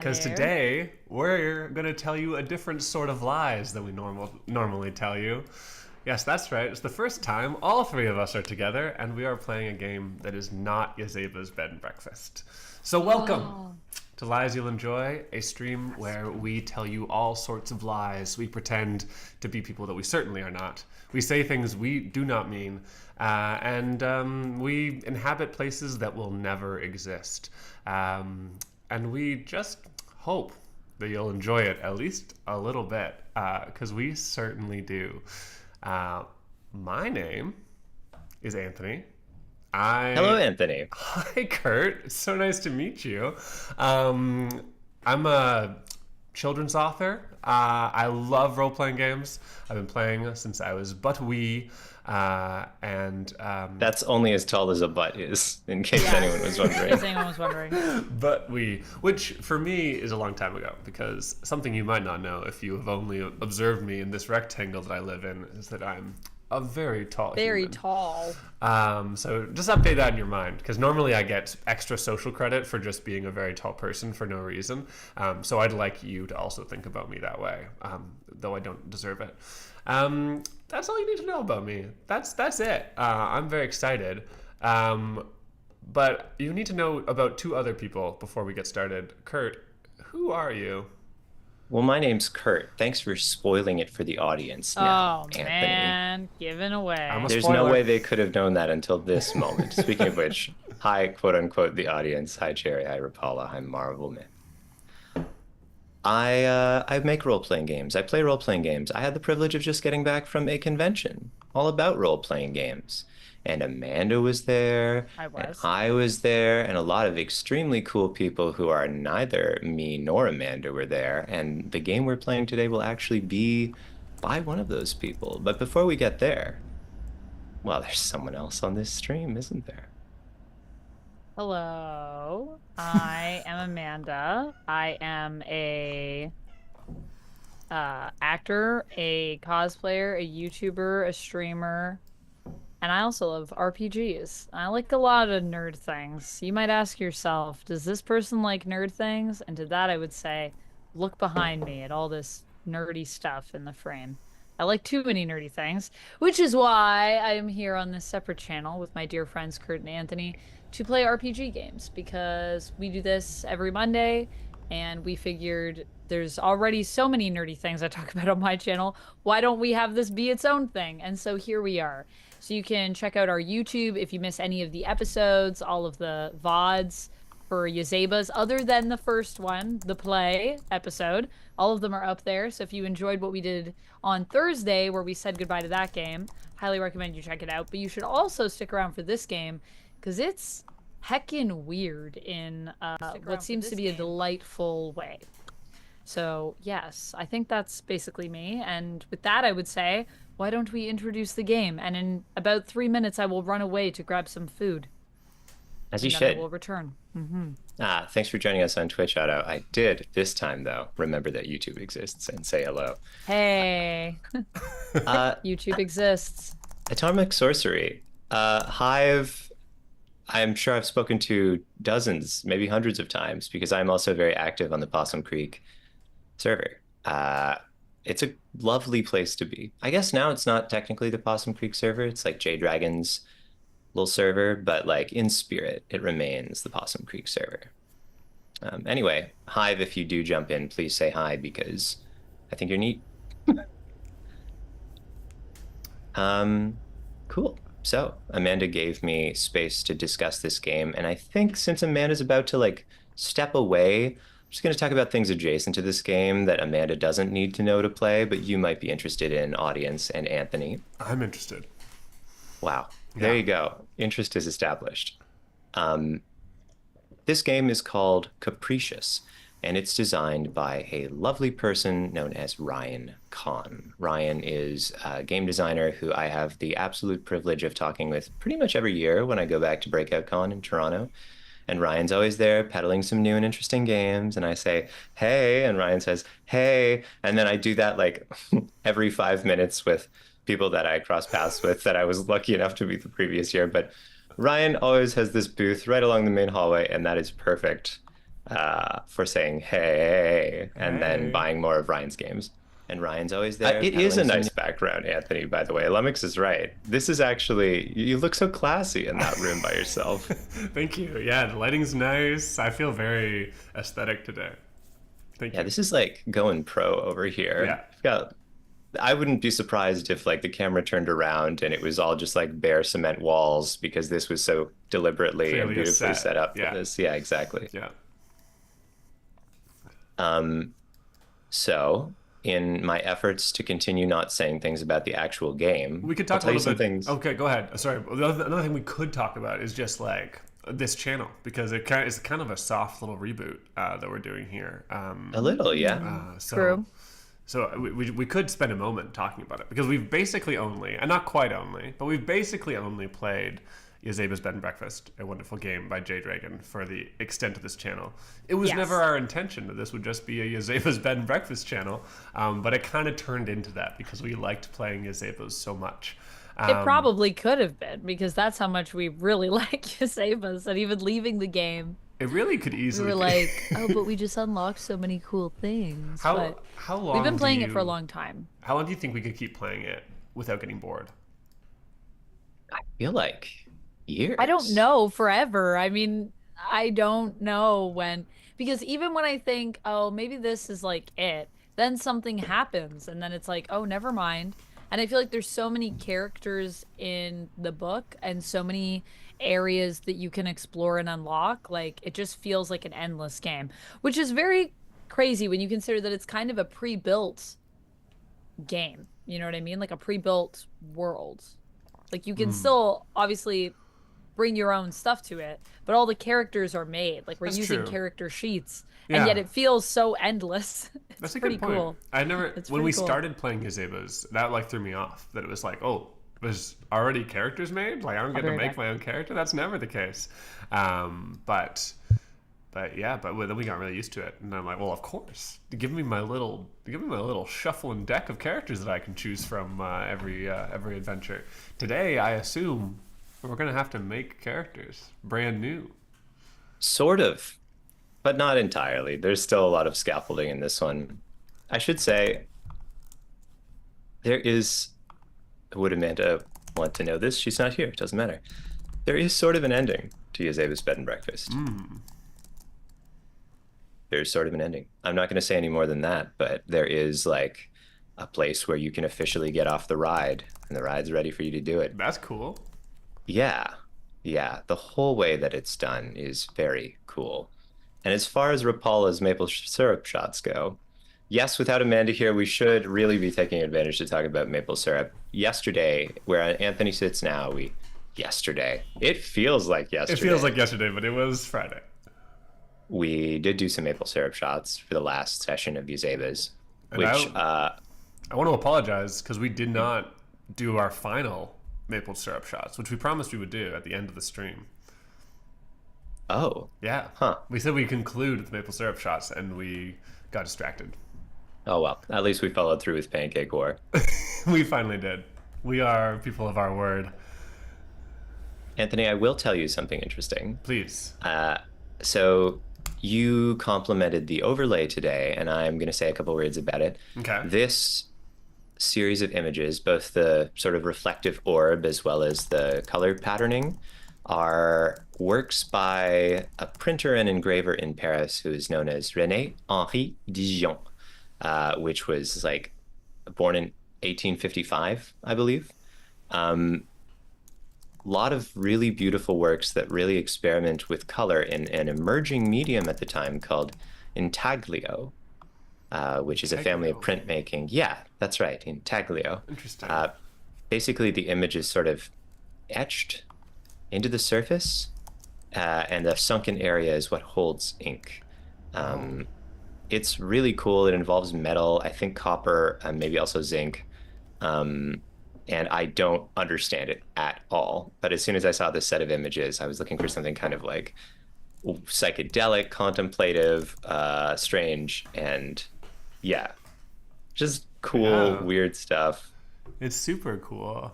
Because There. today we're going to tell you a different sort of lies than we normally tell you. Yes, that's right. It's the first time all three of us are together, and we are playing a game that is not Yazeba's bed and breakfast. So welcome Oh, to Lies You'll Enjoy, a stream where we tell you all sorts of lies. We pretend to be people that we certainly are not. We say things we do not mean, and we inhabit places that will never exist. And we just hope that you'll enjoy it at least a little bit, because we certainly do. My name is Anthony. Hello, I Anthony. Hi, Kurt. It's so nice to meet you. Um, I'm a children's author. I love role-playing games. I've been playing since I was but wee, and That's only as tall as a butt is, in case anyone was yes. In wondering. case anyone was wondering. but we, which for me is a long time ago, because something you might not know if you have only observed me in this rectangle that I live in is that I'm a very tall Very human. tall. So just update that in your mind, because normally I get extra social credit for just being a very tall person for no reason. So I'd like you to also think about me that way, though I don't deserve it. That's all you need to know about me. That's it. I'm very excited. But you need to know about two other people before we get started. Kurt, who are you? Well, my name's Kurt. Thanks for spoiling it for the audience now, Oh Anthony. man, given away. I'm a There's no spoiler. way they could have known that until this moment. Speaking of which, hi, quote unquote, the audience. Hi, Cherry. Hi, Rapala. Hi, Marvelman. I make role-playing games. I play role-playing games. I had the privilege of just getting back from a convention all about role-playing games. And Amanda was there, I and was. I was there, and a lot of extremely cool people who are neither me nor Amanda were there. And the game we're playing today will actually be by one of those people. But before we get there, well, there's someone else on this stream, isn't there? Hello. I am Amanda. I am a actor, a cosplayer, a YouTuber, a streamer, and I also love RPGs. I like a lot of nerd things. You might ask yourself, does this person like nerd things? And to that I would say, look behind me at all this nerdy stuff in the frame. I like too many nerdy things, which is why I am here on this separate channel with my dear friends Kurt and Anthony to play RPG games, because we do this every Monday and we figured there's already so many nerdy things I talk about on my channel. Why don't we have this be its own thing? And so here we are. So you can check out our YouTube if you miss any of the episodes, all of the VODs for Yazeba's, other than the first one, the play episode. All of them are up there. So if you enjoyed what we did on Thursday, where we said goodbye to that game, highly recommend you check it out. But you should also stick around for this game, because it's heckin' weird in what seems to be a delightful way. So yes, I think that's basically me. And with that, I would say, why don't we introduce the game? And in about 3 minutes, I will run away to grab some food. As And you then I should. will return. Thanks for joining us on Twitch, Otto. I did this time, though, remember that YouTube exists and say hello. Hey, Uh, YouTube exists. Atomic Sorcery. Hive, I'm sure I've spoken to dozens, maybe hundreds of times, because I'm also very active on the Possum Creek server. It's a lovely place to be. I guess now it's not technically the Possum Creek server. It's like J Dragon's little server, but like in spirit, it remains the Possum Creek server. Anyway, Hive, if you do jump in, please say hi, because I think you're neat. Cool. So Amanda gave me space to discuss this game, and I think since Amanda's about to like step away, I'm just going to talk about things adjacent to this game that Amanda doesn't need to know to play, but you might be interested in, audience and Anthony. I'm interested. Wow. There Yeah. you go. Interest is established. This game is called Capricious, and it's designed by a lovely person known as Ryan Kahn. Ryan is a game designer who I have the absolute privilege of talking with pretty much every year when I go back to Breakout Con in Toronto. And Ryan's always there peddling some new and interesting games. And I say, hey, and Ryan says, hey. And then I do that like every 5 minutes with people that I cross paths with that I was lucky enough to meet the previous year. But Ryan always has this booth right along the main hallway, and that is perfect. for saying hey and then Hey. buying more of Ryan's games. And Ryan's always there. It is a nice background, Anthony, by the way. Lumix is right. This is actually, you look so classy in that room by yourself. Thank you. Yeah, the lighting's nice. I feel very aesthetic today. Thank Yeah, you. this is like going pro over here. Yeah. I've got, I wouldn't be surprised if like the camera turned around and it was all just like bare cement walls because this was so deliberately and Clearly a beautifully set. set up for Yeah. this. Yeah, exactly. Yeah. Um, so in my efforts to continue not saying things about the actual game, We could I'll talk a tell you little some bit. things. Okay, go ahead. Sorry. Another thing we could talk about is just like this channel because it's kind of a soft little reboot that we're doing here. A little, yeah. So True. so we could spend a moment talking about it because we've basically only, and not quite only, but we've basically only played Yazeba's Bed and Breakfast, a wonderful game by Jay Dragon, for the extent of this channel. It was Yes. never our intention that this would just be a Yazeba's Bed and Breakfast channel, but it kind of turned into that because we liked playing Yazeba's so much. It probably could have been because that's how much we really like Sabas. And even leaving the game, It really could we easily were be. like, oh, but we just unlocked so many cool things. But How long we've been do playing it for a you- long time. How long do you think we could keep playing it without getting bored? I feel like years. I don't know forever. I mean, I don't know when, because even when I think, oh, maybe this is like it, then something happens and then it's like, oh, never mind. And I feel like there's so many characters in the book and so many areas that you can explore and unlock. Like it just feels like an endless game, which is very crazy when you consider that it's kind of a pre-built game. You know what I mean? Like a pre-built world. Like you can still obviously bring your own stuff to it, but all the characters are made. Like we're That's using true. character sheets, Yeah. and yet it feels so endless. It's That's a pretty good point. cool. I never It's when pretty we cool. started playing Gazeba's, that like threw me off. That it was like, oh, there's already characters made. Like I don't get be to right make back. my own character. That's never the case. But yeah, but then we got really used to it, and I'm like, well, of course, give me my little shuffling deck of characters that I can choose from every adventure. Today, I assume we're gonna have to make characters brand new. Sort of, but not entirely. There's still a lot of scaffolding in this one. I should say there is, would Amanda want to know this? She's not here. It doesn't matter. There is sort of an ending to Yazeba's Bed and Breakfast. There's sort of an ending. I'm not going to say any more than that, but there is like a place where you can officially get off the ride and the ride's ready for you to do it. That's cool. Yeah. Yeah. The whole way that it's done is very cool. And as far as Rapala's maple syrup shots go, yes, without Amanda here, we should really be taking advantage to talk about maple syrup. Yesterday, where Anthony sits now, yesterday. It feels like yesterday. It feels like yesterday, but it was Friday. We did do some maple syrup shots for the last session of Yuzeba's, And which I want to apologize because we did not do our final maple syrup shots, which we promised we would do at the end of the stream. oh, Yeah. huh. We said we conclude with maple syrup shots, and we got distracted. Oh well, at least we followed through with Pancake War. We finally did. We are people of our word. Anthony, I will tell you something interesting. Please. So you complimented the overlay today, and I'm going to say a couple words about it. Okay. This series of images, both the sort of reflective orb as well as the color patterning, are works by a printer and engraver in Paris who is known as René Henri Dijon, which was like born in 1855, I believe. Lot of really beautiful works that really experiment with color in an emerging medium at the time called intaglio, which is a family of Intaglio. printmaking. Yeah, that's right, intaglio. Interesting. Basically, the image is sort of etched into the surface, and the sunken area is what holds ink. It's really cool. It involves metal, I think copper, and maybe also zinc. And I don't understand it at all. But as soon as I saw this set of images, I was looking for something kind of like psychedelic, contemplative, strange, and yeah, just cool, Yeah. weird stuff. It's super cool.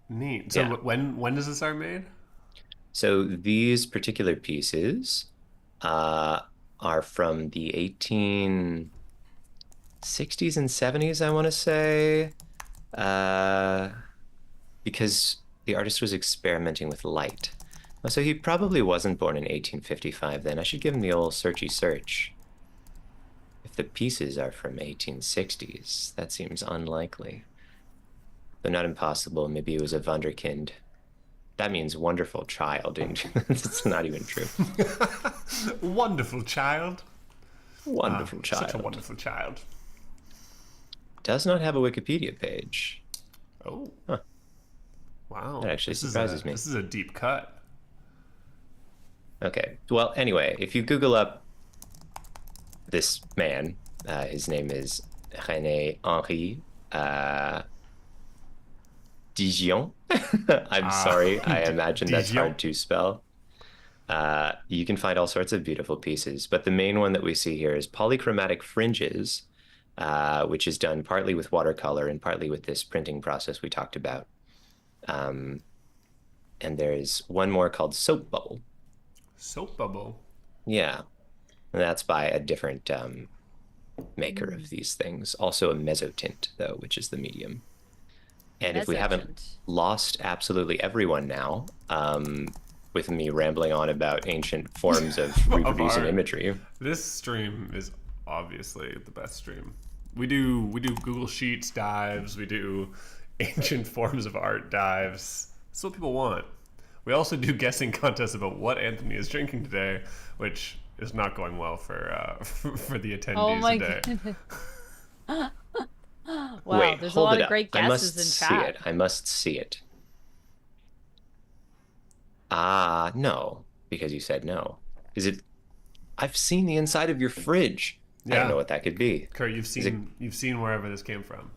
Neat. So Yeah. when does this start made? So these particular pieces are from the 1860s and 70s, I want to say, because the artist was experimenting with light. So he probably wasn't born in 1855 then. I should give him the old searchy search. If the pieces are from 1860s, that seems unlikely. Though not impossible, maybe it was a wunderkind. That means wonderful child. It's not even true. Wonderful child. Wonderful child. Such a wonderful child. Does not have a Wikipedia page. Oh. Huh. Wow. That actually surprises me. This is a deep cut. Okay. Well, anyway, if you Google up this man, his name is René Henri Dijon. I'm sorry. I imagine that's Dijon. hard to spell. You can find all sorts of beautiful pieces, but the main one that we see here is Polychromatic Fringes, which is done partly with watercolor and partly with this printing process we talked about. And there's one more called Soap Bubble. Soap bubble. Yeah, and that's by a different maker of these things. Also a mezzotint, though, which is the medium. And if we haven't lost absolutely everyone now, with me rambling on about ancient forms of reproducing imagery. This stream is obviously the best stream. We do Google Sheets dives, we do ancient forms of art dives. That's what people want. We also do guessing contests about what Anthony is drinking today, which is not going well for the attendees Oh my today. goodness. Wow, Wait, there's a hold lot it of up. great I guesses must in see chat. it. I must see it. Ah, no, because you said no. Is it? I've seen the inside of your fridge. I Yeah. don't know what that could be. Kurt, you've seen wherever this came from.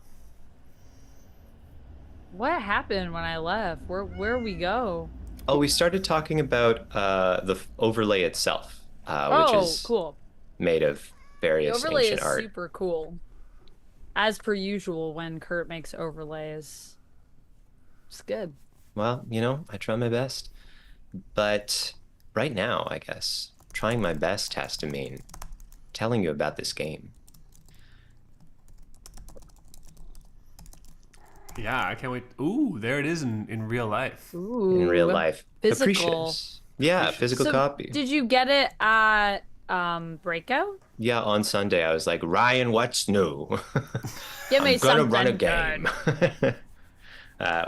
What happened when I left? Where we go? Oh, we started talking about the overlay itself, which is cool. made of The various overlay ancient is art. super cool. As per usual, when Kurt makes overlays, it's good. Well, I try my best. But right now, I guess, trying my best has to mean telling you about this game. Yeah, I can't wait. Ooh, there it is in real life. Ooh, In real life. physical. Capricious. Yeah, physical So, copy. did you get it at Breakout? Yeah, on Sunday, I was like, Ryan, what's new? Give me I'm gonna run a something game. good.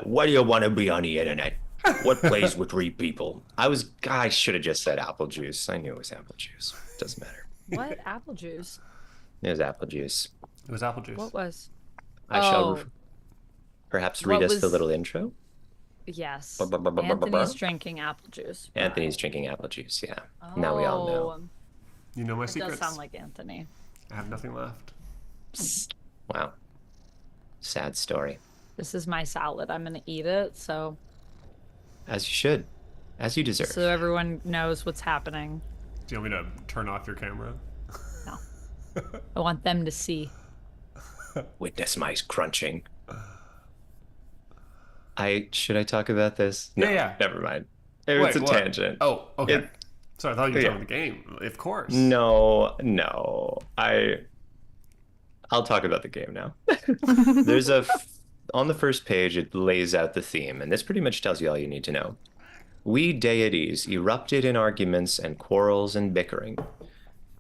What do you want to be on the internet? What plays with three people? I should have just said apple juice. I knew it was apple juice. Doesn't matter. What apple juice? It was apple juice. It was apple juice. What was? I shall Oh. perhaps read What us the was- little intro. Yes. Ba-ba-ba-ba-ba-ba. Anthony's drinking apple juice. Anthony's drinking apple juice, yeah. Now we all know. Oh, You know my it secrets. does sound like Anthony. I have nothing left. Wow. Sad story. This is my salad. I'm gonna eat it, so As you should. As you deserve. everyone knows what's happening. Do you want me to turn off your camera? No, I want them to see. Witness my crunching. Should I talk about this? No, Yeah. never mind. It's a what? tangent. Oh, okay. It- Sorry, I thought you were yeah. talking the game. Of course. No. I'll talk about the game now. There's on the first page, it lays out the theme, and this pretty much tells you all you need to know. We deities erupted in arguments and quarrels and bickering.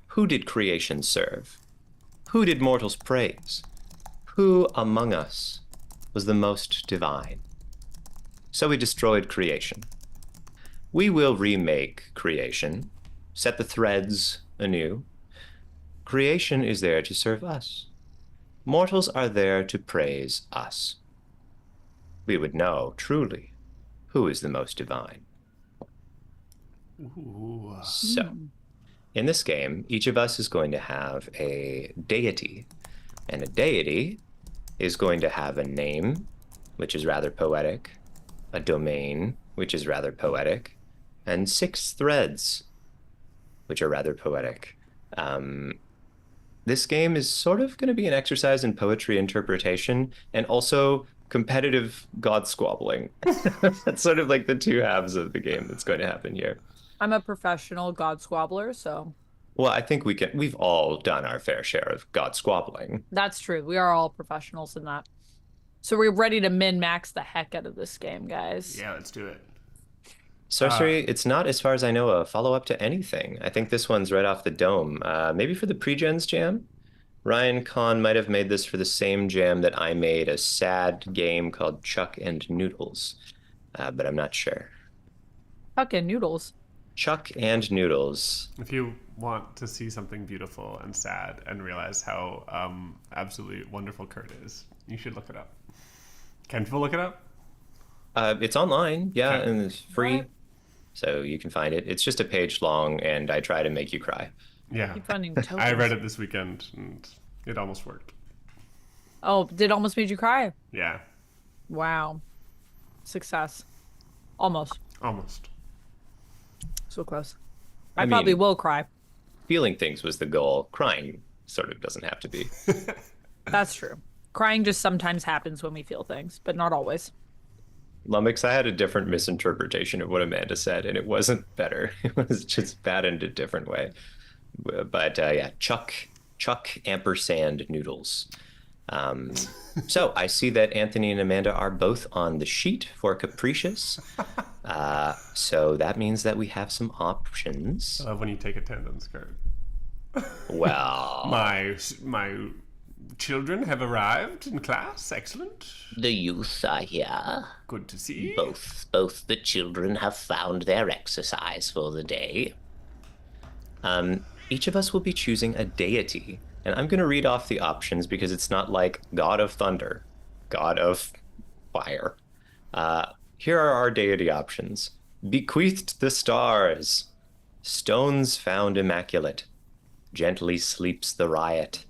Who did creation serve? Who did mortals praise? Who among us was the most divine? So we destroyed creation. We will remake creation, set the threads anew. Creation is there to serve us. Mortals are there to praise us. We would know, truly, who is the most divine. Ooh. So, in this game, each of us is going to have a deity, and a deity is going to have a name, which is rather poetic, a domain, which is rather poetic, and 6 threads, which are rather poetic. This game is sort of going to be an exercise in poetry interpretation and also competitive god squabbling. That's sort of like the two halves of the game that's going to happen here. I'm a professional god squabbler, so Well, I think we've all done our fair share of God squabbling. that's true. We are all professionals in that. So we're ready to min-max the heck out of this game, guys. Yeah, let's do it. Sorcery, it's not, as far as I know, a follow-up to anything. I think this one's right off the dome. Maybe for the pre-gens jam? Ryan Kahn might have made this for the same jam that I made, a sad game called Chuck and Noodles, but I'm not sure. Fucking noodles. Chuck and Noodles. If you want to see something beautiful and sad and realize how absolutely wonderful Kurt is, you should look it up. Can people look it up? It's online, yeah, Okay. and it's free, What? so you can find it. It's just a page long, and I try to make you cry. Yeah. Keep finding I tokens. read it this weekend and it almost worked. Oh, did almost made you cry? Yeah, Wow. Success. Almost. almost. So close. I I probably mean- will cry. Feeling things was the goal. Crying sort of doesn't have to be. That's true. Crying just sometimes happens when we feel things, but not always. Lummox, I had a different misinterpretation of what Amanda said, and it wasn't better. It was just bad in a different way. But yeah, Chuck ampersand Noodles. So I see that Anthony and Amanda are both on the sheet for Capricious. So that means that we have some options. I love when you take attendance, Kurt. Well, My children have arrived in class. Excellent. The youth are here. Good to see. Both the children have found their exercise for the day. each of us will be choosing a deity. And I'm going to read off the options because it's not like God of Thunder, God of Fire. Here are our deity options. Bequeathed the stars. Stones found immaculate. Gently sleeps the riot.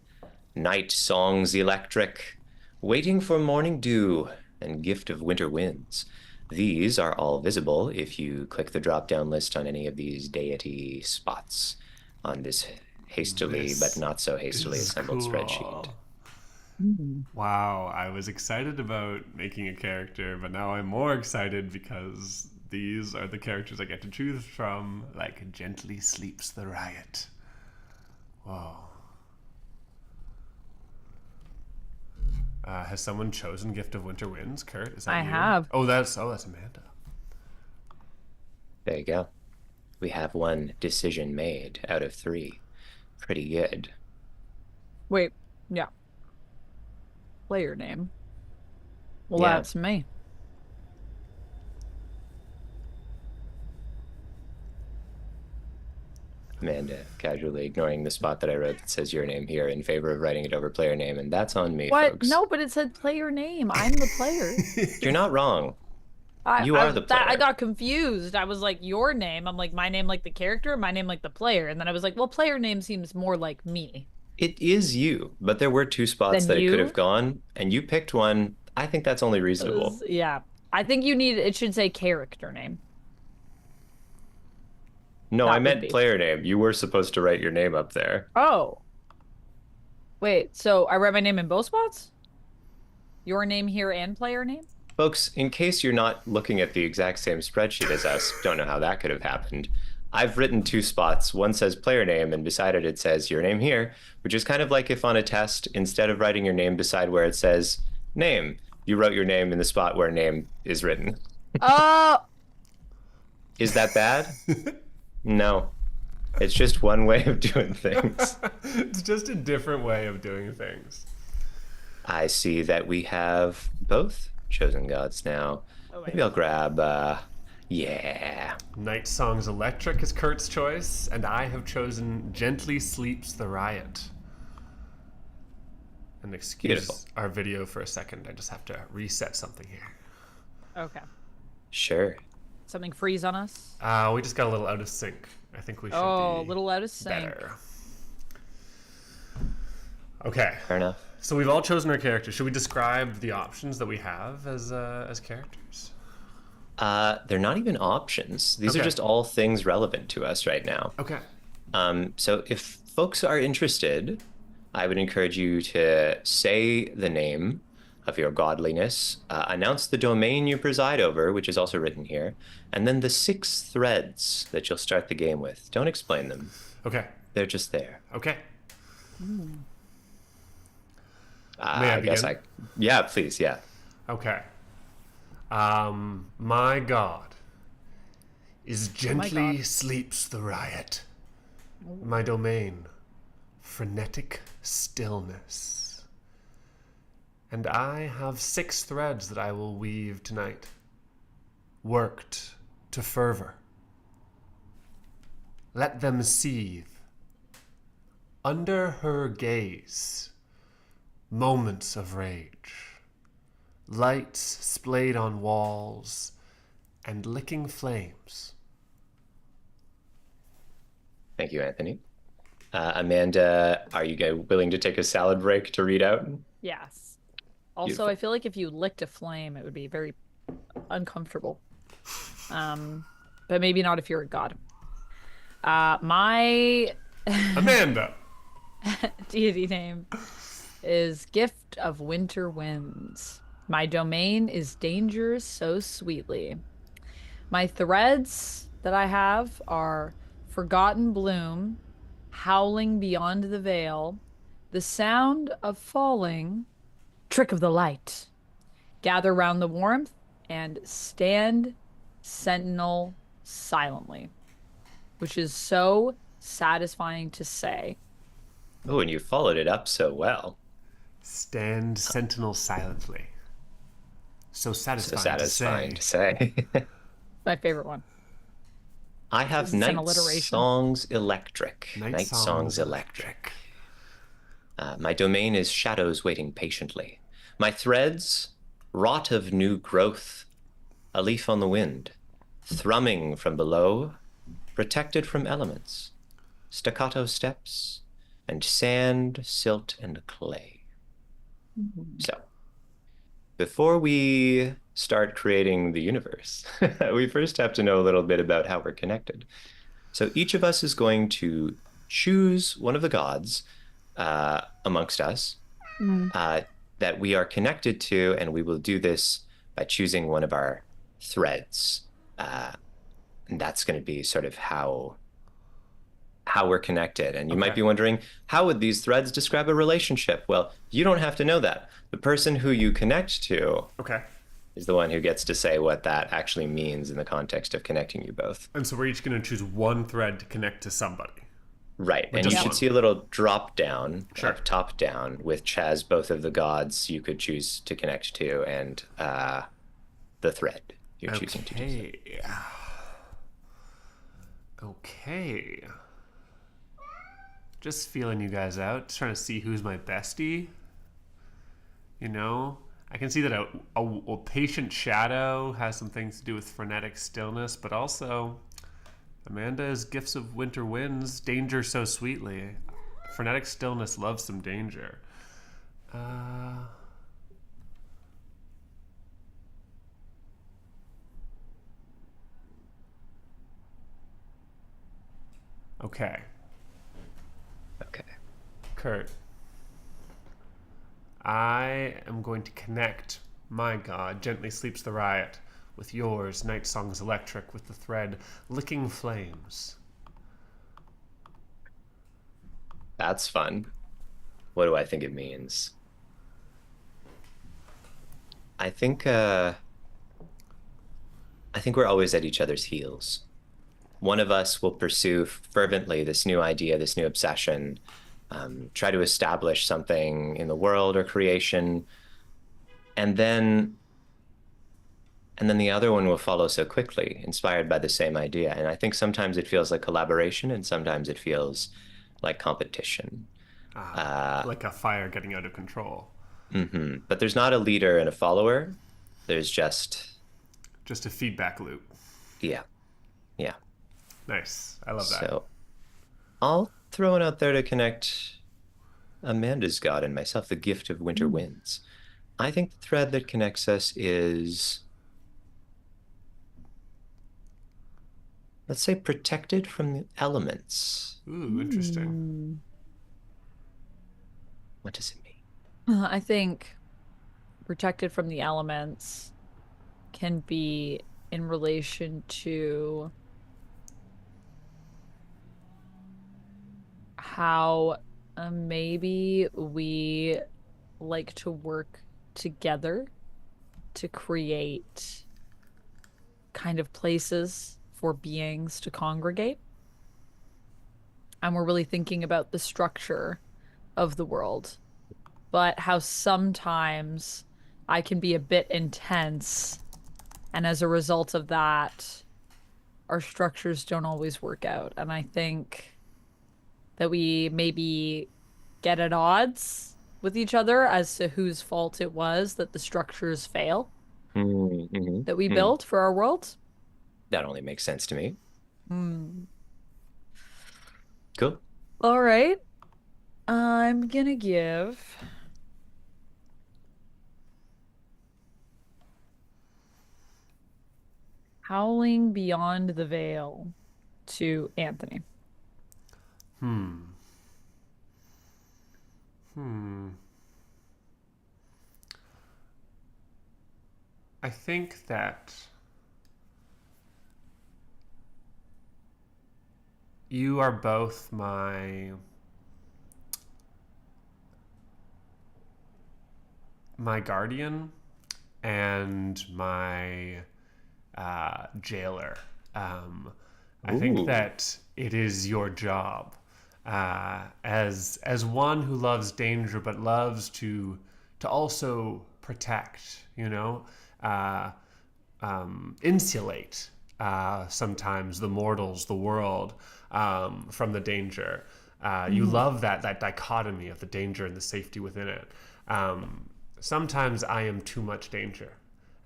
Night songs electric. Waiting for morning dew. And gift of winter winds. These are all visible if you click the drop-down list on any of these deity spots on this hastily This but not so hastily is assembled cool. spreadsheet. Wow, I was excited about making a character, but now I'm more excited because these are the characters I get to choose from, like Gently Sleeps the Riot. Whoa. Has someone chosen Gift of Winter Winds? Kurt, is that I you? have. Oh, that's Amanda. There you go. We have one decision made out of 3. Pretty good. Wait, yeah. Player name. Well, Yeah. that's me. Amanda casually ignoring the spot that I wrote that says your name here in favor of writing it over player name, and that's on me, What? folks. No, but it said player name. I'm the player. You're not wrong. You are the I player. got confused. I was like, your name. I'm like, my name like the character, my name like the player. And then I was like, well, player name seems more like me. It is you, but there were 2 spots Then that it could you? have gone, and you picked one. I think that's only reasonable. Yeah. I think it should say character name. No, That I would meant be. player name. You were supposed to write your name up there. Oh. Wait, so I write my name in both spots? Your name here and player name? Folks, in case you're not looking at the exact same spreadsheet as us, don't know how that could have happened. I've written 2 spots. One says player name, and beside it says your name here, which is kind of like if on a test, instead of writing your name beside where it says name, you wrote your name in the spot where name is written. Oh, Is that bad? No. It's just one way of doing things. It's just a different way of doing things. I see that we have both chosen gods now. Oh, wait. Maybe I'll grab, yeah. Night Song's Electric is Kurt's choice, and I have chosen Gently Sleeps the Riot. And excuse Beautiful. our video for a second, I just have to reset something here. okay. Sure. Something freeze on us? We just got a little out of sync. I think we should Oh, a be little out of sync. better. Okay, Fair enough. so we've all chosen our characters. Should we describe the options that we have as characters? They're not even options. These are Okay. just all things relevant to us right now. Okay. So if folks are interested, I would encourage you to say the name of your godliness, announce the domain you preside over, which is also written here, and then the 6 threads that you'll start the game with. Don't explain them. Okay. They're just there. Okay. May I guess begin? Yeah, please, yeah. Okay. My God is gently God. sleeps the riot. My domain, frenetic stillness. And I have 6 threads that I will weave tonight, worked to fervor. Let them seethe. Under her gaze, moments of rage, lights splayed on walls, and licking flames. Thank you, Anthony. Amanda, are you willing to take a salad break to read out? Yes. Also, Beautiful. I feel like if you licked a flame, it would be very uncomfortable. But maybe not if you're a god. My Amanda! deity name is Gift of Winter Winds. My domain is Danger So Sweetly. My threads that I have are Forgotten Bloom, Howling Beyond the Veil, The Sound of Falling, Trick of the Light, Gather Round the Warmth, and Stand Sentinel Silently, which is so satisfying to say. Oh, and you followed it up so well. Stand sentinel silently. So So satisfying, satisfying to to say. say. My favorite one. I have It's an Night alliteration. Songs Electric. Night Songs Electric. My domain is Shadows Waiting Patiently. My threads, Wrought of New Growth, A Leaf on the Wind, Thrumming from Below, Protected from Elements, Staccato Steps, and Sand, Silt, and Clay. So, before we start creating the universe, we first have to know a little bit about how we're connected. So each of us is going to choose one of the gods amongst us that we are connected to, and we will do this by choosing one of our threads. And that's going to be sort of how we're connected. And you might be wondering, how would these threads describe a relationship? Well, you don't have to know that. The person who you connect to is the one who gets to say what that actually means in the context of connecting you both. And so we're each going to choose one thread to connect to somebody. Right. And you just should one. see a little drop down, Sure. top down, which has both of the gods you could choose to connect to and the thread you're choosing to do. Okay. Just feeling you guys out, just trying to see who's my bestie. You know, I can see that a patient shadow has some things to do with frenetic stillness, but also Amanda's Gifts of Winter Winds, Danger So Sweetly. Frenetic stillness loves some danger. Okay. Okay. Kurt, I am going to connect my god, Gently Sleeps the Riot, with yours, Night Songs Electric, with the thread Licking Flames. That's fun. What do I think it means? I think we're always at each other's heels. One of us will pursue fervently this new idea, this new obsession, try to establish something in the world or creation, and then the other one will follow so quickly, inspired by the same idea. And I think sometimes it feels like collaboration, and sometimes it feels like competition. Like a fire getting out of control. Mm-hmm. But there's not a leader and a follower. There's just a feedback loop. Yeah. Nice. I love that. So I'll throw it out there to connect Amanda's god and myself, the Gift of Winter Winds. I think the thread that connects us is, let's say, protected from the elements. Ooh, interesting. What does it mean? I think protected from the elements can be in relation to how maybe we like to work together to create kind of places for beings to congregate. And we're really thinking about the structure of the world, but how sometimes I can be a bit intense, and as a result of that, our structures don't always work out. And I think that we maybe get at odds with each other as to whose fault it was that the structures fail Mm-hmm. that we built for our world. That only makes sense to me. Hmm. Cool. All right. I'm gonna give Howling Beyond the Veil to Anthony. I think that you are both my guardian and my jailer. I think Ooh. that it is your job as one who loves danger but loves to also protect, insulate sometimes the mortals, the world, from the danger. You love that dichotomy of the danger and the safety within it. Sometimes I am too much danger.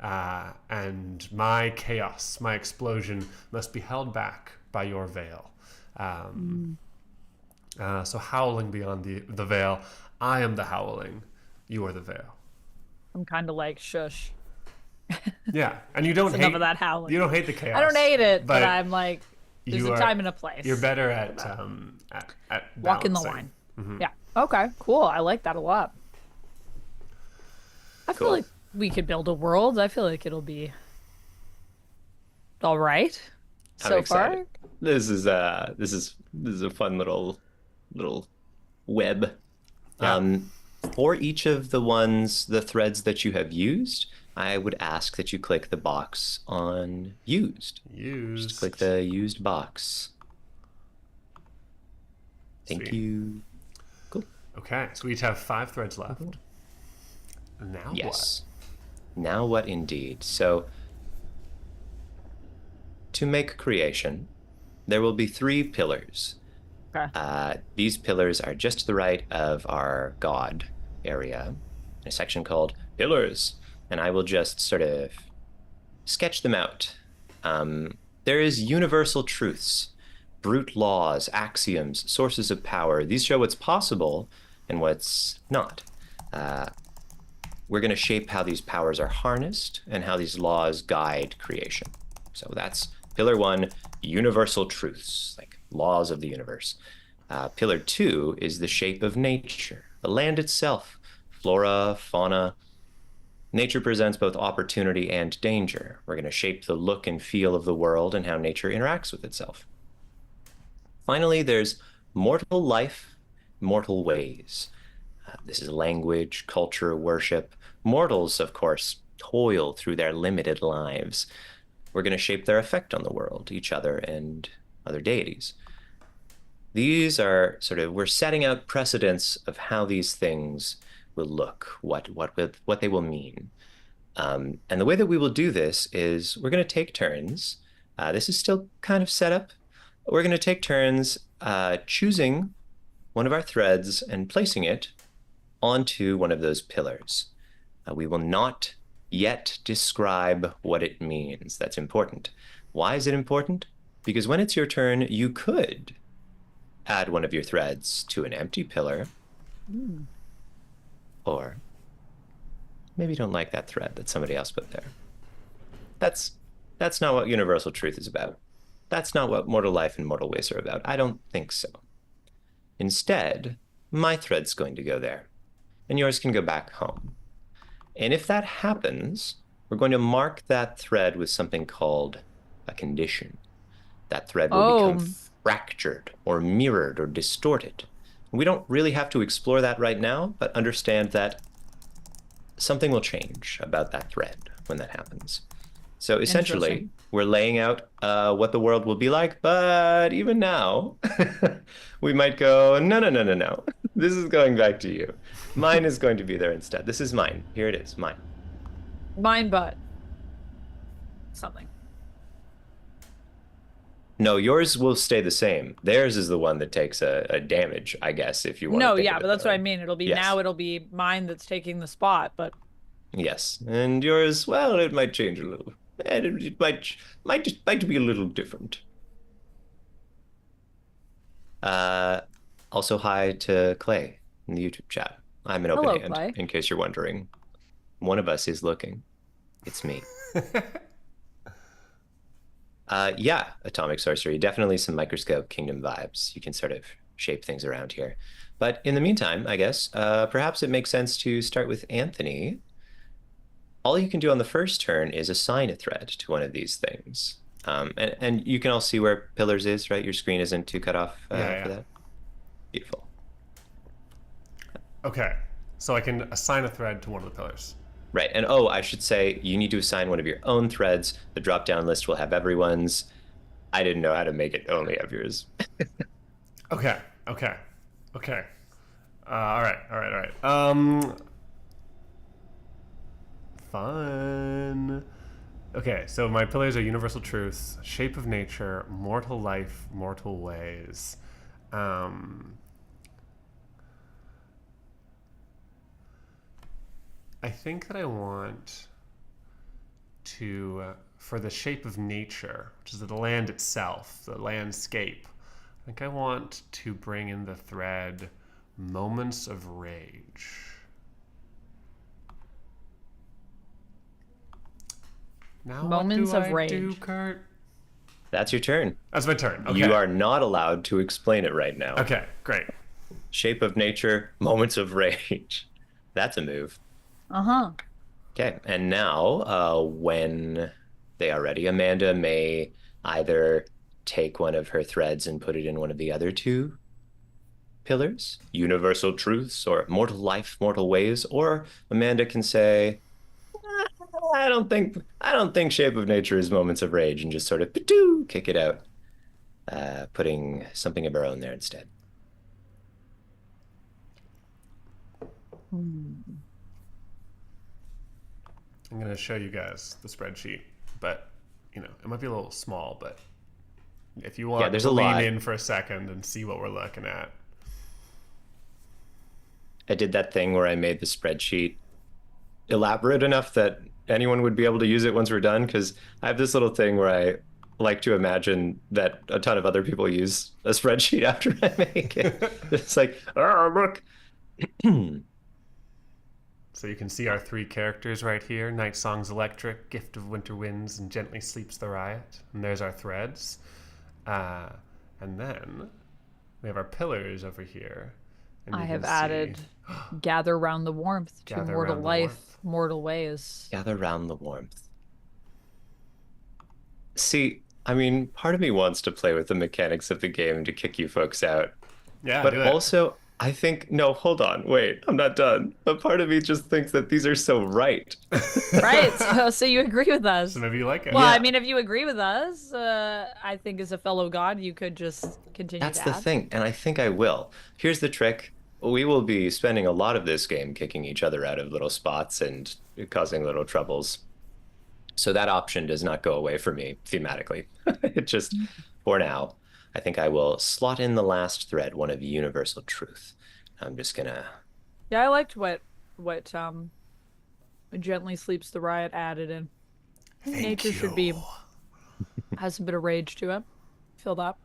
And my chaos, my explosion must be held back by your veil. So howling beyond the veil, I am the howling, you are the veil. I'm kind of like, shush. Yeah, and you don't It's hate enough of that howling. You don't hate the chaos. I don't hate it, but I'm like, there's a time and a place. You're better at walking the balancing. line. Yeah. Okay. Cool. I like that a lot. I feel Cool. like we could build a world. I feel like it'll be all right I'm so excited. far. This is a fun little web. Yeah. For each of the threads that you have used, I would ask that you click the box on used. Used. Just click the used box. Thank Sweet. you. Cool. Okay, so we each have 5 threads left. Now Yes. Now what indeed? So to make creation, there will be 3 pillars. Okay. These pillars are just to the right of our God area, a section called Pillars, and I will just sort of sketch them out. There is universal truths, brute laws, axioms, sources of power. These show what's possible and what's not. We're going to shape how these powers are harnessed and how these laws guide creation. So that's Pillar 1, universal truths, like laws of the universe. Pillar 2 is the shape of nature, the land itself, flora, fauna. Nature presents both opportunity and danger. We're going to shape the look and feel of the world and how nature interacts with itself. Finally, there's mortal life, mortal ways. This is language, culture, worship. Mortals, of course, toil through their limited lives. We're going to shape their effect on the world, each other, and other deities. These are we're setting out precedents of how these things will look, what they will mean. And the way that we will do this is we're going to take turns. This is still kind of set up. We're going to take turns choosing one of our threads and placing it onto one of those pillars. We will not yet describe what it means. That's important. Why is it important? Because when it's your turn, you could add one of your threads to an empty pillar. Or maybe you don't like that thread that somebody else put there. That's not what universal truth is about. That's not what mortal life and mortal ways are about. I don't think so. Instead, my thread's going to go there, and yours can go back home. And if that happens, we're going to mark that thread with something called a condition. That thread will Oh, become fractured or mirrored or distorted. We don't really have to explore that right now, but understand that something will change about that thread when that happens. So essentially, interesting. we're laying out what the world will be like, but even now, we might go, no, no, no, no, no. This is going back to you. Mine is going to be there instead. This is mine. Here it is, mine. Mine, but something. No, yours will stay the same. Theirs is the one that takes a damage, I guess, if you want to No, think yeah, of but it that's that what I way. mean. It'll be Yes. now it'll be mine that's taking the spot, but Yes. And yours, well, it might change a little. And it might be a little different. Also hi to Clay in the YouTube chat. I'm an open hello, hand, Clay. in case you're wondering. One of us is looking. It's me. Yeah, Atomic Sorcery. Definitely some Microscope Kingdom vibes. You can sort of shape things around here. But in the meantime, I guess, perhaps it makes sense to start with Anthony. All you can do on the first turn is assign a thread to one of these things. And you can all see where pillars is, right? Your screen isn't too cut off for that. Beautiful. Okay, so I can assign a thread to one of the pillars. Right. And oh, I should say you need to assign one of your own threads. The drop-down list will have everyone's. I didn't know how to make it only have yours. Okay. All right. Fun. Okay, so my pillars are universal truths, shape of nature, mortal life, mortal ways. I think that I want to, for the shape of nature, which is the land itself, the landscape, I think I want to bring in the thread moments of rage. Now Moments what of do I do, rage. Kurt? That's your turn. That's my turn. Okay. You are not allowed to explain it right now. Okay, great. Shape of nature, moments of rage. That's a move. Uh-huh. Okay, and now when they are ready, Amanda may either take one of her threads and put it in one of the other two pillars, universal truths or mortal life, mortal ways, or Amanda can say, I don't think shape of nature is moments of rage, and just sort of kick it out, putting something of her own there instead. I'm going to show you guys the spreadsheet, but, it might be a little small, but if you want there's to a lean lot. in for a second and see what we're looking at. I did that thing where I made the spreadsheet elaborate enough that anyone would be able to use it once we're done, because I have this little thing where I like to imagine that a ton of other people use a spreadsheet after I make it. It's like, oh, look. So you can see our three characters right here. Night Song's Electric, Gift of Winter Winds, and Gently Sleeps the Riot. And there's our threads. And then we have our pillars over here. And I you have can added see- gather round the warmth to Gather mortal round the life, warmth. mortal ways. Gather round the warmth. See, I mean, part of me wants to play with the mechanics of the game to kick you folks out. Yeah, But do it. also, I think, no, hold on, wait, I'm not done. But part of me just thinks that these are so right. Right. So you agree with us. So maybe you like it. Well, Yeah. I mean, if you agree with us, I think as a fellow god, you could just continue That's to the add. thing, and I think I will. Here's the trick. We will be spending a lot of this game kicking each other out of little spots and causing little troubles. So that option does not go away for me thematically. It just, for now, I think I will slot in the last thread, one of universal truth. I'm just gonna. Yeah, I liked what Gently Sleeps the Riot added in. Nature should be has a bit of rage to it. Feel that.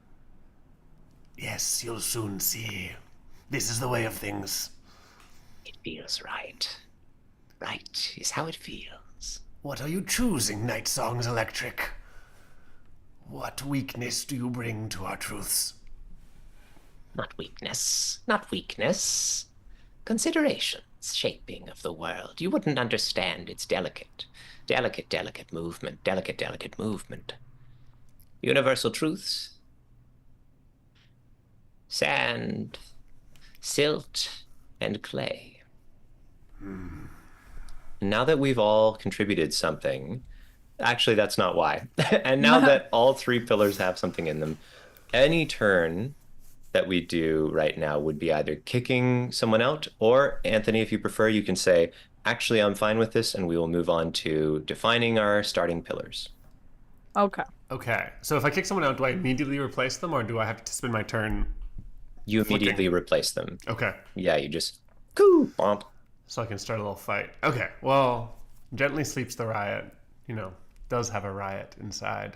Yes, you'll soon see. This is the way of things. It feels right. Right is how it feels. What are you choosing, Night Song's Electric? What weakness do you bring to our truths? Not weakness. Not weakness. Consideration. shaping of the world. You wouldn't understand its delicate, delicate movement, delicate movement. Universal truths. Sand, silt, and clay. Now that we've all contributed something, actually, that's not why. And now that all 3 pillars have something in them, any turn that we do right now would be either kicking someone out, or Anthony, if you prefer, you can say, actually, I'm fine with this, and we will move on to defining our starting pillars. Okay. Okay. So if I kick someone out, do I immediately replace them, or do I have to spend my turn? You immediately replace them. Okay. Yeah, you just coo, bump. So I can start a little fight. Okay. Well, gently sleeps the riot. Does have a riot inside.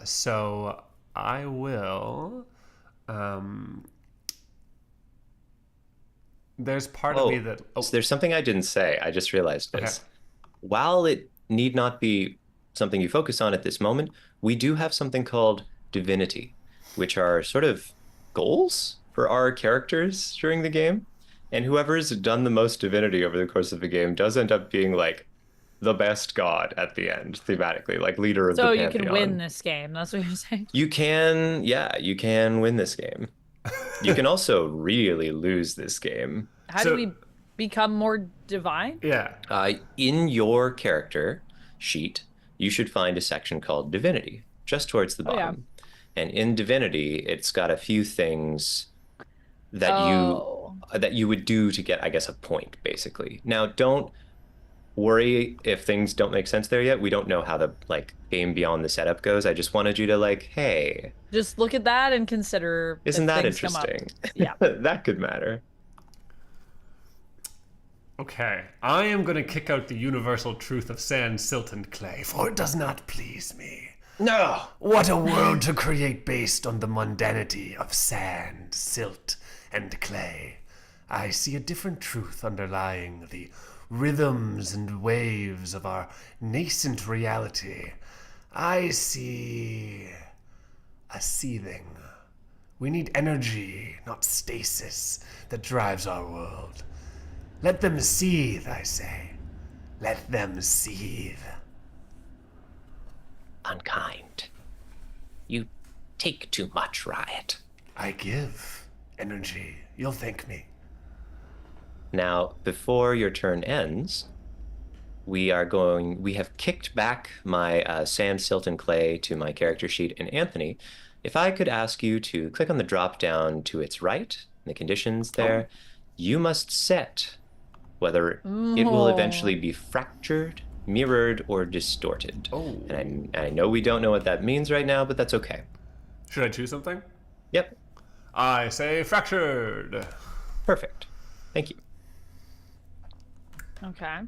So I will. There's part of me that. So there's something I didn't say. I just realized this. Okay. While it need not be something you focus on at this moment, we do have something called divinity, which are sort of goals for our characters during the game. And whoever's done the most divinity over the course of the game does end up being like the best god at the end, thematically, like leader of the pantheon. So you can win this game. That's what you're saying. You can win this game. You can also really lose this game. How do we become more divine? Yeah. In your character sheet, you should find a section called Divinity, just towards the bottom. And in Divinity, it's got a few things that you would do to get, I guess, a point, basically. Now, don't worry if things don't make sense there yet. We don't know how the game beyond the setup goes. I just wanted you to hey. Just look at that and consider. Isn't that things come up. interesting? Yeah. That could matter. Okay. I am going to kick out the universal truth of sand, silt, and clay, for it does not please me. No! What a world to create based on the mundanity of sand, silt, and clay. I see a different truth underlying the rhythms and waves of our nascent reality. I see a seething. We need energy, not stasis, that drives our world. Let them seethe, I say. Let them seethe. Unkind. You take too much, Riot. I give energy. You'll thank me. Now, before your turn ends, we have kicked back my sand, silt, and clay to my character sheet. And Anthony, if I could ask you to click on the drop down to its right, the conditions there, you must set whether it will eventually be fractured, mirrored, or distorted. Oh. And I know we don't know what that means right now, but that's okay. Should I choose something? Yep. I say fractured. Perfect. Thank you. Okay.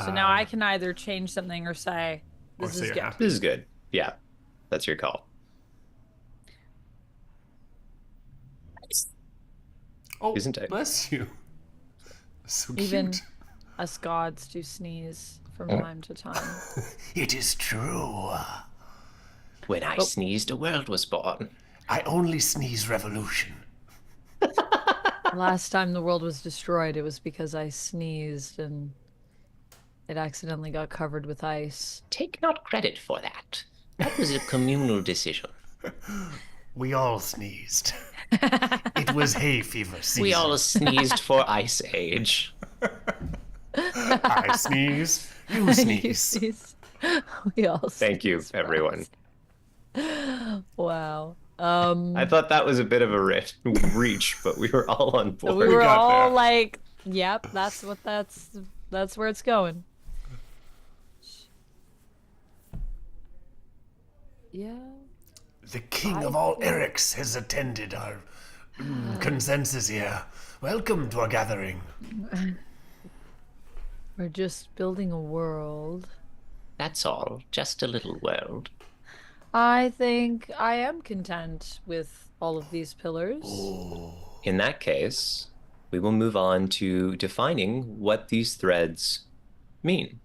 So now I can either change something or say, Or this say is you're good. happy. This is good. Yeah. That's your call. Oh, Isn't it? Bless you. So cute. Even us gods do sneeze from time to time. It is true. When I sneezed, a world was born. I only sneeze revolution. Last time the world was destroyed, it was because I sneezed and it accidentally got covered with ice. Take not credit for that. That was a communal decision. We all sneezed. It was hay fever season. We all sneezed for Ice Age. I sneeze. You You sneeze. sneeze. We all Thank you, sneeze for everyone. ice. Wow. I thought that was a bit of a reach, but we were all on board. We were got all there. like, yep, that's where it's going. Yeah. The king of all Erics has attended our consensus here. Welcome to our gathering. We're just building a world. That's all. Just a little world. I think I am content with all of these pillars. In that case, we will move on to defining what these threads mean.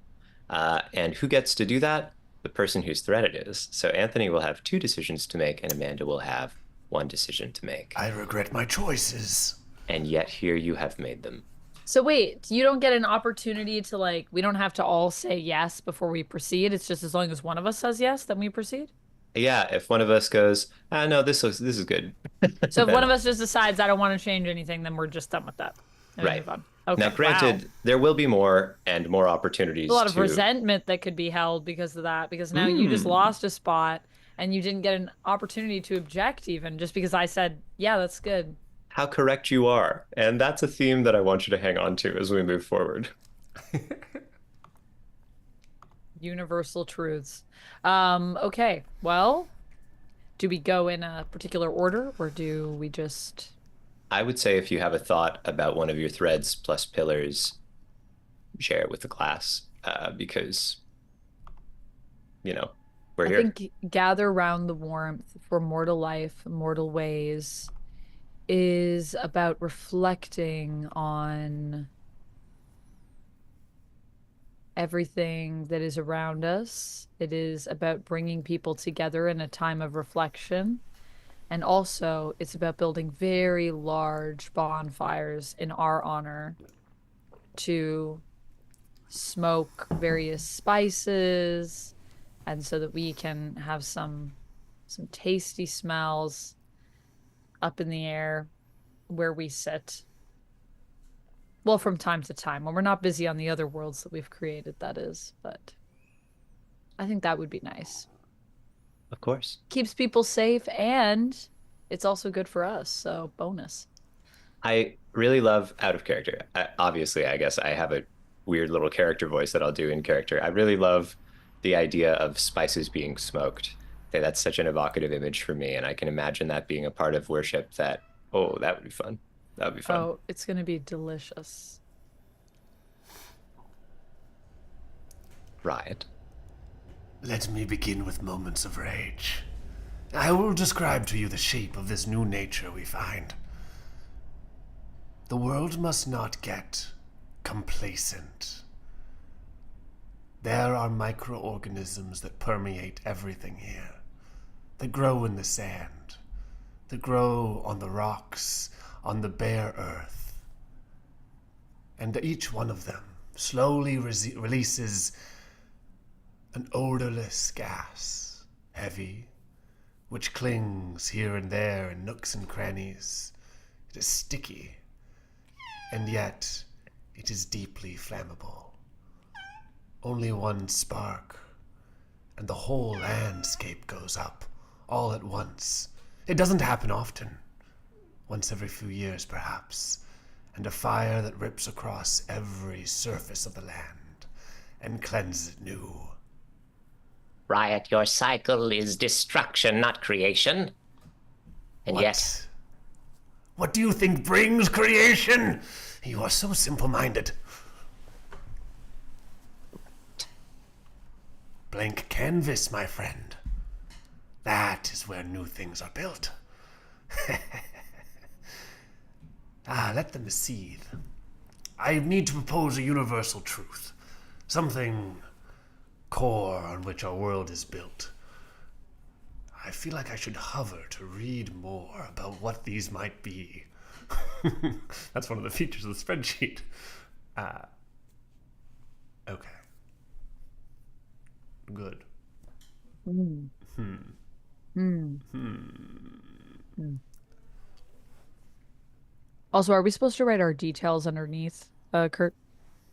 And who gets to do that? The person whose thread it is. So Anthony will have 2 decisions to make, and Amanda will have 1 decision to make. I regret my choices. and yet here you have made them. So wait, you don't get an opportunity to like, we don't have to all say yes before we proceed. It's just as long as one of us says yes, then we proceed. Yeah, if one of us goes, ah, no, this is good. So if Then- one of us just decides I don't want to change anything, then we're just done with that. And we Right. move on. Okay. Now, granted, wow. there will be more and more opportunities A lot of to. resentment that could be held because of that, because now you just lost a spot and you didn't get an opportunity to object even just because I said, yeah, that's good. How correct you are. And that's a theme that I want you to hang on to as we move forward. Universal truths. Okay. Well, do we go in a particular order or do we just... I would say if you have a thought about one of your threads plus pillars, share it with the class because, we're I here. think gather round the warmth for mortal life, mortal ways is about reflecting on everything that is around us. It is about bringing people together in a time of reflection. And also, it's about building very large bonfires in our honor to smoke various spices and so that we can have some tasty smells up in the air where we sit. Well, from time to time, when we're not busy on the other worlds that we've created, that is. But I think that would be nice. Of course. Keeps people safe, and it's also good for us, so bonus. I really love out of character. Obviously, I guess I have a weird little character voice that I'll do in character. I really love the idea of spices being smoked. That's such an evocative image for me, and I can imagine that being a part of worship that, oh, that would be fun. That would be fun. Oh, it's gonna be delicious. Riot. Let me begin with moments of rage. I will describe to you the shape of this new nature we find. The world must not get complacent. There are microorganisms that permeate everything here, that grow in the sand, that grow on the rocks, on the bare earth. And each one of them slowly releases an odorless gas, heavy, which clings here and there in nooks and crannies. It is sticky, and yet it is deeply flammable. Only one spark, and the whole landscape goes up, all at once. It doesn't happen often, once every few years perhaps, and a fire that rips across every surface of the land and cleanses it new. Riot, your cycle is destruction, not creation. And yet, What do you think brings creation? You are so simple-minded. Blank canvas, my friend. That is where new things are built. Let them seethe. I need to propose a universal truth. Something core on which our world is built. I feel like I should hover to read more about what these might be. That's one of the features of the spreadsheet. Okay. Good. Also, are we supposed to write our details underneath, Kurt?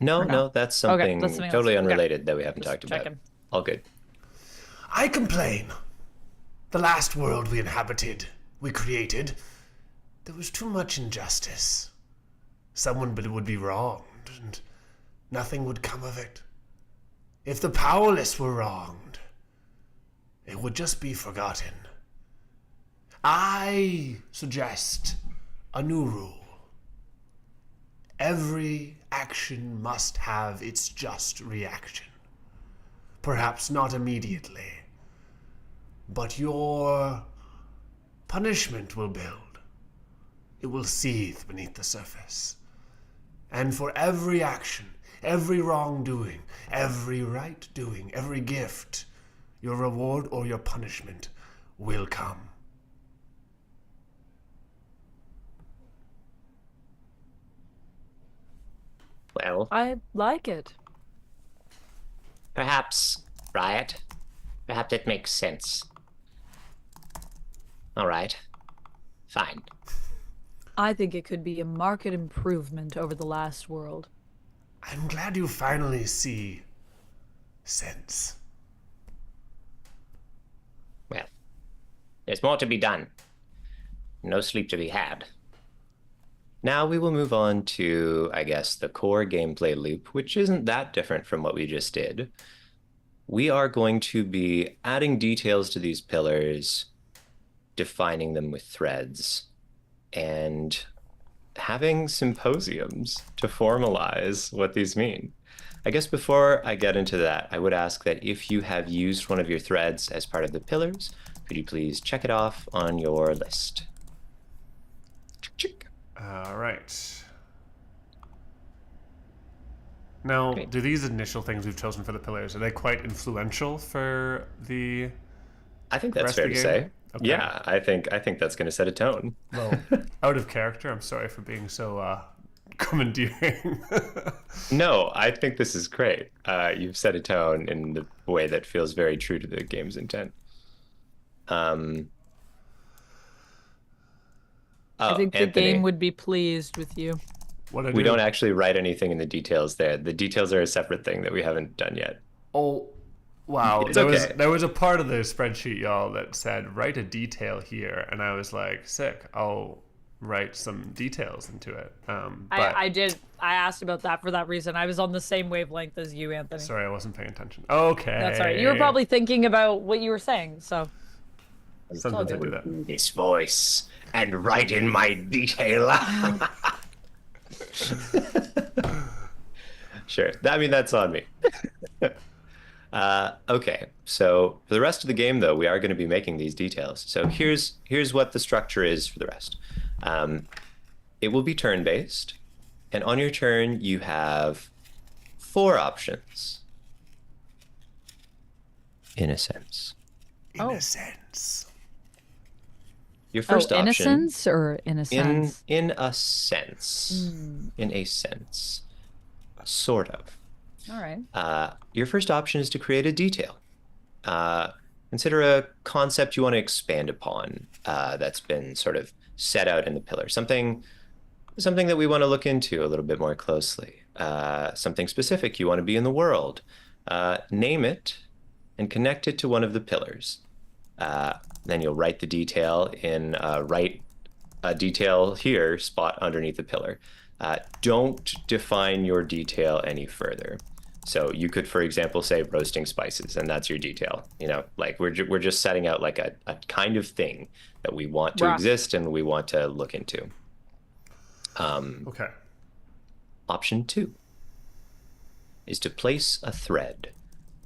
No, no? no, that's something that's something totally else. Okay. unrelated that we haven't Just talked about. checking. All good. I complain. The last world we inhabited, we created, there was too much injustice. Someone would be wronged, and nothing would come of it. If the powerless were wronged, it would just be forgotten. I suggest a new rule. Every action must have its just reaction. Perhaps not immediately, but your punishment will build. It will seethe beneath the surface. And for every action, every wrongdoing, every right doing, every gift, your reward or your punishment will come. Well, I like it. perhaps, Riot. Perhaps it makes sense. All right. Fine. I think it could be a marked improvement over the last world. I'm glad you finally see sense. Well, there's more to be done. No sleep to be had. Now we will move on to, I guess, the core gameplay loop, which isn't that different from what we just did. We are going to be adding details to these pillars, defining them with threads, and having symposiums to formalize what these mean. I guess before I get into that, I would ask that if you have used one of your threads as part of the pillars, could you please check it off on your list? All right. Now, Great. do these initial things we've chosen for the pillars, are they quite influential for the... I think that's Rest fair of to the game? say. Okay. Yeah, I think that's going to set a tone. Well, out of character, I'm sorry for being so commandeering. No, I think this is great. You've set a tone in the way that feels very true to the game's intent. I think the Anthony, game would be pleased with you. What I we do- don't actually write anything in the details there. The details are a separate thing that we haven't done yet. Oh, wow. It's there okay. was a part of the spreadsheet, y'all, that said, write a detail here. And I was like, sick, I'll write some details into it. But I did. I asked about that for that reason. I was on the same wavelength as you, Anthony. sorry, I wasn't paying attention. Okay. That's all right. You were probably thinking about what you were saying, so. Sometimes I do that. This voice and write in my detail. Sure. I mean, that's on me. Okay. So for the rest of the game, though, we are going to be making these details. So here's what the structure is for the rest. It will be turn-based, and on your turn, you have 4 options. In a sense. In a sense. Your first option. Innocence or innocence? In a sense. In a sense. Sort of. All right. Your first option is to create a detail. Consider a concept you want to expand upon that's been sort of set out in the pillar. Something that we want to look into a little bit more closely. Something specific you want to be in the world. Name it and connect it to one of the pillars. Then you'll write the detail write a detail here, spot underneath the pillar. Don't define your detail any further. So you could, for example, say roasting spices, and that's your detail. You know, like we're just setting out like a kind of thing that we want to Right. exist and we want to look into. Okay. Option 2 is to place a thread.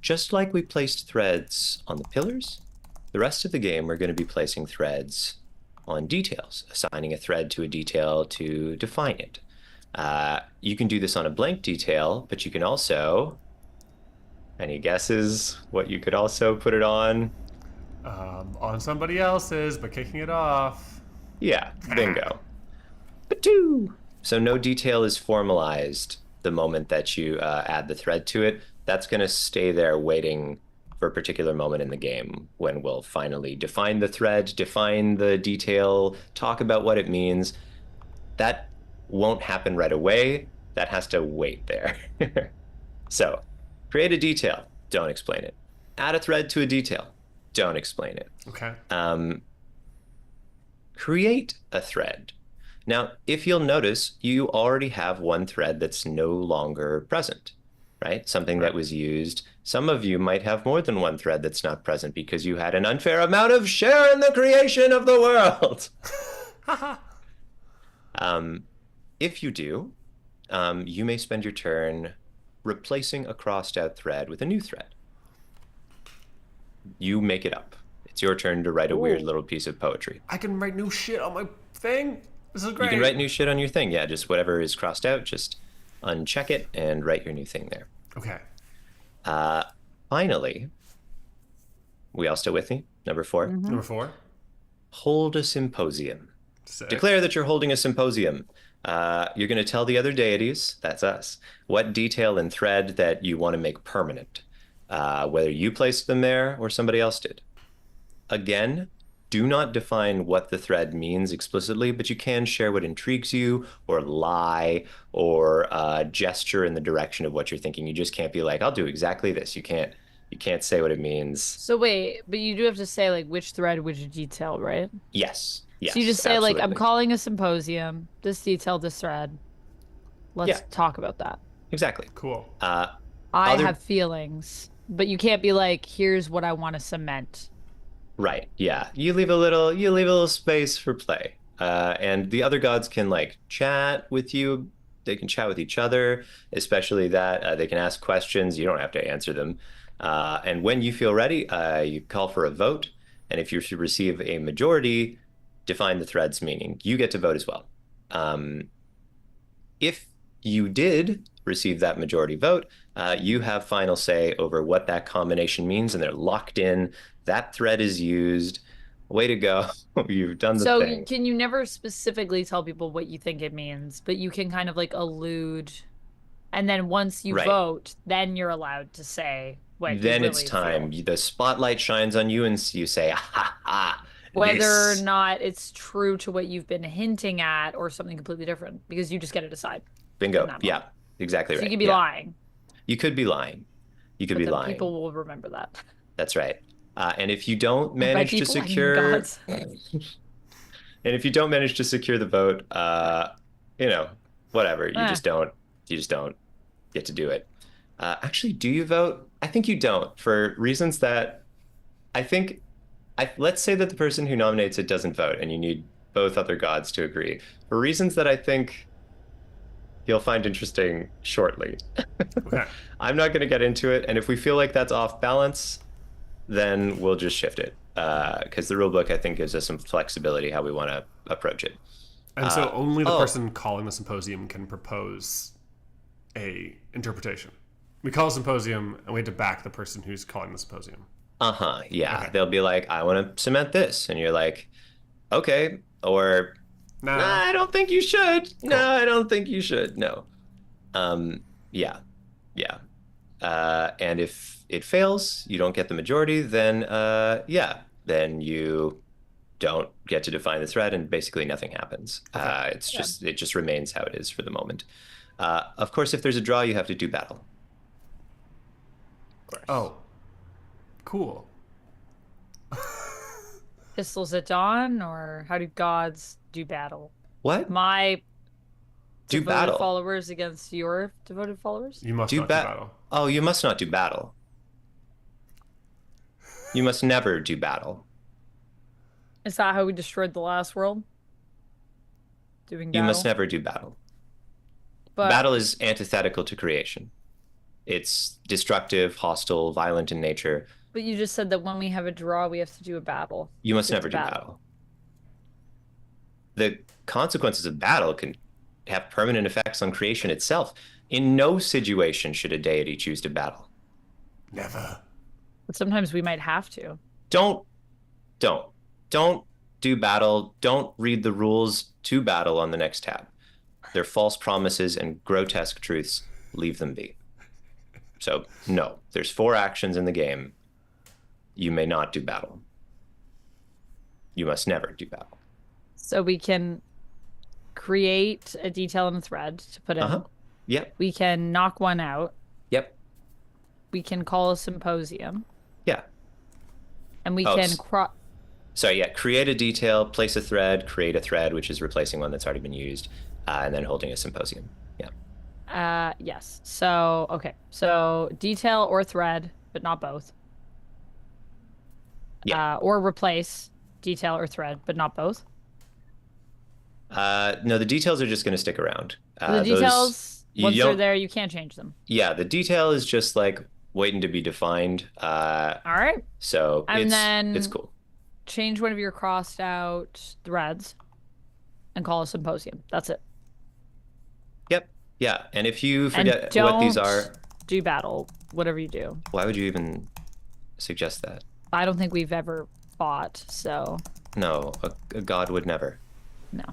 Just like we placed threads on the pillars, the rest of the game we're going to be placing threads on details, assigning a thread to a detail to define it. You can do this on a blank detail, but you can also... Any guesses what you could also put it on? On somebody else's, but kicking it off. Yeah, bingo. Ba-doo! So no detail is formalized the moment that you add the thread to it. That's going to stay there waiting for a particular moment in the game when we'll finally define the thread, define the detail, talk about what it means. That won't happen right away. That has to wait there. So, create a detail. Don't explain it. Add a thread to a detail. Don't explain it. Okay. Create a thread. Now, if you'll notice, you already have one thread that's no longer present, right? Something that was used. Some of you might have more than one thread that's not present because you had an unfair amount of share in the creation of the world. If you do, you may spend your turn replacing a crossed out thread with a new thread. You make it up. It's your turn to write a weird little piece of poetry. I can write new shit on my thing. This is great. You can write new shit on your thing. Yeah, just whatever is crossed out, just uncheck it and write your new thing there. Okay. Finally, we all still with me? Number 4. Number 4. Hold a symposium. Sick. Declare that you're holding a symposium. You're going to tell the other deities, that's us, what detail and thread that you want to make permanent, whether you placed them there or somebody else did. Again, do not define what the thread means explicitly, but you can share what intrigues you, or lie, or gesture in the direction of what you're thinking. You just can't be like, I'll do exactly this. You can't say what it means. So wait, but you do have to say like which thread, which detail, right? Yes. Yes. So you just say like, I'm absolutely. calling a symposium, this detail, this thread. Let's talk about that. Exactly. Cool. I Other- have feelings, but you can't be like, here's what I want to cement. Right. Yeah. You leave a little space for play. And the other gods can like chat with you. They can chat with each other, especially that they can ask questions. You don't have to answer them. And when you feel ready, you call for a vote. And if you receive a majority, define the thread's meaning. You get to vote as well. If you did receive that majority vote, you have final say over what that combination means, and they're locked in. That thread is used. Way to go. You've done the So thing. can you never specifically tell people what you think it means, but you can kind of like allude, and then once you Right. vote, then you're allowed to say what you Then it's really time. feel. The spotlight shines on you, and you say, ha ha. Whether or this. not it's true to what you've been hinting at or something completely different, because you just get to decide. Bingo. in that Yeah, moment. exactly So right. you could be Yeah. lying, You could be lying. You could but be then lying. people will remember that. That's right. And if you don't By manage to people, I mean secure, gods. and if you don't manage to secure the vote, whatever. You just don't get to do it. Actually, do you vote? I think you don't, for reasons that let's say that the person who nominates it doesn't vote, and you need both other gods to agree, for reasons that I think you'll find interesting shortly. Okay. I'm not going to get into it, and if we feel like that's off balance, then we'll just shift it, because the rule book, I think, gives us some flexibility how we want to approach it. And so only the oh. person calling the symposium can propose a interpretation. We call a symposium, and we have to back the person who's calling the symposium. Yeah. Okay. They'll be like, I want to cement this, and you're like, okay, or Nah. nah, I don't think you should. No, I don't think you should. No. Yeah. And if it fails, you don't get the majority, then then you don't get to define the thread, and basically nothing happens. It just remains how it is for the moment. Of course, if there's a draw, you have to do battle. Of course. Oh. Cool. Pistols at dawn, or how do gods do battle? What? My Do devoted battle. followers against your devoted followers? You must Do not do ba- battle. Oh, you must not do battle. You must never do battle. Is that how we destroyed the last world? Doing You battle? must never do battle. But Battle is antithetical to creation. It's destructive, hostile, violent in nature. But you just said that when we have a draw, we have to do a battle. You must It's never do battle. battle. The consequences of battle can have permanent effects on creation itself. In no situation should a deity choose to battle. Never. But sometimes we might have to. Don't do battle. Don't read the rules to battle on the next tab. They're false promises and grotesque truths. Leave them be. So, no, there's 4 actions in the game. You may not do battle. You must never do battle. So we can create a detail in a thread to put in. Yep. We can knock one out. Yep. We can call a symposium. Yeah. And we Oh, can Sorry, yeah. Create a detail, place a thread, create a thread, which is replacing one that's already been used, and then holding a symposium. Yeah. yes. So, okay. So detail or thread, but not both. Yeah. Or replace detail or thread, but not both. No, the details are just going to stick around. The details, once they're don't- there, you can't change them. Yeah, the detail is just like waiting to be defined. All right. So And then it's cool. change one of your crossed out threads and call a symposium. That's it. Yep. Yeah. And if you And forget what these don't are, do battle, whatever you do. why would you even suggest that? I don't think we've ever fought, so No, a god would never. No.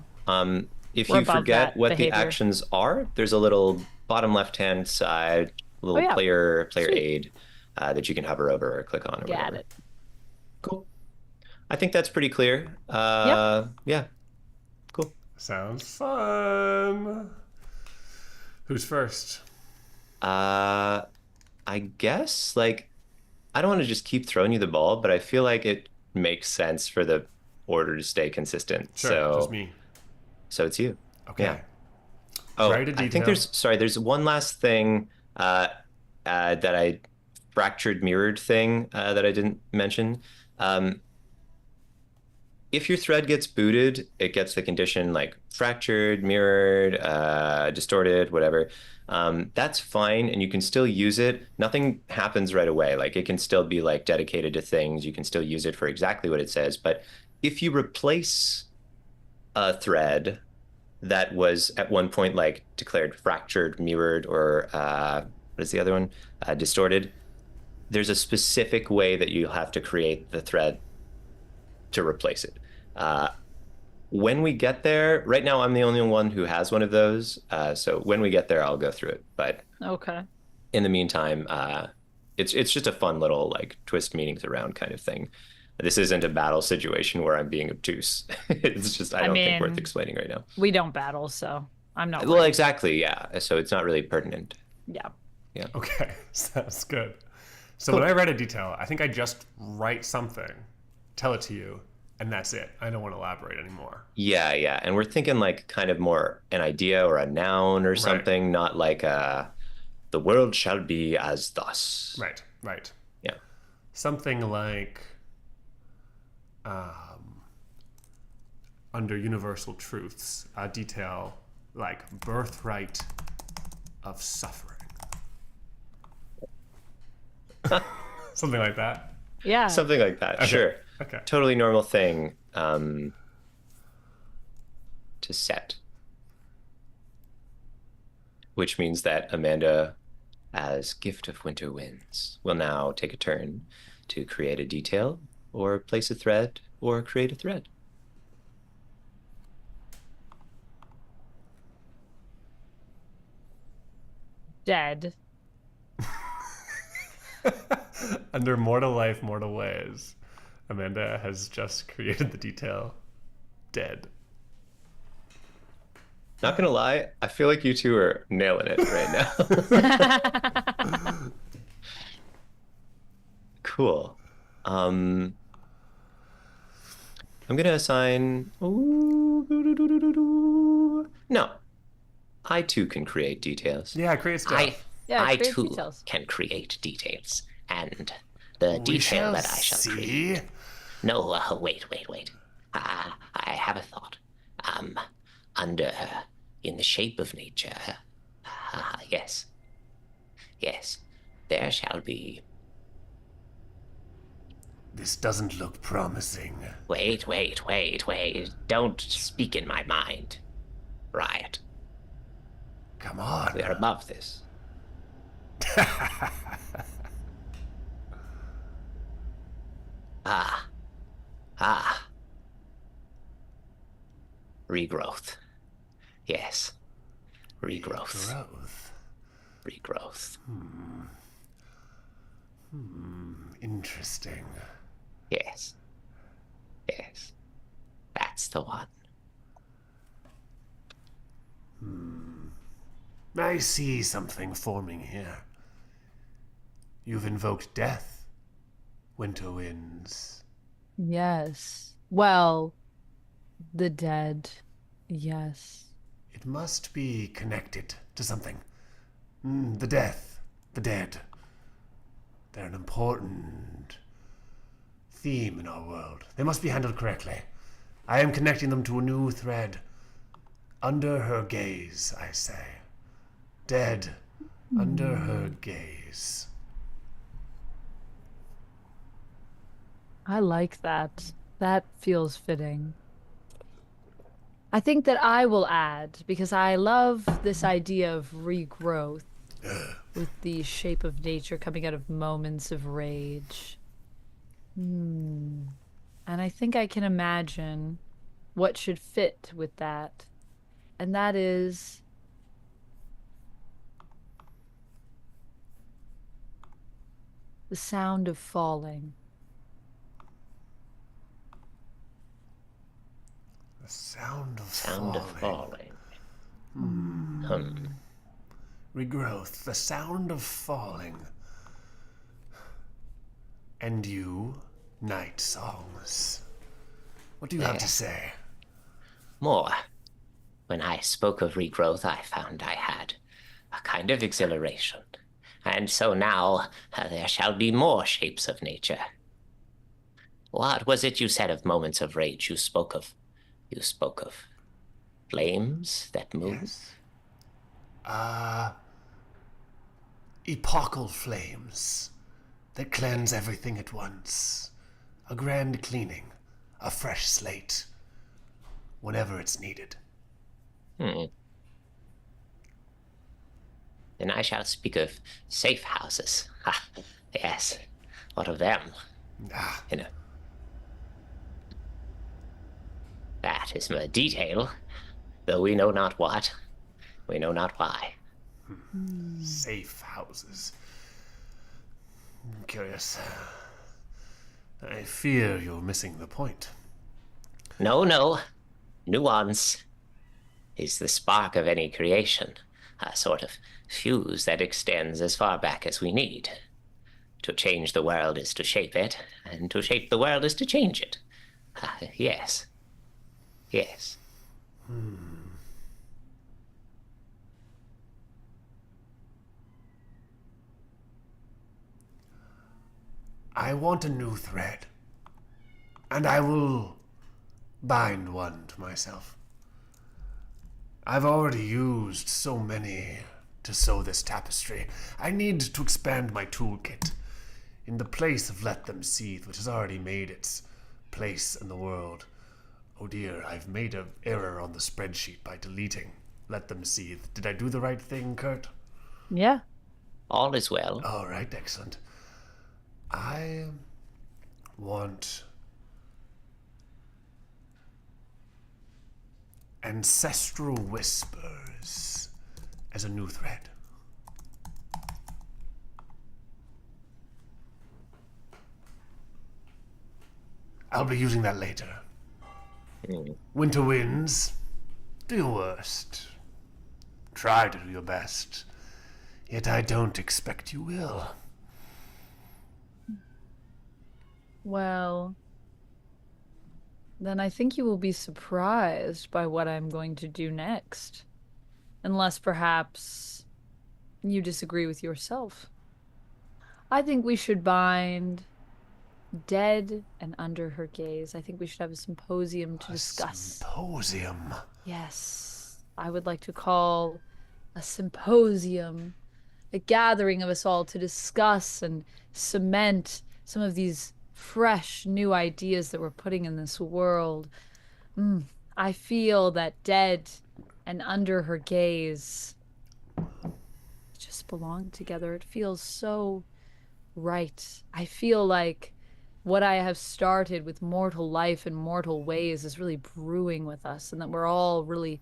If We're you above forget that what the behavior. actions are, there's a little bottom left-hand side, little yeah. player Sweet. aid that you can hover over or click on or Got whatever. it. Cool. I think that's pretty clear. Yeah. Cool. Sounds fun. Who's first? I guess like I don't want to just keep throwing you the ball, but I feel like it makes sense for the order to stay consistent. Sure, just me. So it's you. Okay. Yeah. Oh, Write a I think detail. there's one last thing that I fractured mirrored thing that I didn't mention. If your thread gets booted, it gets the condition like fractured, mirrored, distorted, whatever. That's fine, and you can still use it. Nothing happens right away. Like it can still be like dedicated to things. You can still use it for exactly what it says. But if you replace a thread that was at one point like declared fractured, mirrored, or what is the other one? Distorted, there's a specific way that you'll have to create the thread to replace it. When we get there, right now I'm the only one who has one of those. So when we get there, I'll go through it. But Okay. in the meantime, it's just a fun little like twist meanings around kind of thing. This isn't a battle situation where I'm being obtuse. It's just I don't think worth explaining right now. We don't battle, so I'm not Well, worried. exactly, yeah. So it's not really pertinent. Yeah. Yeah. Okay, sounds good. So when I write a detail, I think I just write something, tell it to you, and that's it. I don't want to elaborate anymore. Yeah, yeah. And we're thinking like kind of more an idea or a noun or something, not like the world shall be as thus. Right. Yeah. Something like under universal truths, a detail like birthright of suffering. Something like that. Yeah. Something like that. Okay. Sure. Okay. Totally normal thing to set. Which means that Amanda, as Gift of Winter Winds, will now take a turn to create a detail or place a thread or create a thread. Dead. Under mortal life, mortal ways, Amanda has just created the detail dead. Not gonna lie, I feel like you two are nailing it right now. Cool. I'm gonna assign. No, I too can create details. Yeah, create stuff. Yeah, I create too details. can create details. And the We detail shall that I shall create. see. No, wait. I have a thought. Under her, in the shape of nature. Yes. There shall be. This doesn't look promising. Wait. Don't speak in my mind. Riot. Come on. We are above this. Regrowth. Yes. Regrowth. Regrowth. Interesting. Yes. That's the one. I see something forming here. You've invoked death, winter winds. Yes. Well, the dead. Yes. It must be connected to something. The death, the dead. They're an important theme in our world. They must be handled correctly. I am connecting them to a new thread. Under her gaze, I say. Dead, under her gaze. I like that. That feels fitting. I think that I will add, because I love this idea of regrowth with the shape of nature coming out of moments of rage. And I think I can imagine what should fit with that. And that is the sound of falling. The sound of Sound of falling. falling. Regrowth, the sound of falling. And you, night songs. What do you have to say? More. When I spoke of regrowth, I found I had a kind of exhilaration. And so now there shall be more shapes of nature. What was it you said of moments of rage? You spoke of flames that move? Yes. Epochal flames that cleanse everything at once. A grand cleaning, a fresh slate, whenever it's needed. Then I shall speak of safe houses. Ah, yes. What of them? Ah, You know. That is mere detail, though we know not what. We know not why. safe houses. I'm curious. I fear you're missing the point. No. Nuance is the spark of any creation, a sort of fuse that extends as far back as we need. To change the world is to shape it, and to shape the world is to change it. Yes. Yes. I want a new thread, and I will bind one to myself. I've already used so many to sew this tapestry. I need to expand my toolkit in the place of Let Them Seethe, which has already made its place in the world. Oh dear, I've made an error on the spreadsheet by deleting Let Them Seethe. Did I do the right thing, Kurt? Yeah. All is well. All right, excellent. I want ancestral whispers as a new thread. I'll be using that later. Winter winds, do your worst. Try to do your best. Yet I don't expect you will. Well, then I think you will be surprised by what I'm going to do next. Unless perhaps you disagree with yourself. I think we should bind Dead and Under Her Gaze. I think we should have a symposium to discuss. Symposium. Yes. I would like to call a symposium a gathering of us all to discuss and cement some of these fresh new ideas that we're putting in this world. I feel that Dead and Under Her Gaze just belong together. It feels so right. I feel like what I have started with mortal life and mortal ways is really brewing with us, and that we're all really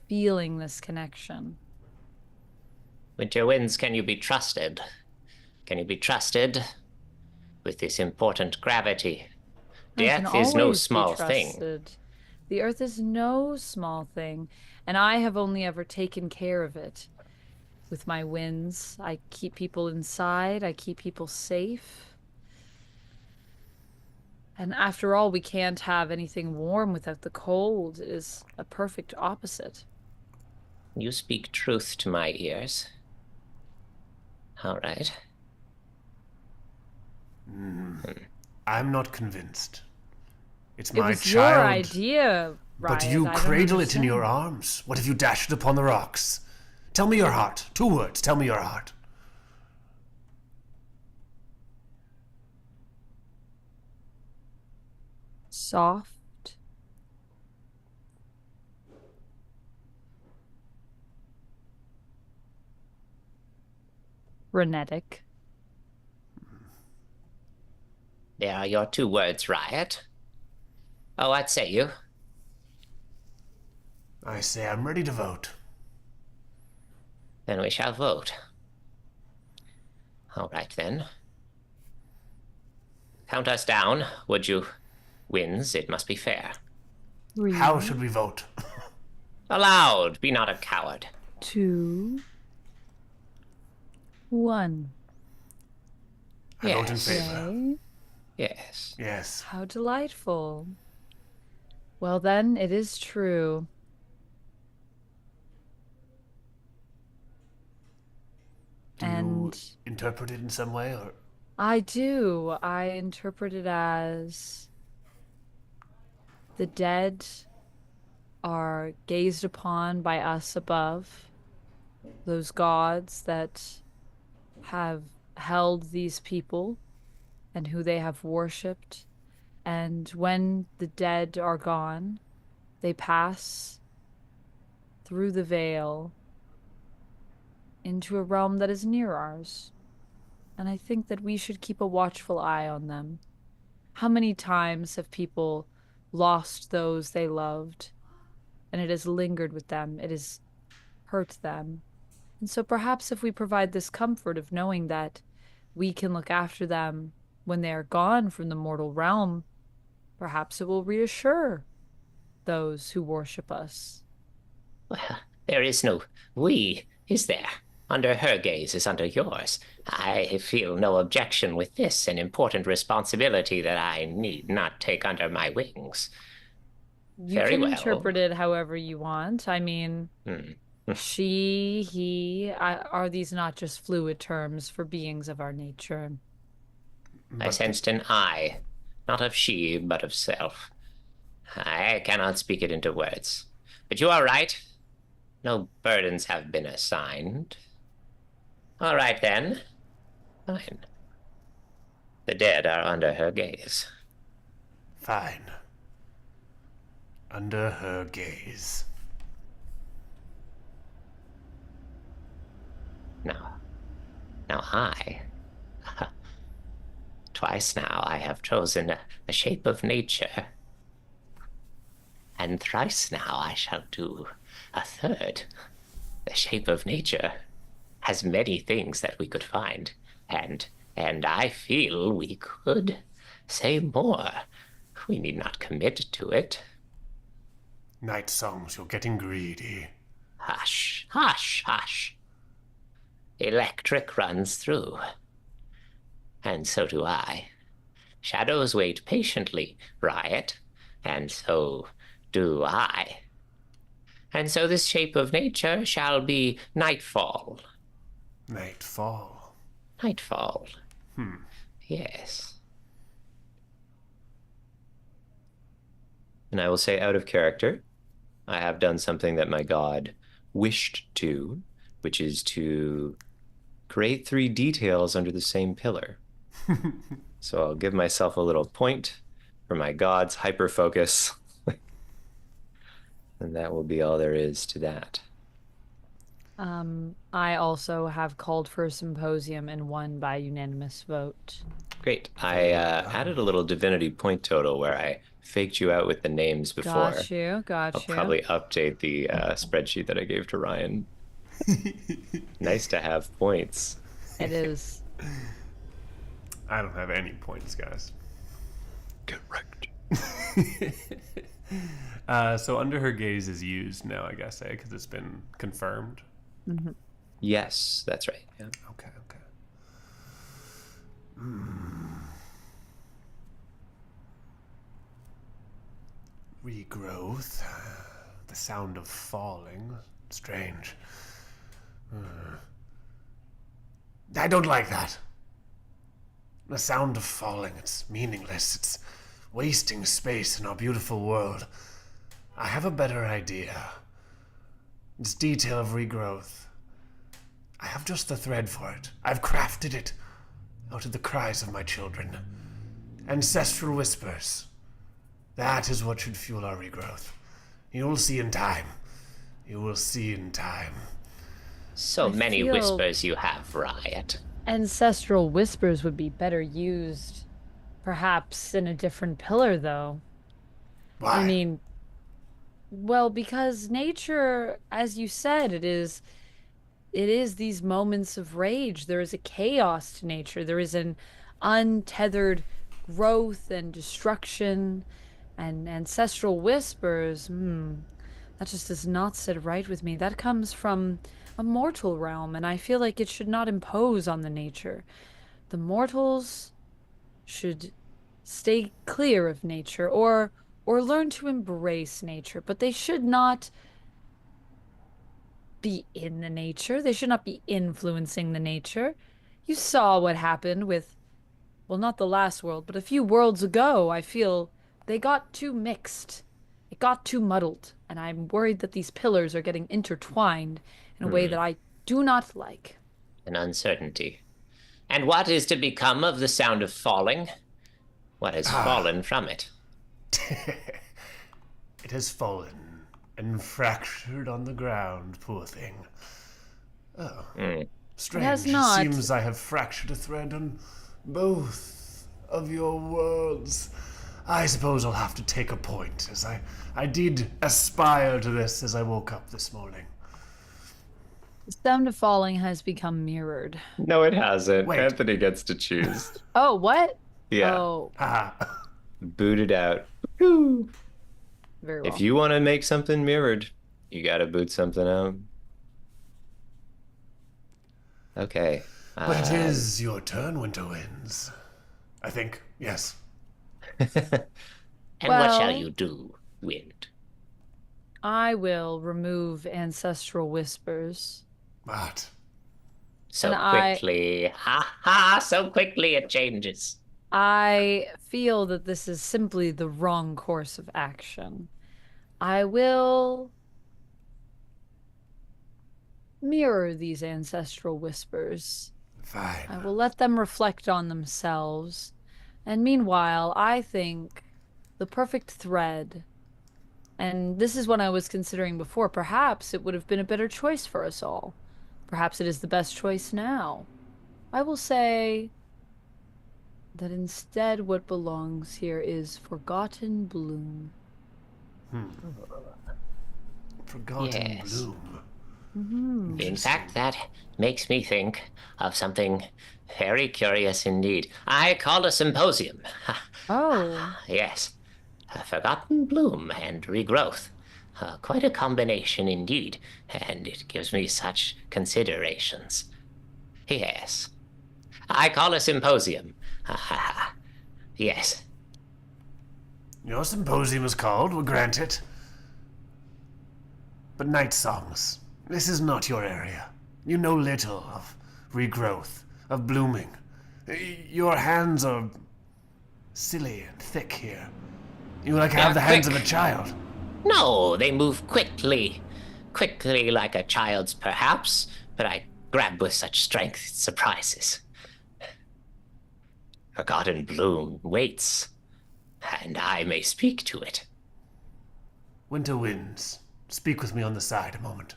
feeling this connection. Winter winds, can you be trusted? Can you be trusted with this important gravity? I can Death is no always be small thing. trusted. The earth is no small thing, and I have only ever taken care of it. With my winds, I keep people inside, I keep people safe. And after all, we can't have anything warm without the cold. It is a perfect opposite. You speak truth to my ears. All right. I'm not convinced. It's It my was child. your idea, Riot. But you I don't cradle it in understand. your arms. What if you dashed it upon the rocks? Tell me your heart. 2 words. Tell me your heart. Soft. Frenetic. There are your 2 words, Riot. Oh, what say you? I say I'm ready to vote. Then we shall vote. All right, then. Count us down, would you? Wins, it must be fair. 3, How should we vote? Aloud, be not a coward. 2, 1. I vote in Yes. favor. Okay. Yes. Yes. How delightful. Well, then, it is true. Do you And interpret it in some way, or I do. I interpret it as the dead are gazed upon by us above, those gods that have held these people and who they have worshipped. And when the dead are gone, they pass through the veil into a realm that is near ours. And I think that we should keep a watchful eye on them. How many times have people lost those they loved, and it has lingered with them, it has hurt them? And so perhaps if we provide this comfort of knowing that we can look after them when they are gone from the mortal realm, perhaps it will reassure those who worship us. Well, there is no we, is there? Under her gaze is under yours. I feel no objection with this, an important responsibility that I need not take under my wings. You Very can well. interpret it however you want. I mean, she, he, are these not just fluid terms for beings of our nature? I sensed an I, not of she, but of self. I cannot speak it into words. But you are right. No burdens have been assigned. All right, then. Fine. The dead are under her gaze. fine? Under her gaze. Now I... Twice now I have chosen a shape of nature. And thrice now I shall do a third. The shape of nature has many things that we could find, and I feel we could say more. We need not commit to it. Night songs, you're getting greedy. Hush, hush, hush. Electric runs through. And so do I. Shadows wait patiently, riot, and so do I. And so this shape of nature shall be nightfall. Nightfall. Nightfall. Yes. And I will say, out of character, I have done something that my god wished to, which is to create 3 details under the same pillar. So I'll give myself a little point for my god's hyper-focus. And that will be all there is to that. I also have called for a symposium and won by unanimous vote. Great. I added a little divinity point total where I faked you out with the names before. Got you. I'll probably update the spreadsheet that I gave to Ryan. Nice to have points. It is. I don't have any points, guys. Get wrecked. So under her gaze is used now, I guess, because it's been confirmed. Yes, that's right. Yeah. Okay. Regrowth. The sound of falling. Strange. I don't like that. The sound of falling, it's meaningless. It's wasting space in our beautiful world. I have a better idea. This detail of regrowth. I have just the thread for it. I've crafted it out of the cries of my children. Ancestral whispers. That is what should fuel our regrowth. You will see in time. You will see in time. So many feel- whispers you have, Riot. Ancestral whispers would be better used, perhaps in a different pillar, though. Why? I mean, Well, because nature, as you said, it is these moments of rage. There is a chaos to nature. There is an untethered growth and destruction and ancestral whispers. That just does not sit right with me. That comes from a mortal realm, and I feel like it should not impose on the nature. The mortals should stay clear of nature or learn to embrace nature, but they should not be in the nature. They should not be influencing the nature. You saw what happened with, well, not the last world, but a few worlds ago. I feel they got too mixed. It got too muddled, and I'm worried that these pillars are getting intertwined in a way that I do not like. An uncertainty. And what is to become of the sound of falling? What has fallen from it? It has fallen and fractured on the ground, poor thing. Oh, strange. It has not. Seems I have fractured a thread on both of your worlds. I suppose I'll have to take a point, as I did aspire to this as I woke up this morning. The sound of falling has become mirrored. No, it hasn't. Wait. Anthony gets to choose. Oh, what? Yeah. Oh, Haha. Boot it out. Woo. very well. If you want to make something mirrored, you got to boot something out. Okay. But it is your turn, Winter Winds. I think, yes. And what Well- shall you do, Wind? I will remove ancestral whispers. But So And I- quickly. Ha ha, so quickly it changes. I feel that this is simply the wrong course of action. I will mirror these ancestral whispers. I fine. will let them reflect on themselves. And meanwhile, I think the perfect thread, and this is what I was considering before, perhaps it would have been a better choice for us all. Perhaps it is the best choice now. I will say that instead what belongs here is Forgotten Bloom. Forgotten Yes. Bloom. In fact, that makes me think of something very curious indeed. I call a symposium. Ha, Oh, yes. A forgotten bloom and regrowth. Quite a combination indeed, and it gives me such considerations. Yes. I call a symposium. Ha ha ha. Yes. Your symposium is called, we'll grant it. But night songs, this is not your area. You know little of regrowth, of blooming. Your hands are silly and thick here. You like have the hands of a child. No, they move quickly. Quickly like a child's, perhaps, but I grab with such strength it surprises. Forgotten bloom waits, and I may speak to it. Winter Winds, speak with me on the side a moment.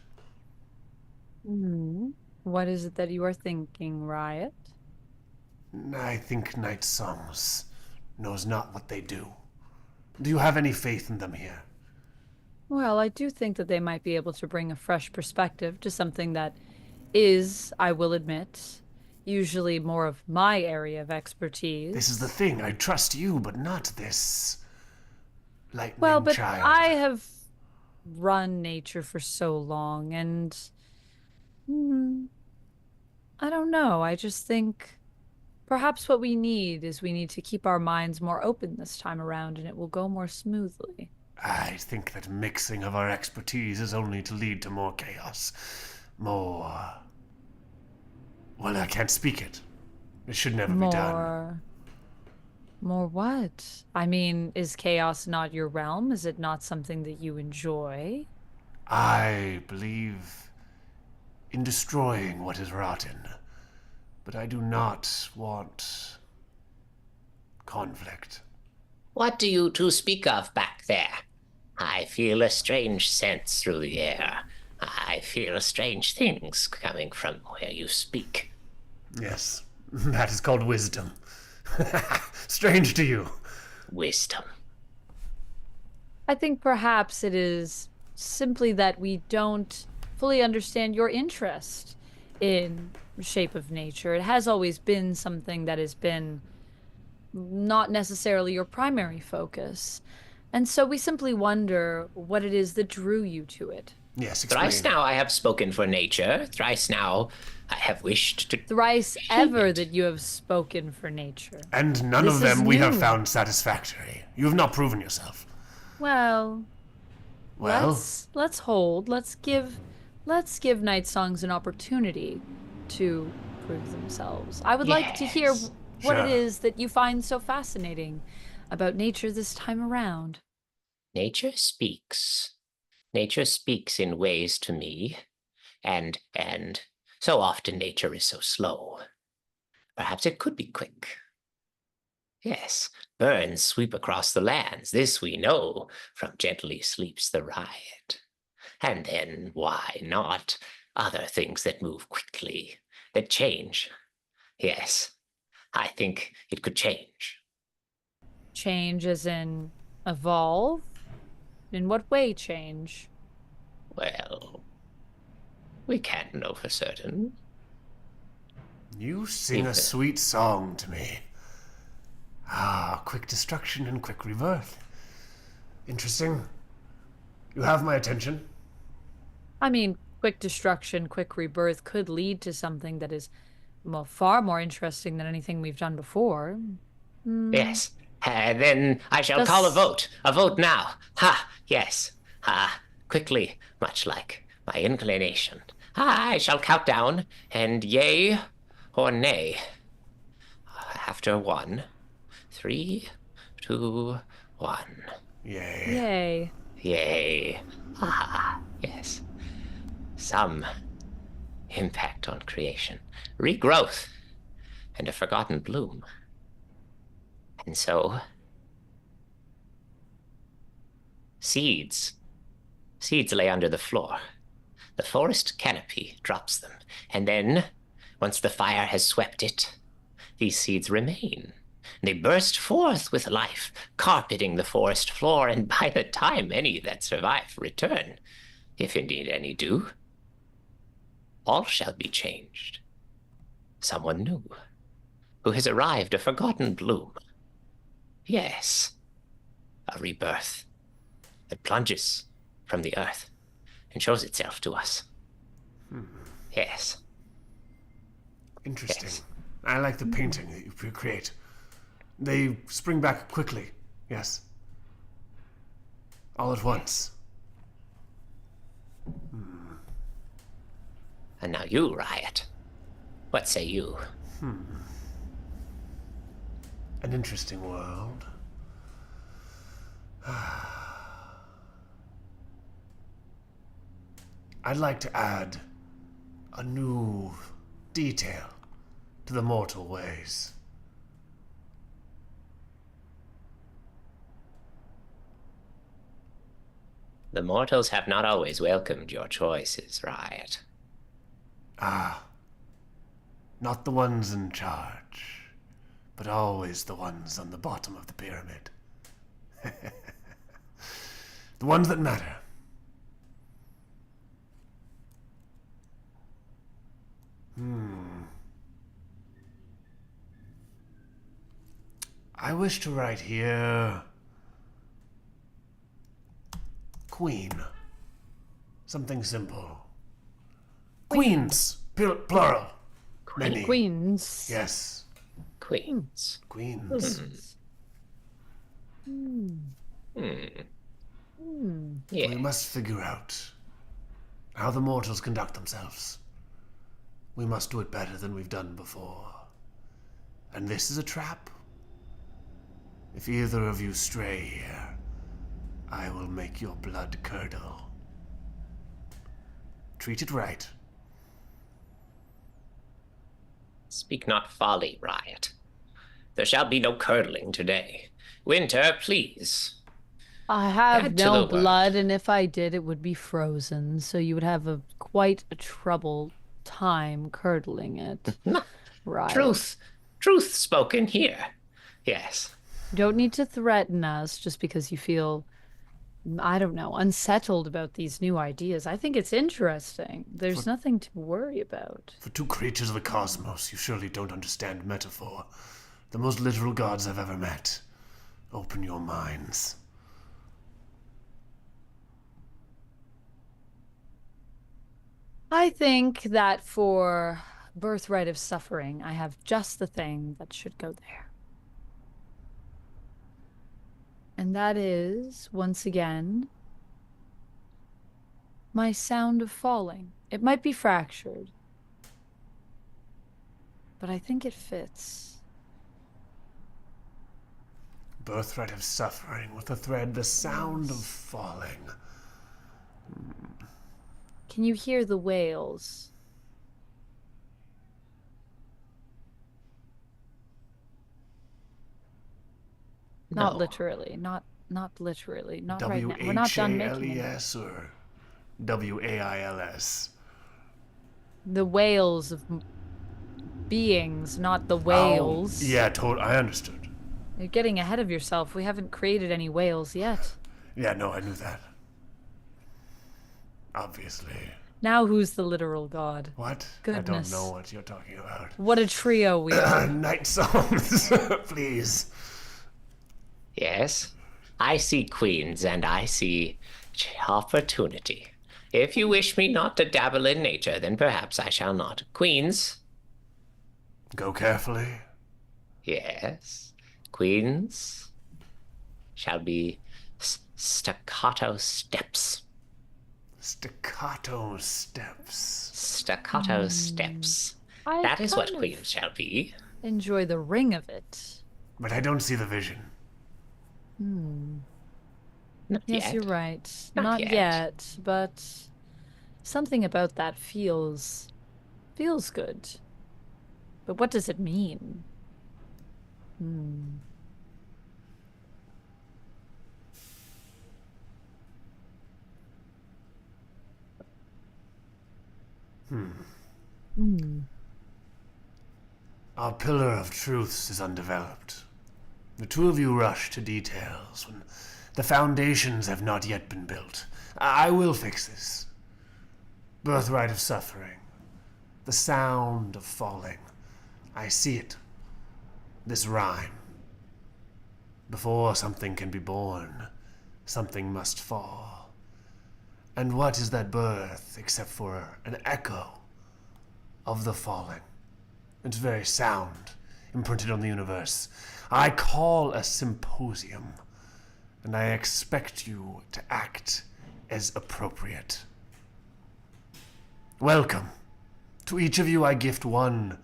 what is it that you are thinking, Riot? I think night songs knows not what they do. Do you have any faith in them here? Well, I do think that they might be able to bring a fresh perspective to something that is, I will admit, usually more of my area of expertise. This is the thing. I trust you, but not this lightning Well, but child. I have run nature for so long, and I don't know. I just think perhaps what we need is we need to keep our minds more open this time around, and it will go more smoothly. I think that mixing of our expertise is only to lead to more chaos. More. Well, I can't speak it. It should never be done. More what? I mean, is chaos not your realm? Is it not something that you enjoy? I believe in destroying what is rotten, but I do not want conflict. What do you two speak of back there? I feel a strange sense through the air. I feel strange things coming from where you speak. Yes, that is called wisdom. Strange to you. Wisdom. I think perhaps it is simply that we don't fully understand your interest in shape of nature. It has always been something that has been not necessarily your primary focus. And so we simply wonder what it is that drew you to it. Yes, Thrice explain. now I have spoken for nature. Thrice now I have wished to. Thrice ever that you have spoken for nature. And none This of them is we have new. found satisfactory. You have not proven yourself. Well, Well, let's hold. Let's give Night Songs an opportunity to prove themselves. I would like to hear Yes. what it Sure. is that you find so fascinating about nature this time around. Nature speaks. Nature speaks in ways to me, and so often nature is so slow. Perhaps it could be quick. Yes, burns sweep across the lands, this we know, from gently sleeps the riot. And then, why not, other things that move quickly, that change. Yes, I think it could change. Change as in evolve? In what way change? Well, we can't know for certain. you sing a sweet song to me. Ah, quick destruction and quick rebirth. Interesting. You have my attention. I mean, quick destruction, quick rebirth could lead to something that is far more interesting than anything we've done before. Yes. Then I shall call a Just- vote. A vote now. Ha! Yes. Quickly, much like my inclination. I shall count down, and yea or nay. After 1, 3, 2, 1. Yay. Yay. Yay. Yes. Some impact on creation, regrowth, and a forgotten bloom. And so, seeds. Seeds lay under the floor. The forest canopy drops them. And then, once the fire has swept it, these seeds remain. They burst forth with life, carpeting the forest floor, and by the time any that survive return, if indeed any do, all shall be changed. Someone new, who has arrived a forgotten bloom. Yes, a rebirth that plunges from the earth and shows itself to us. Yes. Interesting. Yes. I like the painting that you create. They spring back quickly. Yes. All at once. And now you, Riot. What say you? An interesting world. I'd like to add a new detail to the mortal ways. The mortals have not always welcomed your choices, Riot. Not the ones in charge, but always the ones on the bottom of the pyramid. The ones that matter. I wish to write here Queen. Something simple. Queens, plural. Many. Queens. Yes, Queens. queens. Yeah. We must figure out how the mortals conduct themselves. We must do it better than we've done before. And this is a trap. If either of you stray here, I will make your blood curdle. Treat it right. Speak not folly, Riot. There shall be no curdling today. Winter, please. I have Add to no the word. blood, and if I did, it would be frozen, so you would have quite a trouble time curdling it. Right. Truth spoken here. Yes. You don't need to threaten us just because you feel I don't know, unsettled about these new ideas. I think it's interesting. There's nothing to worry about. For two creatures of the cosmos, you surely don't understand metaphor. The most literal gods I've ever met. Open your minds. I think that for Birthright of Suffering, I have just the thing that should go there. And that is, once again, my sound of falling. It might be fractured, but I think it fits. Birthright of Suffering with a thread, the sound of falling. Can you hear the wails? Not No. literally, not literally, not right now. We're not done making it. W-H-A-L-E-S or W-A-I-L-S? The wails of beings, not the whales. Oh, yeah, I understood. You're getting ahead of yourself. We haven't created any whales yet. Yeah, no, I knew that. Obviously. Now who's the literal god? What? Goodness. I don't know what you're talking about. What a trio we are. Night songs, please. Yes, I see queens and I see opportunity. If you wish me not to dabble in nature, then perhaps I shall not. Queens, Go carefully. yes. Queens shall be staccato steps. Staccato steps. Staccato steps. I That is what kind of queens shall be. enjoy the ring of it. But I don't see the vision. Not Yes, yet. you're right. Not Not yet. yet, but something about that feels good. But what does it mean? Our pillar of truths is undeveloped. The two of you rush to details when the foundations have not yet been built. I will fix this. Birthright of Suffering. The sound of falling. I see it. This rhyme. Before something can be born, something must fall. And what is that birth except for an echo of the falling? Its very sound, imprinted on the universe. I call a symposium, and I expect you to act as appropriate. Welcome. To each of you I gift one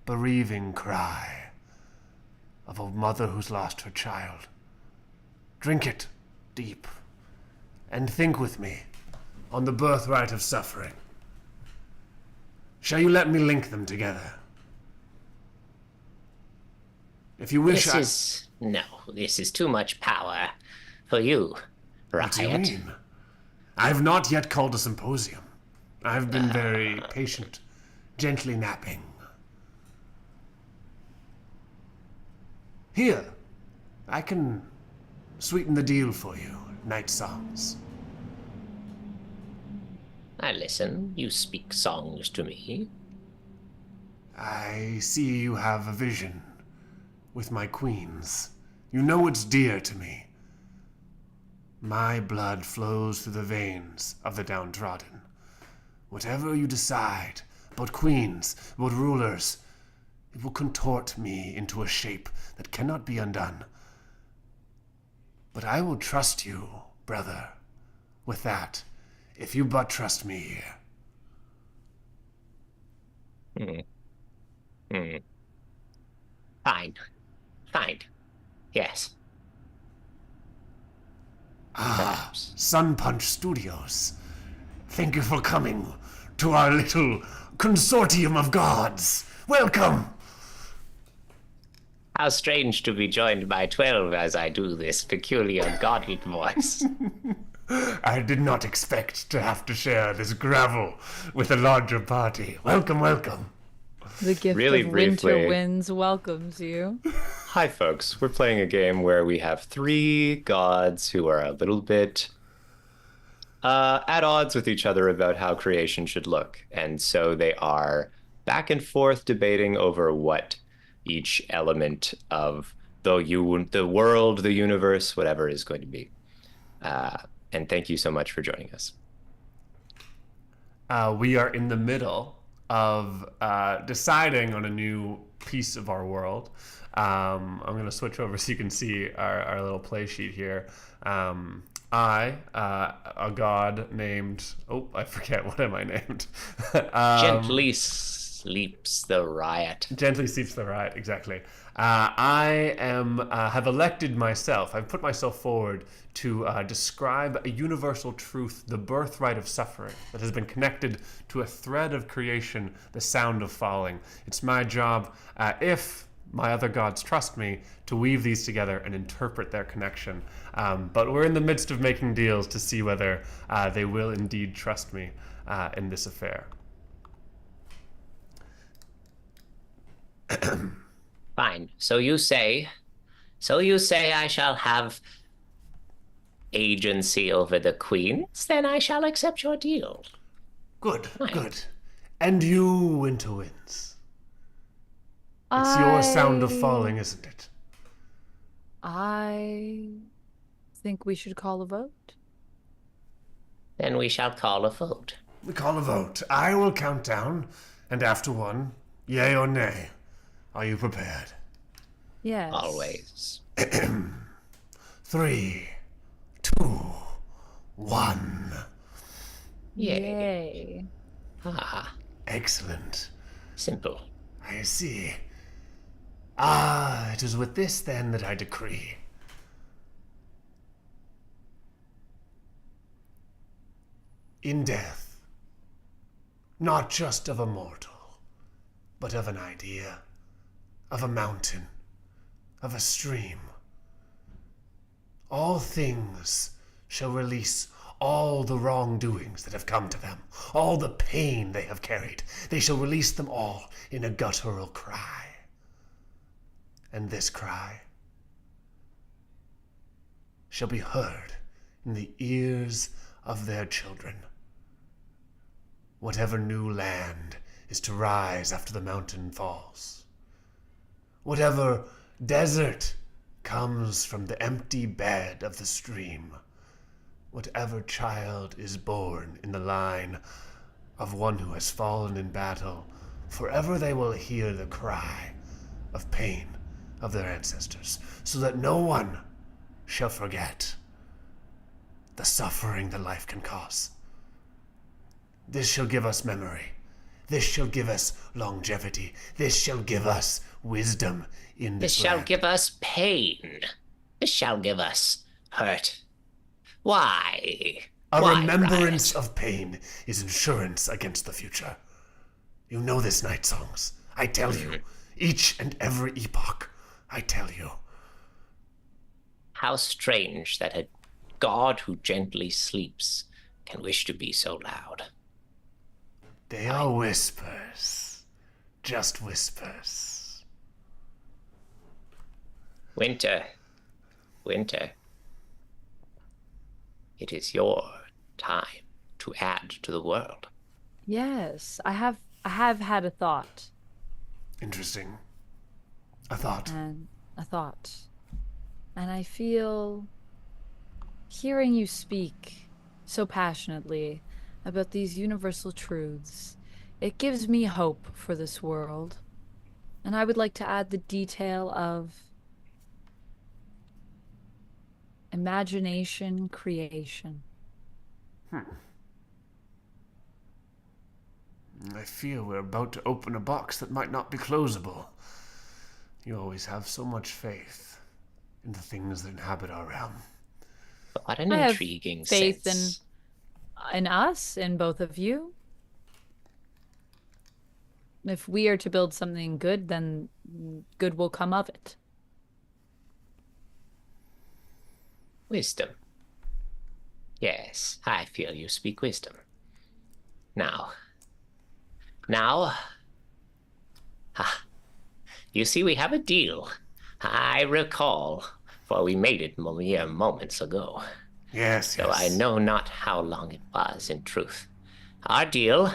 bereaving cry of a mother who's lost her child. Drink it deep, and think with me on the birthright of suffering. Shall you let me link them together? If you wish, This is too much power for you, What do you Riot. mean? I have not yet called a symposium. I've been very patient, gently napping. Here, I can sweeten the deal for you, night songs. I listen. You speak songs to me. I see you have a vision with my queens. You know it's dear to me. My blood flows through the veins of the downtrodden. Whatever you decide about queens, about rulers, it will contort me into a shape that cannot be undone. But I will trust you, brother, with that, if you but trust me here. Fine. Fine. Yes. Perhaps. Sun Punch Studios. Thank you for coming to our little consortium of gods. Welcome! How strange to be joined by 12 as I do this peculiar godly voice. I did not expect to have to share this gravel with a larger party. Welcome, welcome. The gift Really of winter briefly. winds welcomes you. Hi, folks. We're playing a game where we have three gods who are a little bit at odds with each other about how creation should look. And so they are back and forth debating over what each element of the world, the universe, whatever is going to be. And thank you so much for joining us. We are in the middle of deciding on a new piece of our world. I'm going to switch over so you can see our little play sheet here. A god named... Oh, I forget. What am I named? Gently sleeps the riot. Gently sleeps the riot, exactly. I have elected myself. I've put myself forward to describe a universal truth, the birthright of suffering, that has been connected to a thread of creation, the sound of falling. It's my job, if my other gods trust me, to weave these together and interpret their connection. But we're in the midst of making deals to see whether they will indeed trust me in this affair. Fine. So you say I shall have agency over the queens, then I shall accept your deal. Good, Fine. good. And you, Winterwinds. It's your sound of falling, isn't it? I think we should call a vote. Then we shall call a vote. We call a vote. I will count down, and after one, yea or nay. Are you prepared? Yes. Always. 3, 2, 1. Yay. Ah, Excellent. simple. I see. It is with this then that I decree. In death, not just of a mortal, but of an idea, of a mountain, of a stream. All things shall release all the wrongdoings that have come to them, all the pain they have carried. They shall release them all in a guttural cry. And this cry shall be heard in the ears of their children. Whatever new land is to rise after the mountain falls, whatever desert comes from the empty bed of the stream, whatever child is born in the line of one who has fallen in battle, forever they will hear the cry of pain of their ancestors, so that no one shall forget the suffering that life can cause. This shall give us memory. This shall give us longevity. This shall give us wisdom in This this shall land. give us pain. This shall give us hurt. Why? A Why, remembrance Riot? of pain is insurance against the future. You know this, night songs. I tell you, each and every epoch, I tell you. How strange that a god who gently sleeps can wish to be so loud. They are whispers. Just whispers. Winter. Winter. It is your time to add to the world. Yes, I have had a thought. Interesting. A thought. And I feel hearing you speak so passionately about these universal truths, it gives me hope for this world. And I would like to add the detail of imagination creation. I fear we're about to open a box that might not be closable. You always have so much faith in the things that inhabit our realm. What an I have intriguing faith sense. in us, in both of you. If we are to build something good, then good will come of it. Wisdom. Yes, I feel you speak wisdom. Now, you see, we have a deal. I recall, for we made it mere moments ago. Yes, though I yes. know not how long it was in truth. Our deal,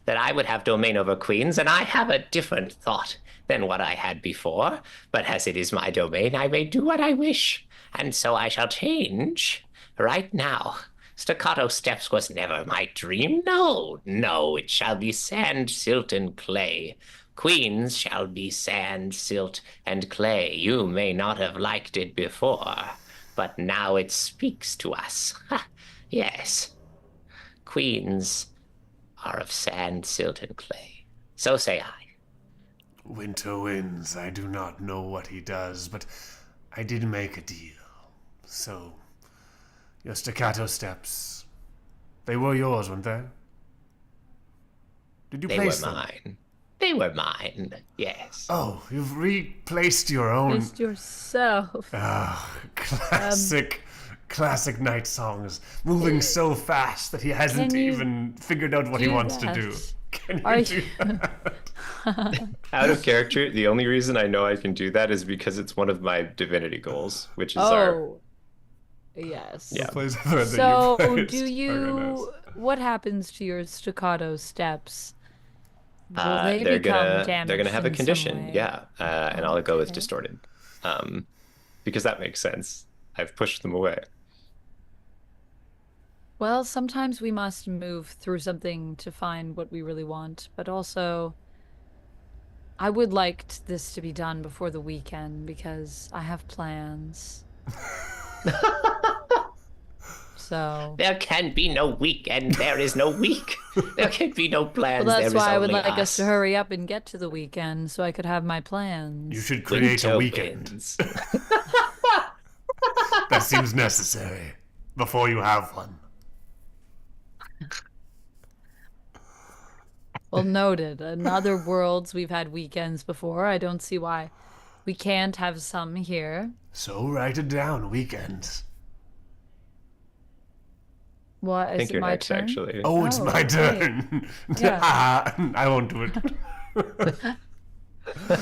that I would have domain over queens, and I have a different thought than what I had before. But as it is my domain, I may do what I wish, and so I shall change right now. Staccato steps was never my dream. No, no, it shall be sand, silt, and clay. Queens shall be sand, silt, and clay. You may not have liked it before, but now it speaks to us. Ha, yes. Queens are of sand, silt, and clay. So say I. Winter winds, I do not know what he does, but I did make a deal. So, your staccato steps, they were yours, weren't they? Did you They were place them? mine. They were mine, yes. Oh, you've replaced your own. Just yourself. Classic night songs, moving so fast that he hasn't Can you even figured out what he do wants to that? do. Can Are you do you- that? Out of character, the only reason I know I can do that is because it's one of my divinity goals, which is our. Oh. Yes. Yeah. Plays the thread that So, placed. do Oh, you? goodness. What happens to your staccato steps? Will they they're become gonna damaged have a in some condition, way? yeah, and I'll go with Okay. distorted, because that makes sense. I've pushed them away. Well, sometimes we must move through something to find what we really want, but also I would like this to be done before the weekend because I have plans. So, There can be no weekend. There is no week. There can be no plans. well, that's there is why I would only like us to us. hurry up and get to the weekend so I could have my plans. You should create a Winter weekend. winds. That seems necessary before you have one. Well, noted. In other worlds, we've had weekends before. I don't see why we can't have some here. So write it down, weekends. What I is think it you're my next, turn? actually. Oh, it's Oh, my okay. turn. I won't do it.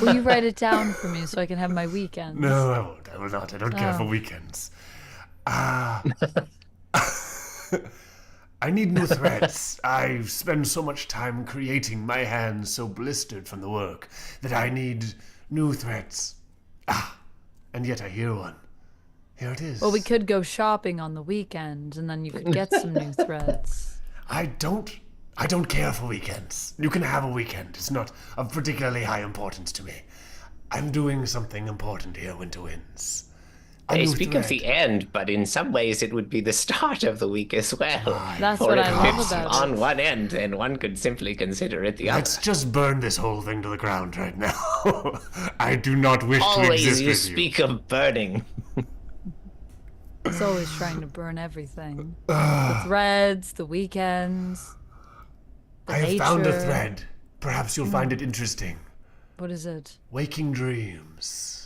Will you write it down for me so I can have my weekends? No, I won't. I will not. I don't care for Oh. weekends. I need new threads. I spend so much time creating, my hands so blistered from the work that I need new threads. And yet I hear one. Here it is. Well, we could go shopping on the weekend, and then you could get some new threads. I don't care for weekends. You can have a weekend. It's not of particularly high importance to me. I'm doing something important here, Winter Winds. A They new speak of thread. the end, but in some ways it would be the start of the week as well. That's For what if I love it's about on it. one end, then one could simply consider it the other. Let's just burn this whole thing to the ground right now. I do not wish to Always exist you with speak of burning. It's always trying to burn everything. The threads, the weekends, the I have nature. found a thread. Perhaps you'll find it interesting. What is it? Waking dreams.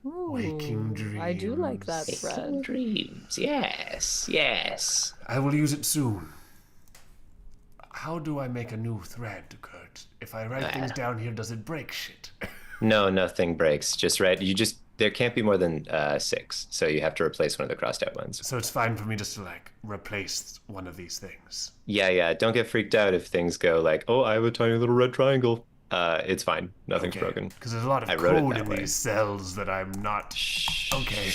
Ooh, Waking I do like that dreams. Waking thread. dreams. Yes, yes. I will use it soon. How do I make a new thread, Kurt? If I write things down here, does it break shit? No, nothing breaks. Just right. There can't be more than 6, so you have to replace one of the crossed out ones. So it's fine for me just to replace one of these things. Yeah. Don't get freaked out if things go like, oh, I have a tiny little red triangle. It's fine. Nothing's broken. Because there's a lot of I wrote it code that in way. these cells that I'm not. Okay.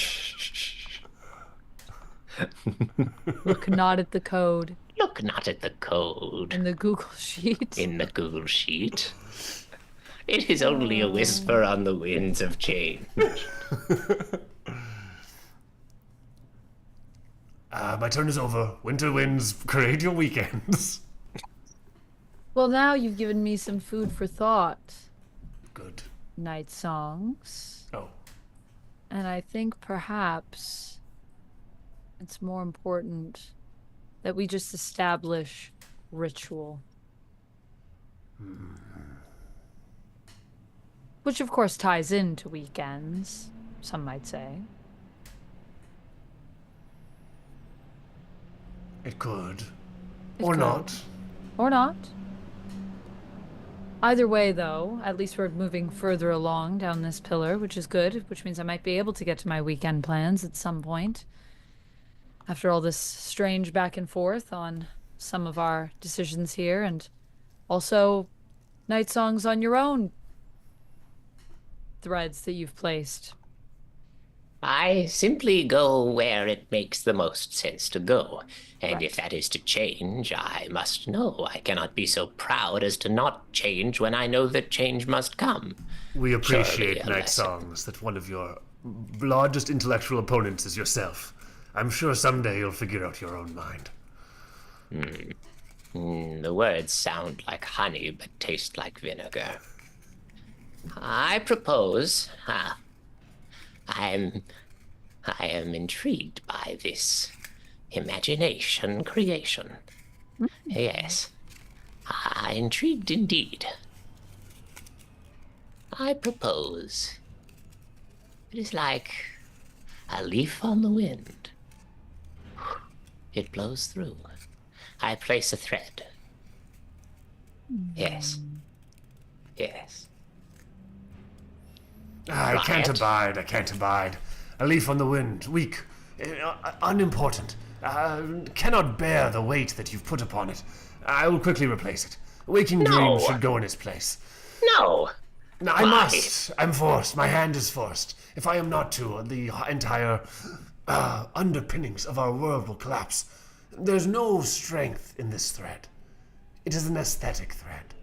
Look not at the code Look not at the code in the Google Sheet. in the Google Sheet. It is only a whisper on the winds of change. My turn is over. Winter winds, create your weekends. Well, now you've given me some food for thought. Good. Night songs. Oh. And I think perhaps it's more important that we just establish ritual. Which, of course, ties into weekends, some might say. It could. It or could. not. Or not. Either way, though, at least we're moving further along down this pillar, which is good, which means I might be able to get to my weekend plans at some point. after all this strange back and forth on some of our decisions here, and also night songs on your own threads that you've placed. I simply go where it makes the most sense to go. And Right. if that is to change, I must know. I cannot be so proud as to not change when I know that change must come. We Surely appreciate a night lesson. songs that one of your largest intellectual opponents is yourself. I'm sure someday you'll figure out your own mind. The words sound like honey but taste like vinegar. I propose. I am intrigued by this imagination creation. Yes, intrigued indeed. I propose. It is like a leaf on the wind. It blows through. I place a thread. Yes. Yes. I can't Riot. abide, I can't abide. A leaf on the wind, weak, unimportant, cannot bear the weight that you've put upon it. I will quickly replace it. Waking No. dreams should go in its place. No. Now, I Why? must. I'm forced. My hand is forced. If I am not to, the entire underpinnings of our world will collapse. There's no strength in this thread. It is an aesthetic thread.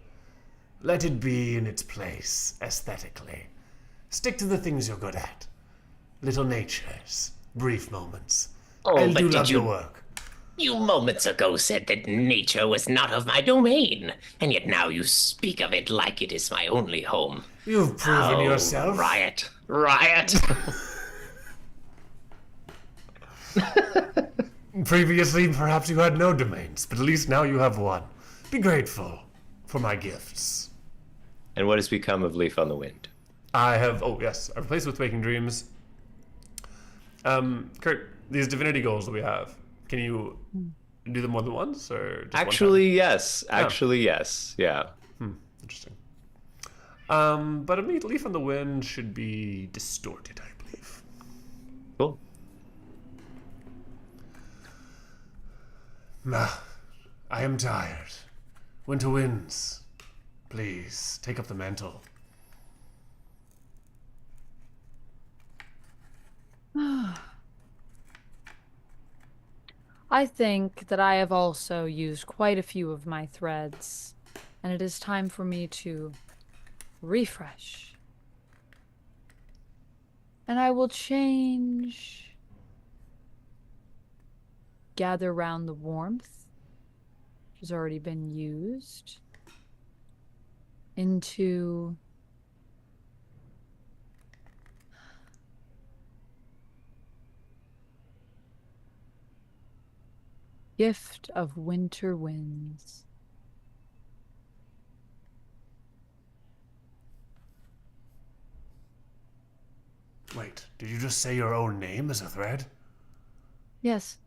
Let it be in its place, aesthetically. Stick to the things you're good at. Little natures, brief moments. Oh, I but do did love you- your work. You moments ago said that nature was not of my domain, and yet now you speak of it like it is my only home. You've proven Oh, yourself. Riot. Riot. Previously, perhaps you had no domains, but at least now you have one. Be grateful for my gifts. And what has become of Leaf on the Wind? I have, oh yes, I replaced with Waking Dreams. Kurt, these divinity goals that we have, can you do them more than once, or just Actually, yes. Actually, yes. Yeah. one time? Interesting. But a leaf on the wind should be distorted, I believe. Cool. I am tired. Winter winds, please take up the mantle. I think that I have also used quite a few of my threads, and it is time for me to refresh. And I will change. Gather round the warmth, which has already been used, into gift of winter winds. Wait, did you just say your own name as a thread? Yes.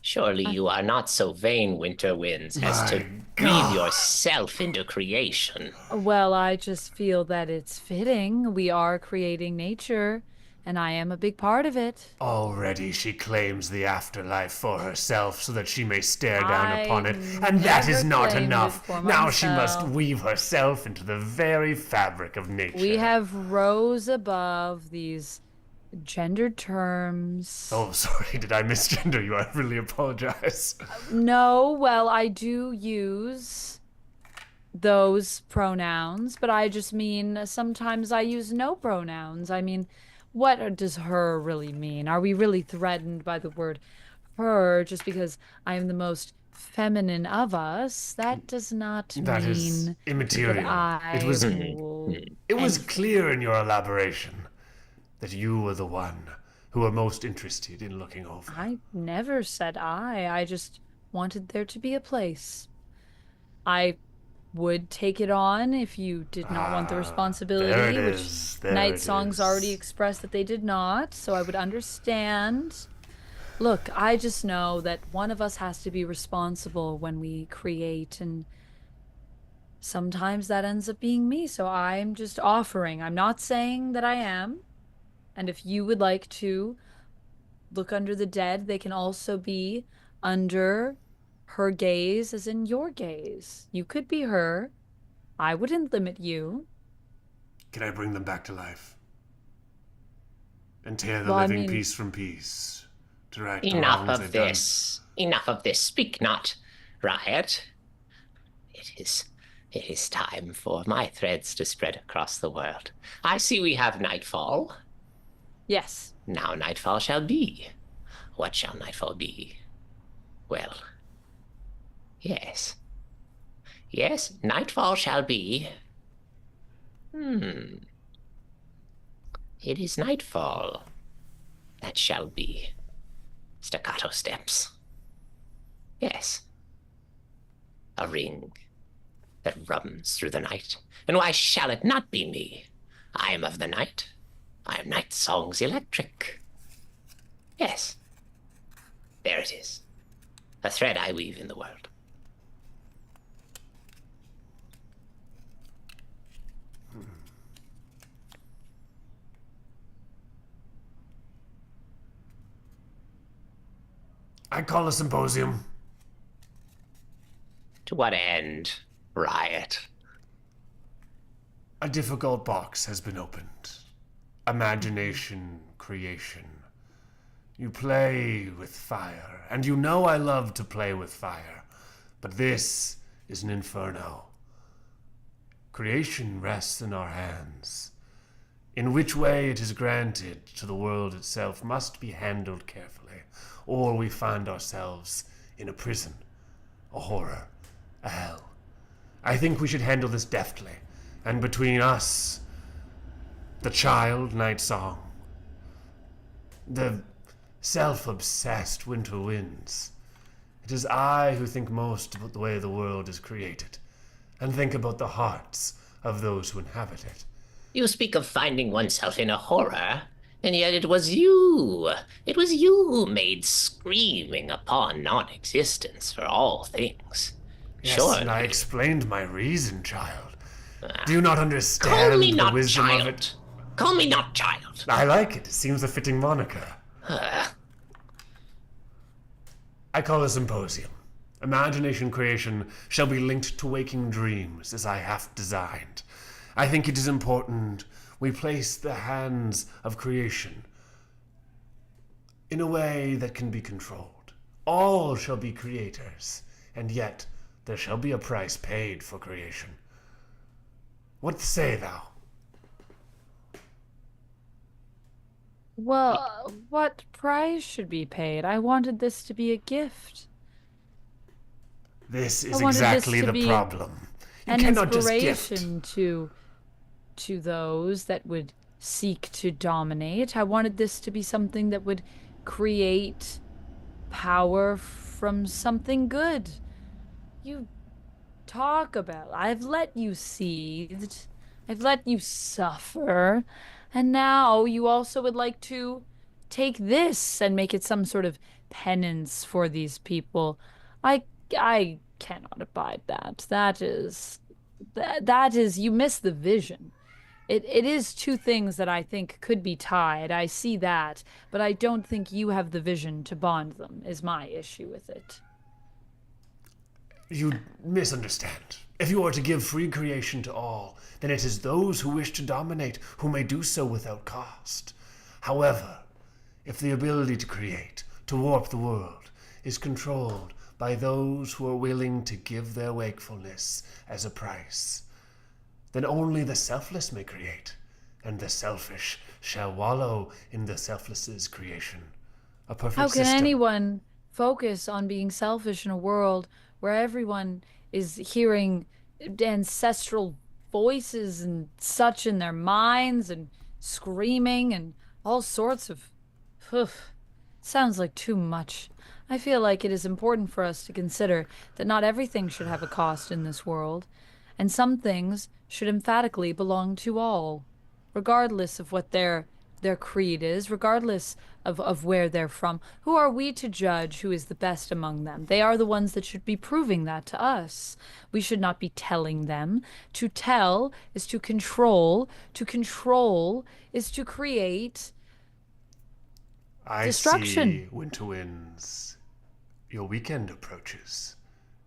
Surely you are not so vain, Winter Winds, as to My breathe God. yourself into creation. Well, I just feel that it's fitting. We are creating nature, and I am a big part of it. Already she claims the afterlife for herself so that she may stare down I upon it, and that is never not claimed it enough. for Now she must myself. weave herself into the very fabric of nature. We have rose above these gendered terms. Oh, sorry, did I misgender you? I really apologize. No, well, I do use those pronouns, but I just mean sometimes I use no pronouns. I mean, what does her really mean? Are we really threatened by the word her just because I am the most feminine of us? That does not That is mean immaterial. that I It was will... It was clear in your elaboration that you were the one who were most interested in looking over. I never said I just wanted there to be a place. I would take it on if you did not want the responsibility, there it which is, there Night it Songs is. already expressed that they did not, so I would understand. Look, I just know that one of us has to be responsible when we create, and sometimes that ends up being me, so I'm just offering. I'm not saying that I am, and if you would like to look under the dead, they can also be under her gaze, as in your gaze. You could be her. I wouldn't limit you. Can I bring them back to life? And tear the Well, I living mean- piece from piece to right the Enough wrongs of they've done? this. Enough of this. Speak not, Riot. It is time for my threads to spread across the world. I see we have nightfall. Yes. Now nightfall shall be. What shall nightfall be? Well, yes. Yes, nightfall shall be. It is nightfall. That shall be. Staccato steps. Yes. A ring that runs through the night. And why shall it not be me? I am of the night. I am night songs electric. Yes. There it is. A thread I weave in the world. I call a symposium. To what end, Riot? A difficult box has been opened. Imagination, creation. You play with fire, and you know I love to play with fire. But this is an inferno. Creation rests in our hands. In which way it is granted to the world itself must be handled carefully, or we find ourselves in a prison, a horror, a hell. I think we should handle this deftly, and between us, the child night song, the self-obsessed winter winds, it is I who think most about the way the world is created, and think about the hearts of those who inhabit it. You speak of finding oneself in a horror, and yet it was you. It was you who made screaming upon non-existence for all things. Yes, Sure. and I explained my reason, child. Do you not Call understand me the not wisdom child. of it? Call me not child. I like it. It seems a fitting moniker. I call a symposium. Imagination creation shall be linked to waking dreams as I have designed. I think it is important we place the hands of creation in a way that can be controlled. All shall be creators, and yet there shall be a price paid for creation. What say thou? Well, what price should be paid? I wanted this to be a gift. This I is wanted this exactly to the be problem. You An cannot just gift. inspiration to those that would seek to dominate. I wanted this to be something that would create power from something good. You talk about. I've let you seethed. I've let you suffer. And now you also would like to take this and make it some sort of penance for these people. I cannot abide that. That is you miss the vision. It is two things that I think could be tied. I see that, but I don't think you have the vision to bond them, is my issue with it. You misunderstand. If you are to give free creation to all, then it is those who wish to dominate who may do so without cost. However, if the ability to create, to warp the world, is controlled by those who are willing to give their wakefulness as a price, then only the selfless may create, and the selfish shall wallow in the selfless's creation. A perfect How can system. anyone focus on being selfish in a world where everyone is hearing ancestral voices and such in their minds and screaming and all sorts of... Sounds like too much. I feel like it is important for us to consider that not everything should have a cost in this world, and some things should emphatically belong to all, regardless of what their creed is, regardless of where they're from. Who are we to judge who is the best among them? They are the ones that should be proving that to us. We should not be telling them. To tell is to control. To control is to create. I destruction. see, Winter Winds. Your weekend approaches,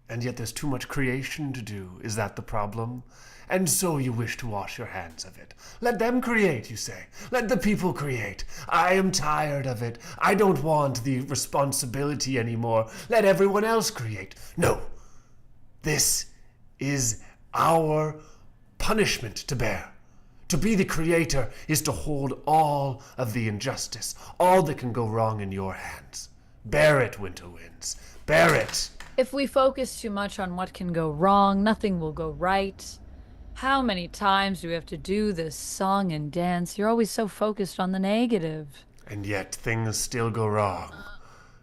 and yet there's too much creation to do. Is that the problem? And so you wish to wash your hands of it. Let them create, you say. Let the people create. I am tired of it. I don't want the responsibility anymore. Let everyone else create. No. This is our punishment to bear. To be the creator is to hold all of the injustice, all that can go wrong in your hands. Bear it, Winter Winds. Bear it. If we focus too much on what can go wrong, nothing will go right. How many times do we have to do this song and dance? You're always so focused on the negative. And yet things still go wrong.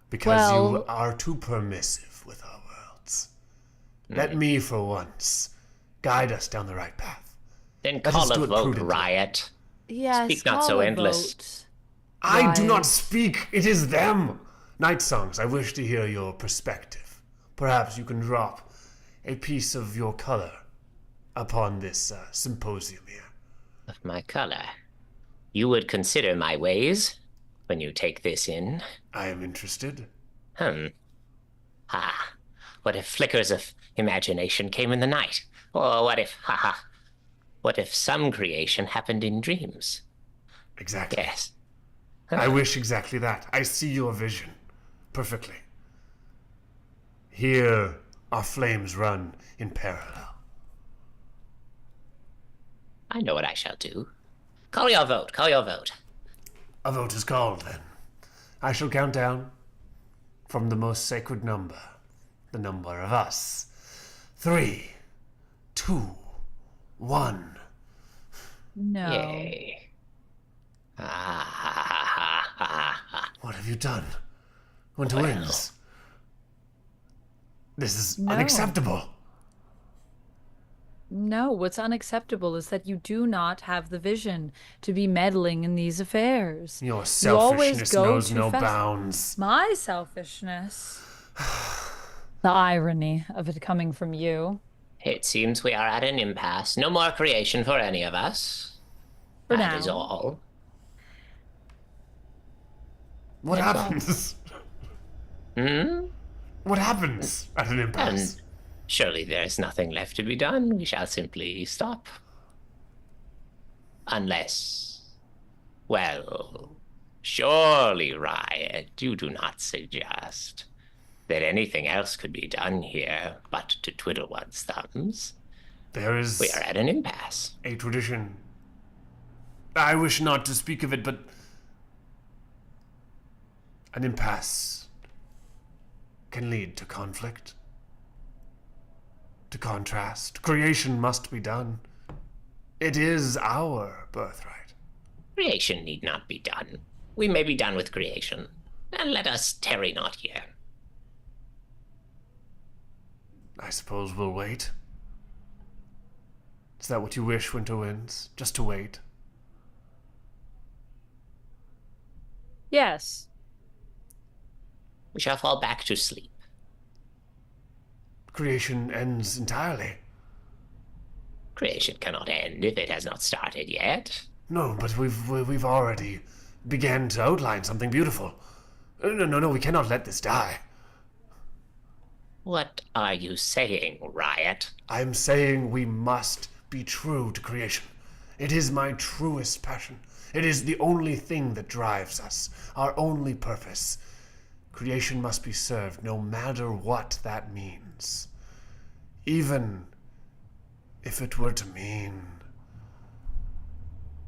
Because you Well- are too permissive with our worlds. Let me, for once, guide us down the right path. Then Let us call do a it vote, prudently. Riot. Yes, Speak not call so a endless. vote. I do Right. not speak. It is them. Night Songs, I wish to hear your perspective. Perhaps you can drop a piece of your color upon this symposium here. Of my color. You would consider my ways when you take this in. I am interested. Ha. What if flickers of imagination came in the night? Or what if some creation happened in dreams? Exactly. Yes. I wish exactly that. I see your vision perfectly. Here our flames run in parallel. I know what I shall do. Call your vote, call your vote. A vote is called, then. I shall count down from the most sacred number, the number of us. 3, 2, 1. No. Yay. Ah. What have you done? Winter Winds. This is No. unacceptable. No, what's unacceptable is that you do not have the vision to be meddling in these affairs. Your You always selfishness go knows too no fast. bounds. My selfishness. The irony of it coming from you. It seems we are at an impasse. No more creation for any of us. For That now. is all. What That's all. happens? Hmm? What happens at an impasse? And surely there's nothing left to be done. We shall simply stop. Unless, well, surely, Riot, you do not suggest that anything else could be done here but to twiddle one's thumbs. There is We are at an impasse. a tradition. I wish not to speak of it, but an impasse can lead to conflict, to contrast. Creation must be done. It is our birthright. Creation need not be done. We may be done with creation. And let us tarry not here. I suppose we'll wait. Is that what you wish, Winter Winds? Just to wait? Yes. We shall fall back to sleep. Creation ends entirely. Creation cannot end if it has not started yet. No, but we've already began to outline something beautiful. No, we cannot let this die. What are you saying, Riot? I'm saying we must be true to creation. It is my truest passion. It is the only thing that drives us, our only purpose. Creation must be served no matter what that means. Even if it were to mean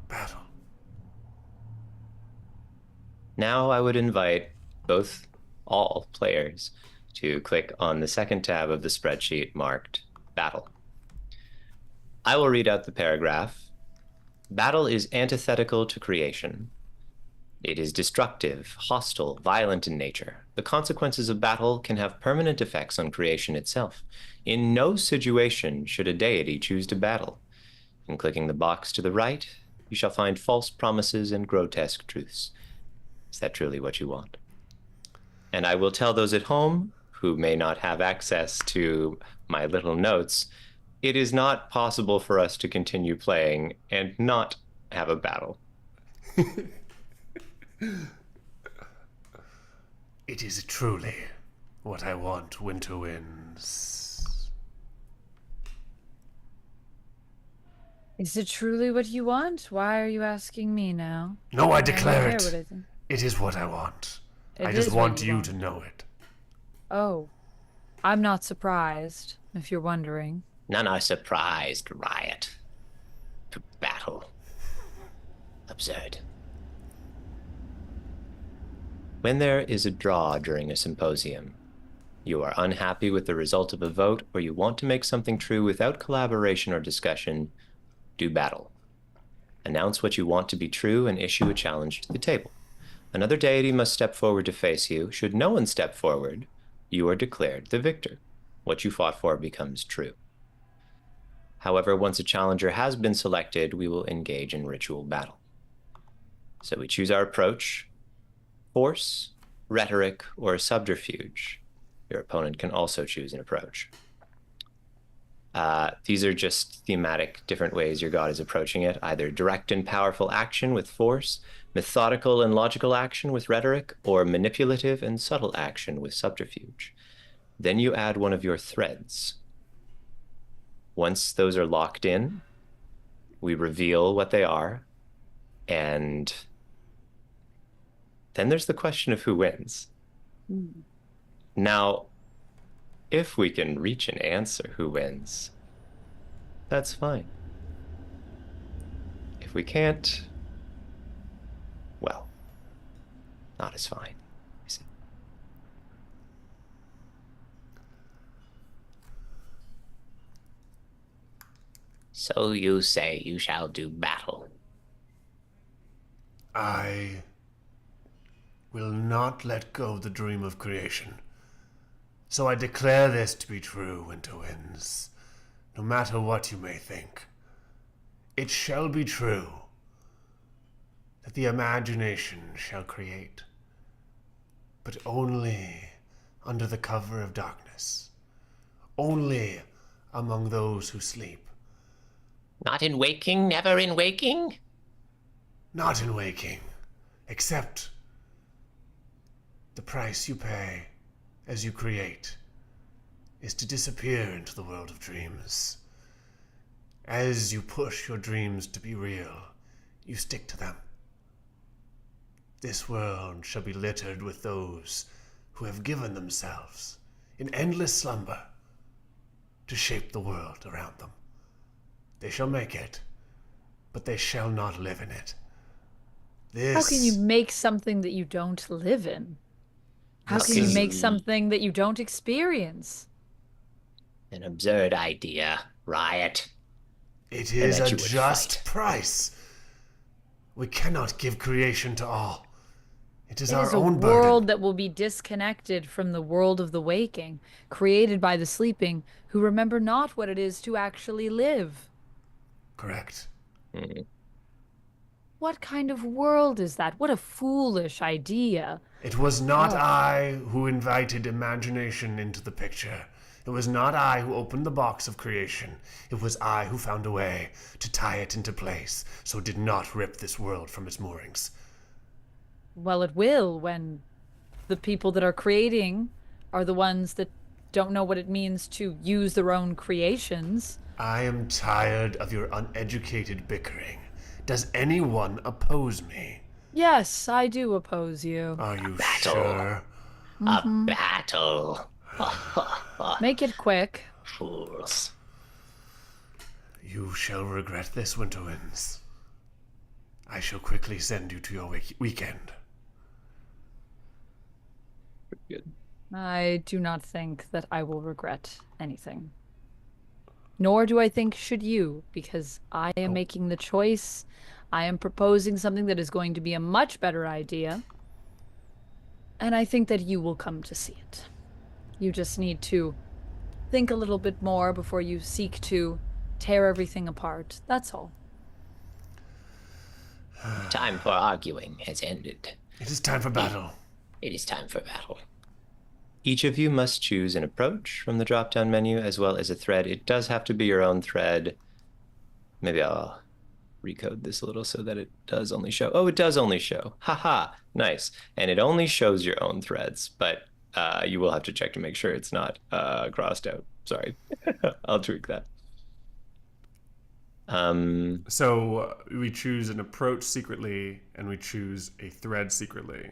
battle. Now I would invite all players to click on the second tab of the spreadsheet marked Battle. I will read out the paragraph. Battle is antithetical to creation. It is destructive, hostile, violent in nature. The consequences of battle can have permanent effects on creation itself. In no situation should a deity choose to battle. In clicking the box to the right, you shall find false promises and grotesque truths. Is that truly what you want? And I will tell those at home who may not have access to my little notes, it is not possible for us to continue playing and not have a battle. It is truly what I want, Winter Winds. Is it truly what you want? Why are you asking me now? No, I don't declare care it. what I think. It is what I want. I It just is what want you you want. to know it. Oh, I'm not surprised, if you're wondering. None are surprised, Riot. To battle. Absurd. When there is a draw during a symposium, you are unhappy with the result of a vote, or you want to make something true without collaboration or discussion, do battle. Announce what you want to be true and issue a challenge to the table. Another deity must step forward to face you. Should no one step forward, you are declared the victor. What you fought for becomes true. However, once a challenger has been selected, we will engage in ritual battle. So we choose our approach: force, rhetoric, or subterfuge. Your opponent can also choose an approach. These are just thematic different ways your god is approaching it, either direct and powerful action with force, methodical and logical action with rhetoric, or manipulative and subtle action with subterfuge. Then you add one of your threads. Once those are locked in, we reveal what they are, and then there's the question of who wins. Now, if we can reach an answer who wins, that's fine. If we can't, well, not as fine, is it? So you say you shall do battle. I will not let go of the dream of creation. So I declare this to be true, Winter Winds, no matter what you may think. It shall be true that the imagination shall create, but only under the cover of darkness, only among those who sleep. Not in waking, never in waking? Not in waking, except the price you pay as you create is to disappear into the world of dreams. As you push your dreams to be real, you stick to them. This world shall be littered with those who have given themselves in endless slumber to shape the world around them. They shall make it, but they shall not live in it. How can you make something that you don't live in? How can you make something that you don't experience? An absurd idea, Riot. It is that a you would just fight. price. We cannot give creation to all. It is It our is a own world burden. that will be disconnected from the world of the waking, created by the sleeping, who remember not what it is to actually live. Correct. What kind of world is that? What a foolish idea. It was not I who invited imagination into the picture. It was not I who opened the box of creation. It was I who found a way to tie it into place, so it did not rip this world from its moorings. Well, it will when the people that are creating are the ones that don't know what it means to use their own creations. I am tired of your uneducated bickering. Does anyone oppose me? Yes, I do oppose you. Are you sure? A battle. Make it quick. Fools. You shall regret this, Winter Winds. I shall quickly send you to your weekend. Good. I do not think that I will regret anything. Nor do I think should you, because I am making the choice. I am proposing something that is going to be a much better idea. And I think that you will come to see it. You just need to think a little bit more before you seek to tear everything apart. That's all. Time for arguing has ended. It is time for battle. It is time for battle. Each of you must choose an approach from the drop-down menu as well as a thread. It does have to be your own thread. Maybe I'll recode this a little so that it does only show. Oh, it does only show. Haha, nice. And it only shows your own threads, but you will have to check to make sure it's not crossed out. Sorry, I'll tweak that. So we choose an approach secretly, and we choose a thread secretly.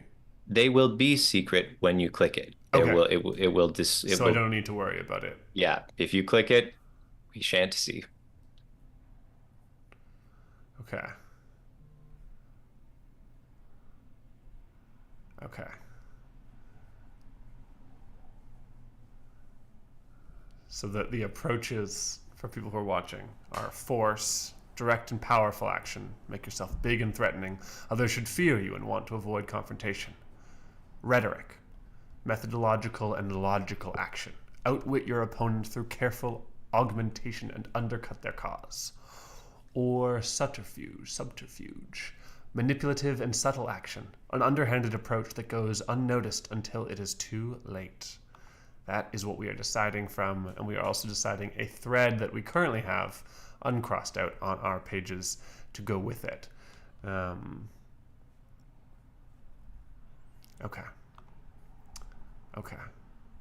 They will be secret when you click it. Okay. I don't need to worry about it. Yeah, if you click it, we shan't see. Okay. Okay. So the approaches for people who are watching are force, direct and powerful action. Make yourself big and threatening. Others should fear you and want to avoid confrontation. Rhetoric, methodological and logical action. Outwit your opponent through careful augmentation and undercut their cause. Or subterfuge, manipulative and subtle action. An underhanded approach that goes unnoticed until it is too late. That is what we are deciding from, and we are also deciding a thread that we currently have uncrossed out on our pages to go with it. Okay.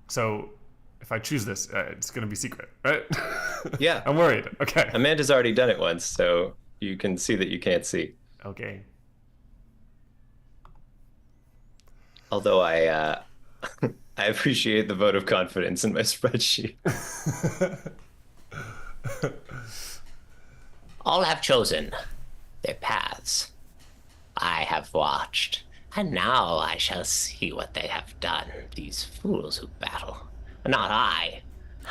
So if I choose this, it's going to be secret, right? Yeah. I'm worried. Okay. Amanda's already done it once, so you can see that you can't see. Okay. Although I appreciate the vote of confidence in my spreadsheet. All have chosen their paths. I have watched, and now I shall see what they have done, these fools who battle. Not I.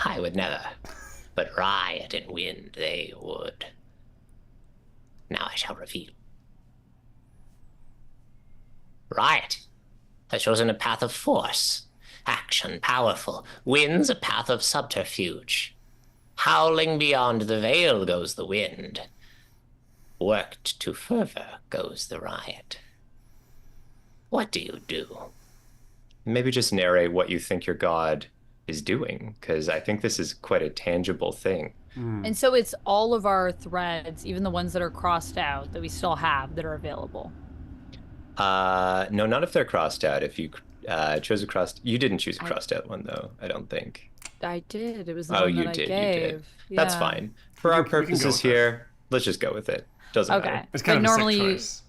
I would never. But Riot and Wind, they would. Now I shall reveal. Riot has chosen a path of force, action powerful. Wind's a path of subterfuge. Howling beyond the veil goes the Wind. Worked to fervor goes the Riot. What do you do? Maybe just narrate what you think your god is doing, because I think this is quite a tangible thing. And so it's all of our threads, even the ones that are crossed out, that we still have that are available. No, not if they're crossed out. If you chose a crossed, you didn't choose a crossed out one though, I don't think. I did. It was the Oh, one you that did. I gave. You did. That's Yeah. fine. For our We can go purposes with here, let's just go with it. Doesn't Okay. matter. It's kind But of a normally, sick choice.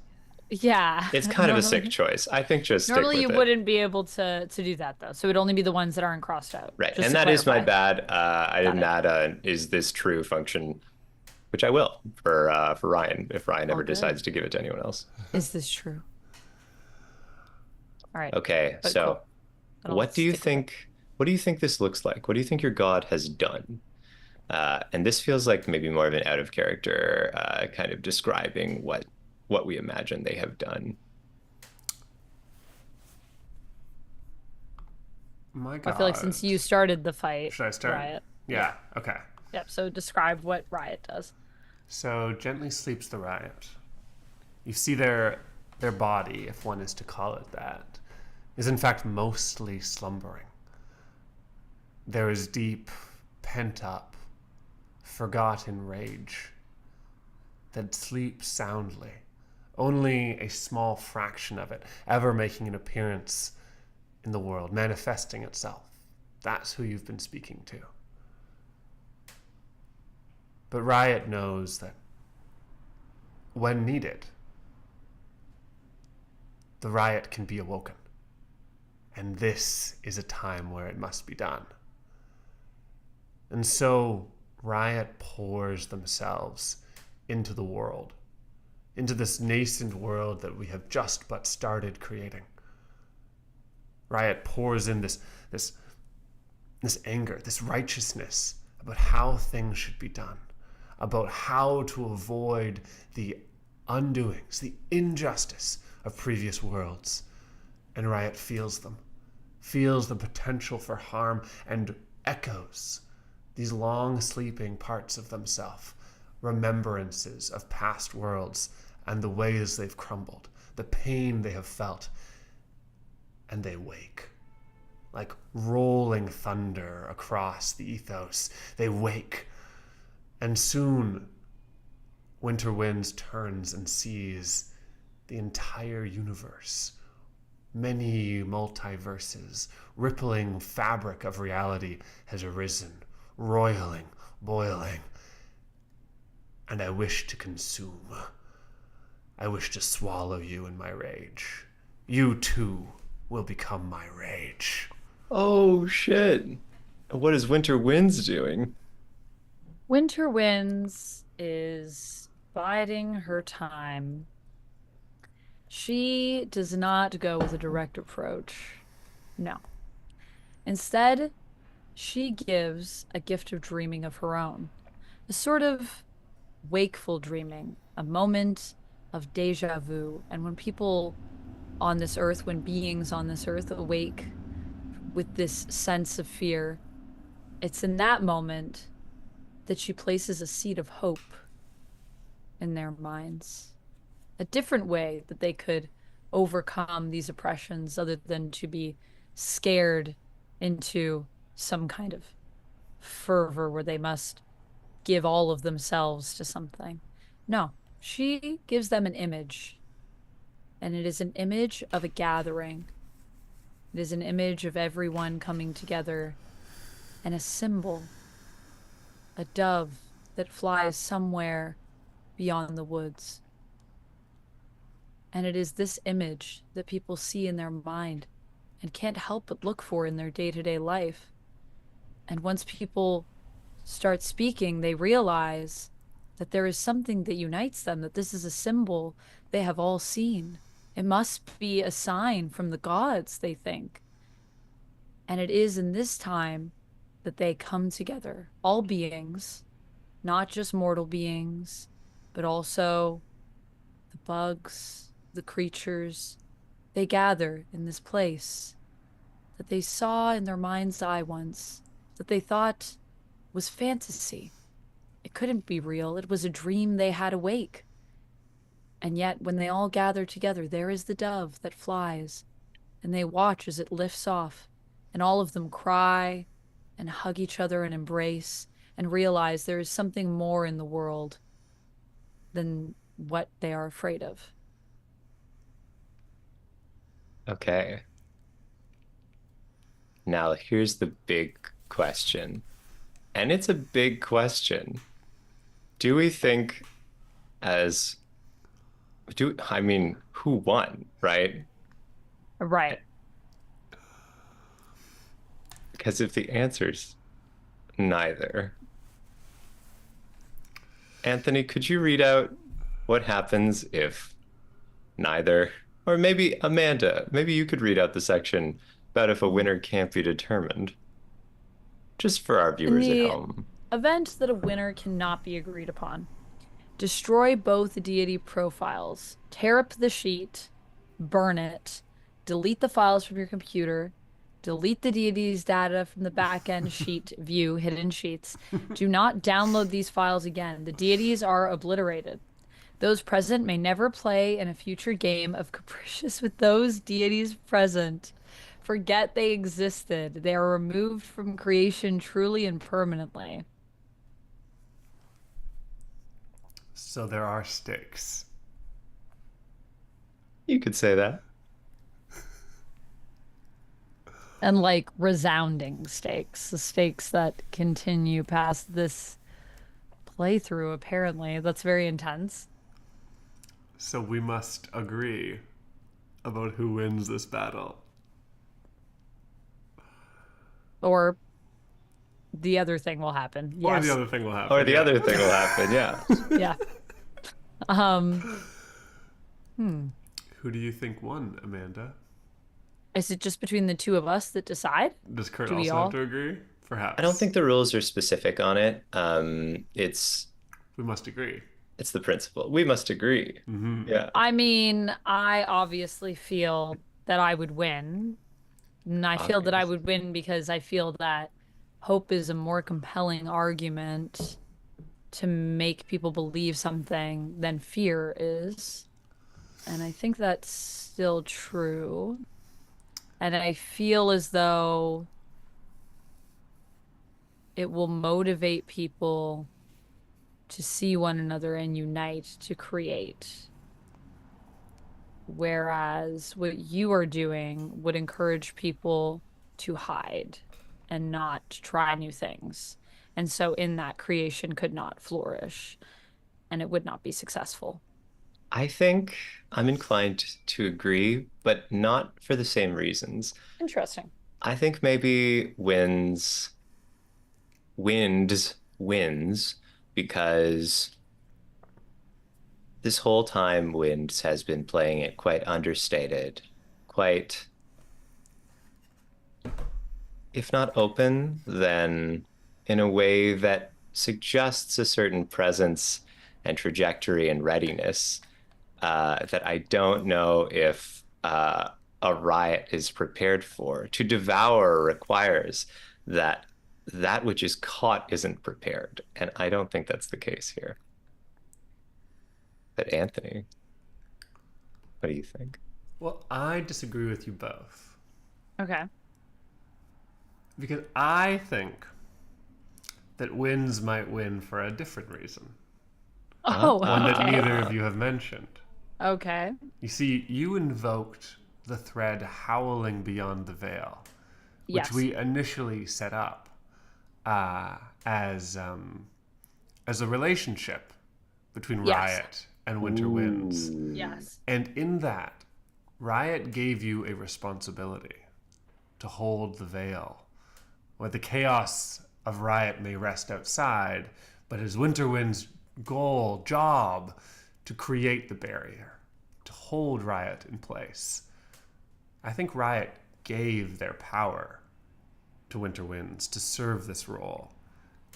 Yeah. It's kind of a sick Normally- choice. I think just stick Normally with you it. wouldn't be able to do that though. So it'd only be the ones that aren't crossed out. Right, just and to that is my clarify. bad. I didn't add a "is this true" function, which I will for Ryan if Ryan ever good. decides to give it to anyone else. Is this true? All right. Okay, But so cool. I'll what do you stick with think? What do you think this looks like? What do you think your god has done? And this feels like maybe more of an out of character kind of describing what we imagine they have done. My God. I feel like since you started the fight, Should I start? Riot. Yeah. Okay. Yep. So describe what Riot does. So gently sleeps the riot. You see their body, if one is to call it that, is in fact mostly slumbering. There is deep, pent-up, forgotten rage that sleeps soundly. Only a small fraction of it ever making an appearance in the world, manifesting itself. That's who you've been speaking to. But Riot knows that when needed, the riot can be awoken. And this is a time where it must be done. And so Riot pours themselves into the world, into this nascent world that we have just but started creating. Riot pours in this anger, this righteousness about how things should be done, about how to avoid the undoings, the injustice of previous worlds. And Riot feels them, feels the potential for harm, and echoes these long sleeping parts of themselves, remembrances of past worlds and the ways they've crumbled, the pain they have felt, and they wake. Like rolling thunder across the ethos, they wake. And soon, Winter Winds turns and sees the entire universe. Many multiverses, rippling fabric of reality has arisen, roiling, boiling. And I wish to consume. I wish to swallow you in my rage. You too will become my rage. Oh shit. What is Winter Winds doing? Winter Winds is biding her time. She does not go with a direct approach. No. Instead, she gives a gift of dreaming of her own. A sort of wakeful dreaming, a moment of deja vu. And when people on this earth, when beings on this earth awake with this sense of fear, it's in that moment that she places a seed of hope in their minds. A different way that they could overcome these oppressions other than to be scared into some kind of fervor where they must give all of themselves to something. No, she gives them an image, and it is an image of a gathering. It is an image of everyone coming together, and a symbol, a dove that flies somewhere beyond the woods. And it is this image that people see in their mind and can't help but look for in their day-to-day life. And once people start speaking, they realize that there is something that unites them, that this is a symbol they have all seen. It must be a sign from the gods, they think. And it is in this time that they come together, all beings, not just mortal beings, but also the bugs, the creatures. They gather in this place that they saw in their mind's eye once, that they thought was fantasy. It couldn't be real. It was a dream they had awake. And yet, when they all gather together, there is the dove that flies, and they watch as it lifts off, and all of them cry and hug each other and embrace and realize there is something more in the world than what they are afraid of. Okay. Now here's the big question. And it's a big question. Do we think as I mean, who won, right? Right. Because if the answer's neither. Anthony, could you read out what happens if neither? Or maybe Amanda, maybe you could read out the section about if a winner can't be determined. Just for our In viewers at the home. event that a winner cannot be agreed upon, destroy both deity profiles, tear up the sheet, burn it, delete the files from your computer, delete the deity's data from the backend sheet view, hidden sheets. Do not download these files again. The deities are obliterated. Those present may never play in a future game of Capricious with those deities present. Forget they existed. They are removed from creation truly and permanently. So there are stakes. You could say that. And like resounding stakes, the stakes that continue past this playthrough, apparently. That's very intense. So we must agree about who wins this battle. Or the other thing will happen. Or Yes. the other thing will happen. Or the other thing will happen, yeah. Yeah. Who do you think won, Amanda? Is it just between the two of us that decide? Does Kurt Do we also all? have to agree? Perhaps. I don't think the rules are specific on it. It's We must agree. the principle. We must agree. Yeah. I mean, I obviously feel that I would win. And I feel that I would win because I feel that hope is a more compelling argument to make people believe something than fear is. And I think that's still true. And I feel as though it will motivate people to see one another and unite to create. Whereas what you are doing would encourage people to hide and not try new things. And so in that, creation could not flourish and it would not be successful. I think I'm inclined to agree, but not for the same reasons. Interesting. I think maybe wins because this whole time Winds has been playing it quite understated, quite, if not open, then in a way that suggests a certain presence and trajectory and readiness that I don't know if a riot is prepared for. To devour requires that that which is caught isn't prepared, and I don't think that's the case here. But Anthony, what do you think? Well, I disagree with you both. Okay. Because I think that wins might win for a different reason. Oh, One that okay. neither of you have mentioned. Okay. You see, you invoked the thread howling beyond the veil, which Yes. we initially set up as a relationship between Yes. Riot and Winter Winds. Yes. And in that, Riot gave you a responsibility to hold the veil, where the chaos of Riot may rest outside, but as Winter Wind's job, to create the barrier, to hold Riot in place. I think Riot gave their power to Winter Winds to serve this role.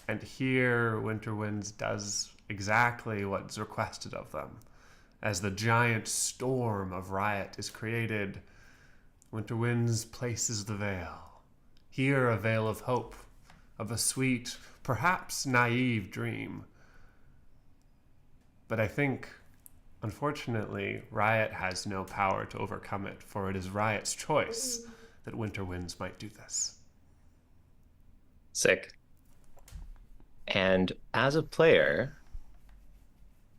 And here, Winter Winds does exactly what's requested of them. As the giant storm of Riot is created, Winter Winds places the veil. Here, a veil of hope, of a sweet, perhaps naive dream. But I think, unfortunately, Riot has no power to overcome it, for it is Riot's choice that Winter Winds might do this. Sick. And as a player,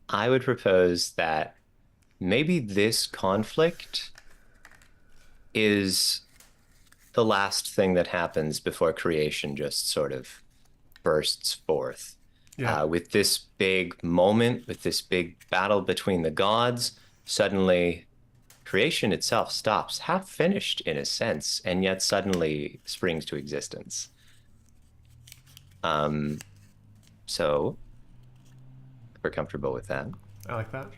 I would propose that maybe this conflict is the last thing that happens before creation just sort of bursts forth. Yeah. With this big moment, with this big battle between the gods, suddenly creation itself stops, half finished in a sense, and yet suddenly springs to existence. So if we're comfortable with that, I like that.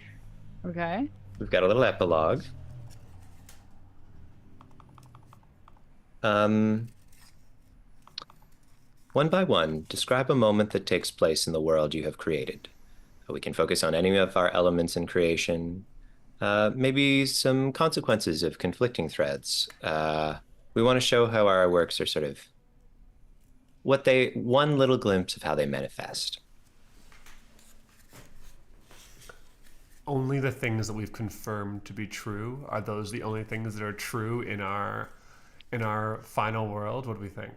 Okay. we've got a little epilogue. One by one, describe a moment that takes place in the world you have created. We can focus on any of our elements in creation, maybe some consequences of conflicting threads. We want to show how our works are sort of one little glimpse of how they manifest. Only the things that we've confirmed to be true, are those the only things that are true in our final world? What do we think?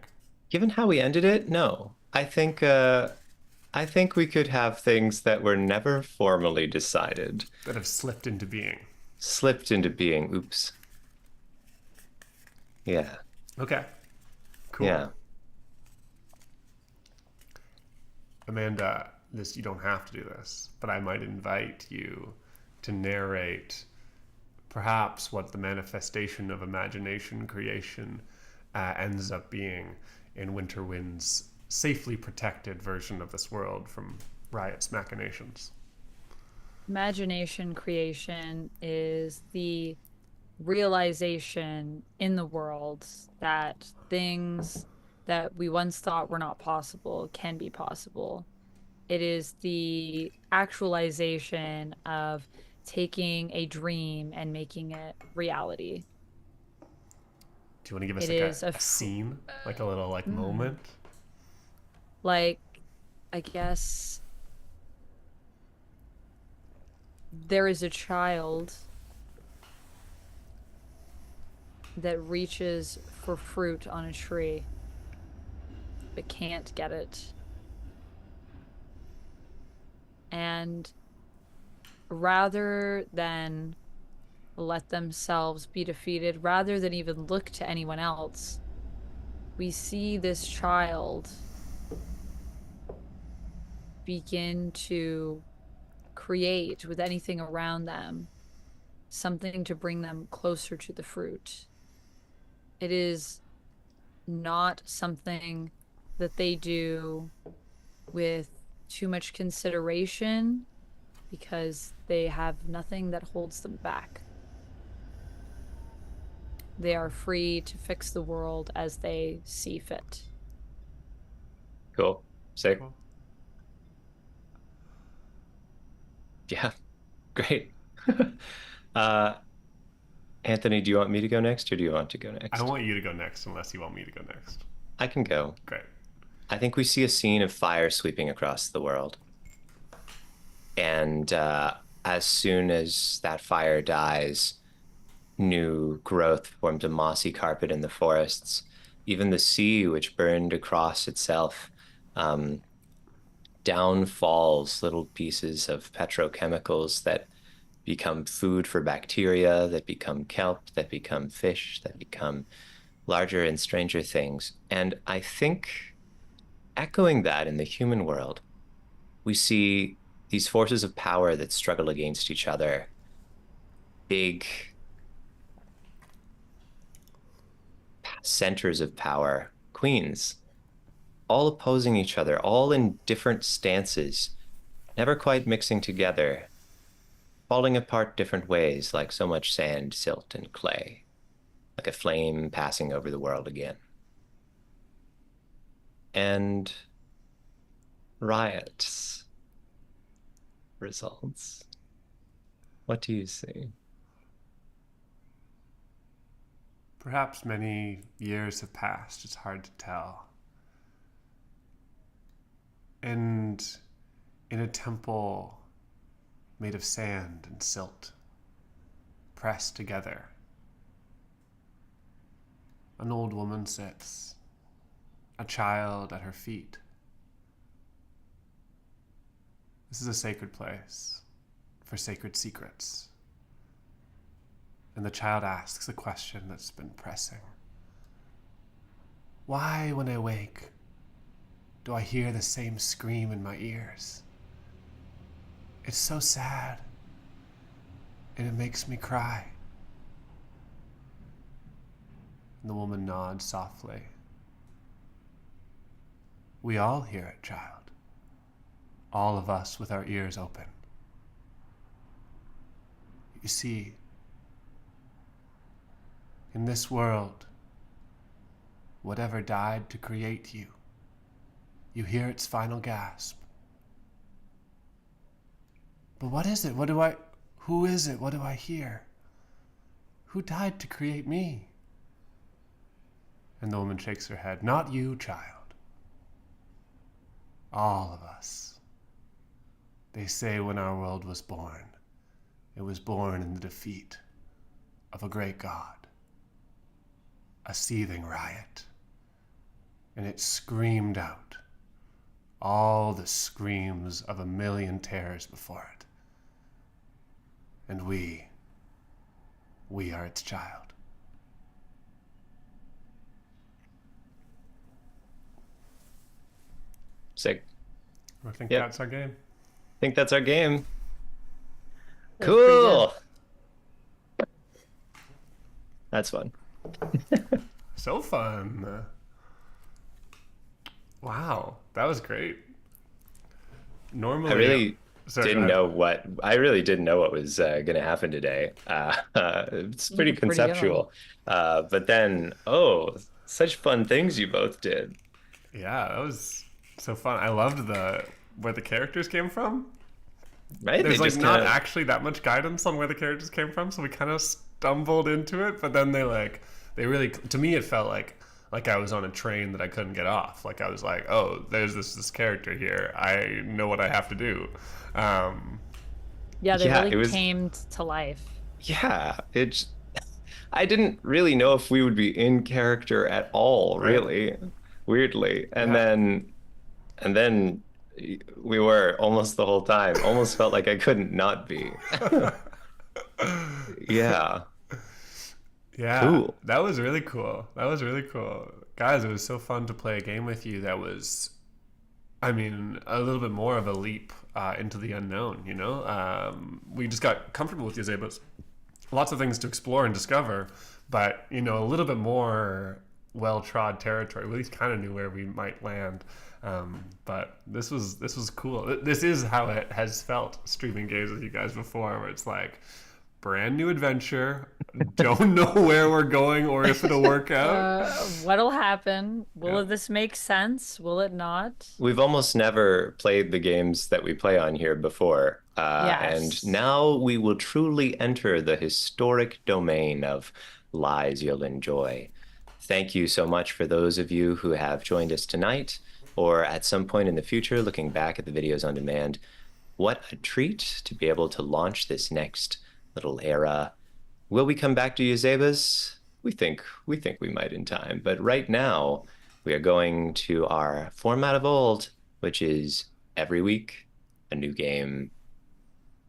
Given how we ended it, no. I think we could have things that were never formally decided. That have slipped into being. Slipped into being. Oops. Yeah. Okay. Cool. Yeah. Amanda, you don't have to do this, but I might invite you to narrate perhaps what the manifestation of imagination creation ends up being in Winter Wind's safely protected version of this world from Riot's machinations. Imagination creation is the realization in the world that things that we once thought were not possible can be possible. It is the actualization of taking a dream and making it reality. Do you want to give us It like is a scene, like a little moment? Like, I guess there is a child that reaches for fruit on a tree but can't get it. And rather than let themselves be defeated, rather than even look to anyone else, we see this child begin to create with anything around them something to bring them closer to the fruit. It is not something that they do with too much consideration because they have nothing that holds them back. They are free to fix the world as they see fit. Cool. Sick. Cool. Yeah. Great. Anthony, do you want me to go next or do you want to go next? I want you to go next unless you want me to go next. I can go. Great. I think we see a scene of fire sweeping across the world. And as soon as that fire dies, new growth forms a mossy carpet in the forests. Even the sea, which burned across itself, down falls little pieces of petrochemicals that become food for bacteria, that become kelp, that become fish, that become larger and stranger things. And I think echoing that in the human world, we see these forces of power that struggle against each other. Big centers of power, queens, all opposing each other, all in different stances, never quite mixing together, falling apart different ways, like so much sand, silt, and clay, like a flame passing over the world again. And riots results. What do you see? Perhaps many years have passed. It's hard to tell. And in a temple made of sand and silt, pressed together, an old woman sits, a child at her feet. This is a sacred place for sacred secrets. And the child asks a question that's been pressing. Why, when I wake, do I hear the same scream in my ears? It's so sad, and it makes me cry. And the woman nods softly. We all hear it, child. All of us with our ears open. You see, in this world, whatever died to create you, you hear its final gasp. But what is it? Who is it? What do I hear? Who died to create me? And the woman shakes her head. Not you, child. All of us. They say when our world was born, it was born in the defeat of a great god. A seething riot. And it screamed out all the screams of a million terrors before it. And we are its child. Sick. I think Yep. that's our game. I think that's our game. That was pretty Cool. That's fun. So fun. Wow, that was great. Normally, I really Sorry, didn't go ahead. know what was going to happen today. It's pretty Pretty good. conceptual. But then, such fun things you both did. Yeah, that was so fun. I loved where the characters came from. Right? There's They like just not kinda- actually that much guidance on where the characters came from, so we kind of stumbled into it. But then they really, to me, it felt like I was on a train that I couldn't get off. Like I was like, oh, there's this character here. I know what I have to do. Yeah, they Yeah, really it was- came to life. Yeah, I didn't really know if we would be in character at all, Right. really, weirdly. And Yeah. then We were almost the whole time. Almost felt like I couldn't not be. Yeah. Yeah, Cool. that was really cool. That was really cool. Guys, it was so fun to play a game with you that was, I mean, a little bit more of a leap into the unknown, you know? We just got comfortable with Eusebius. Lots of things to explore and discover, but, you know, a little bit more well-trod territory. We at least kind of knew where we might land. But this was cool. This is how it has felt streaming games with you guys before, where it's like, brand new adventure, don't know where we're going or if it'll work out. What'll happen? Will Yeah. this make sense? Will it not? We've almost never played the games that we play on here before. Yes. And now we will truly enter the historic domain of Lies You'll Enjoy. Thank you so much for those of you who have joined us tonight or at some point in the future looking back at the videos on demand. What a treat to be able to launch this next little era. Will we come back to Eusebius? We think we might in time, but right now we are going to our format of old, which is every week a new game.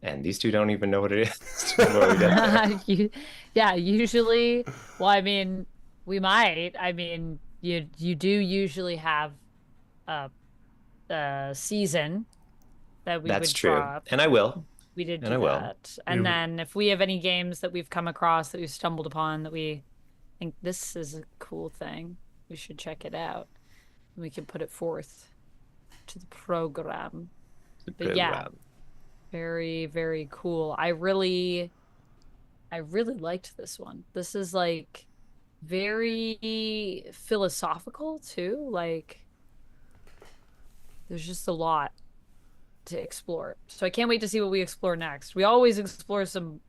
And these two don't even know what it is before we get there. Yeah, usually, well, I mean, we might. I mean, you do usually have a season that we That's would true. drop. And I will. We did And do I will. that. And then if we have any games that we've come across that we've stumbled upon that we think this is a cool thing, we should check it out. We can put it forth to the program. But yeah, very, very cool. I really liked this one. This is like very philosophical too. Like there's just a lot to explore. So I can't wait to see what we explore next. We always explore some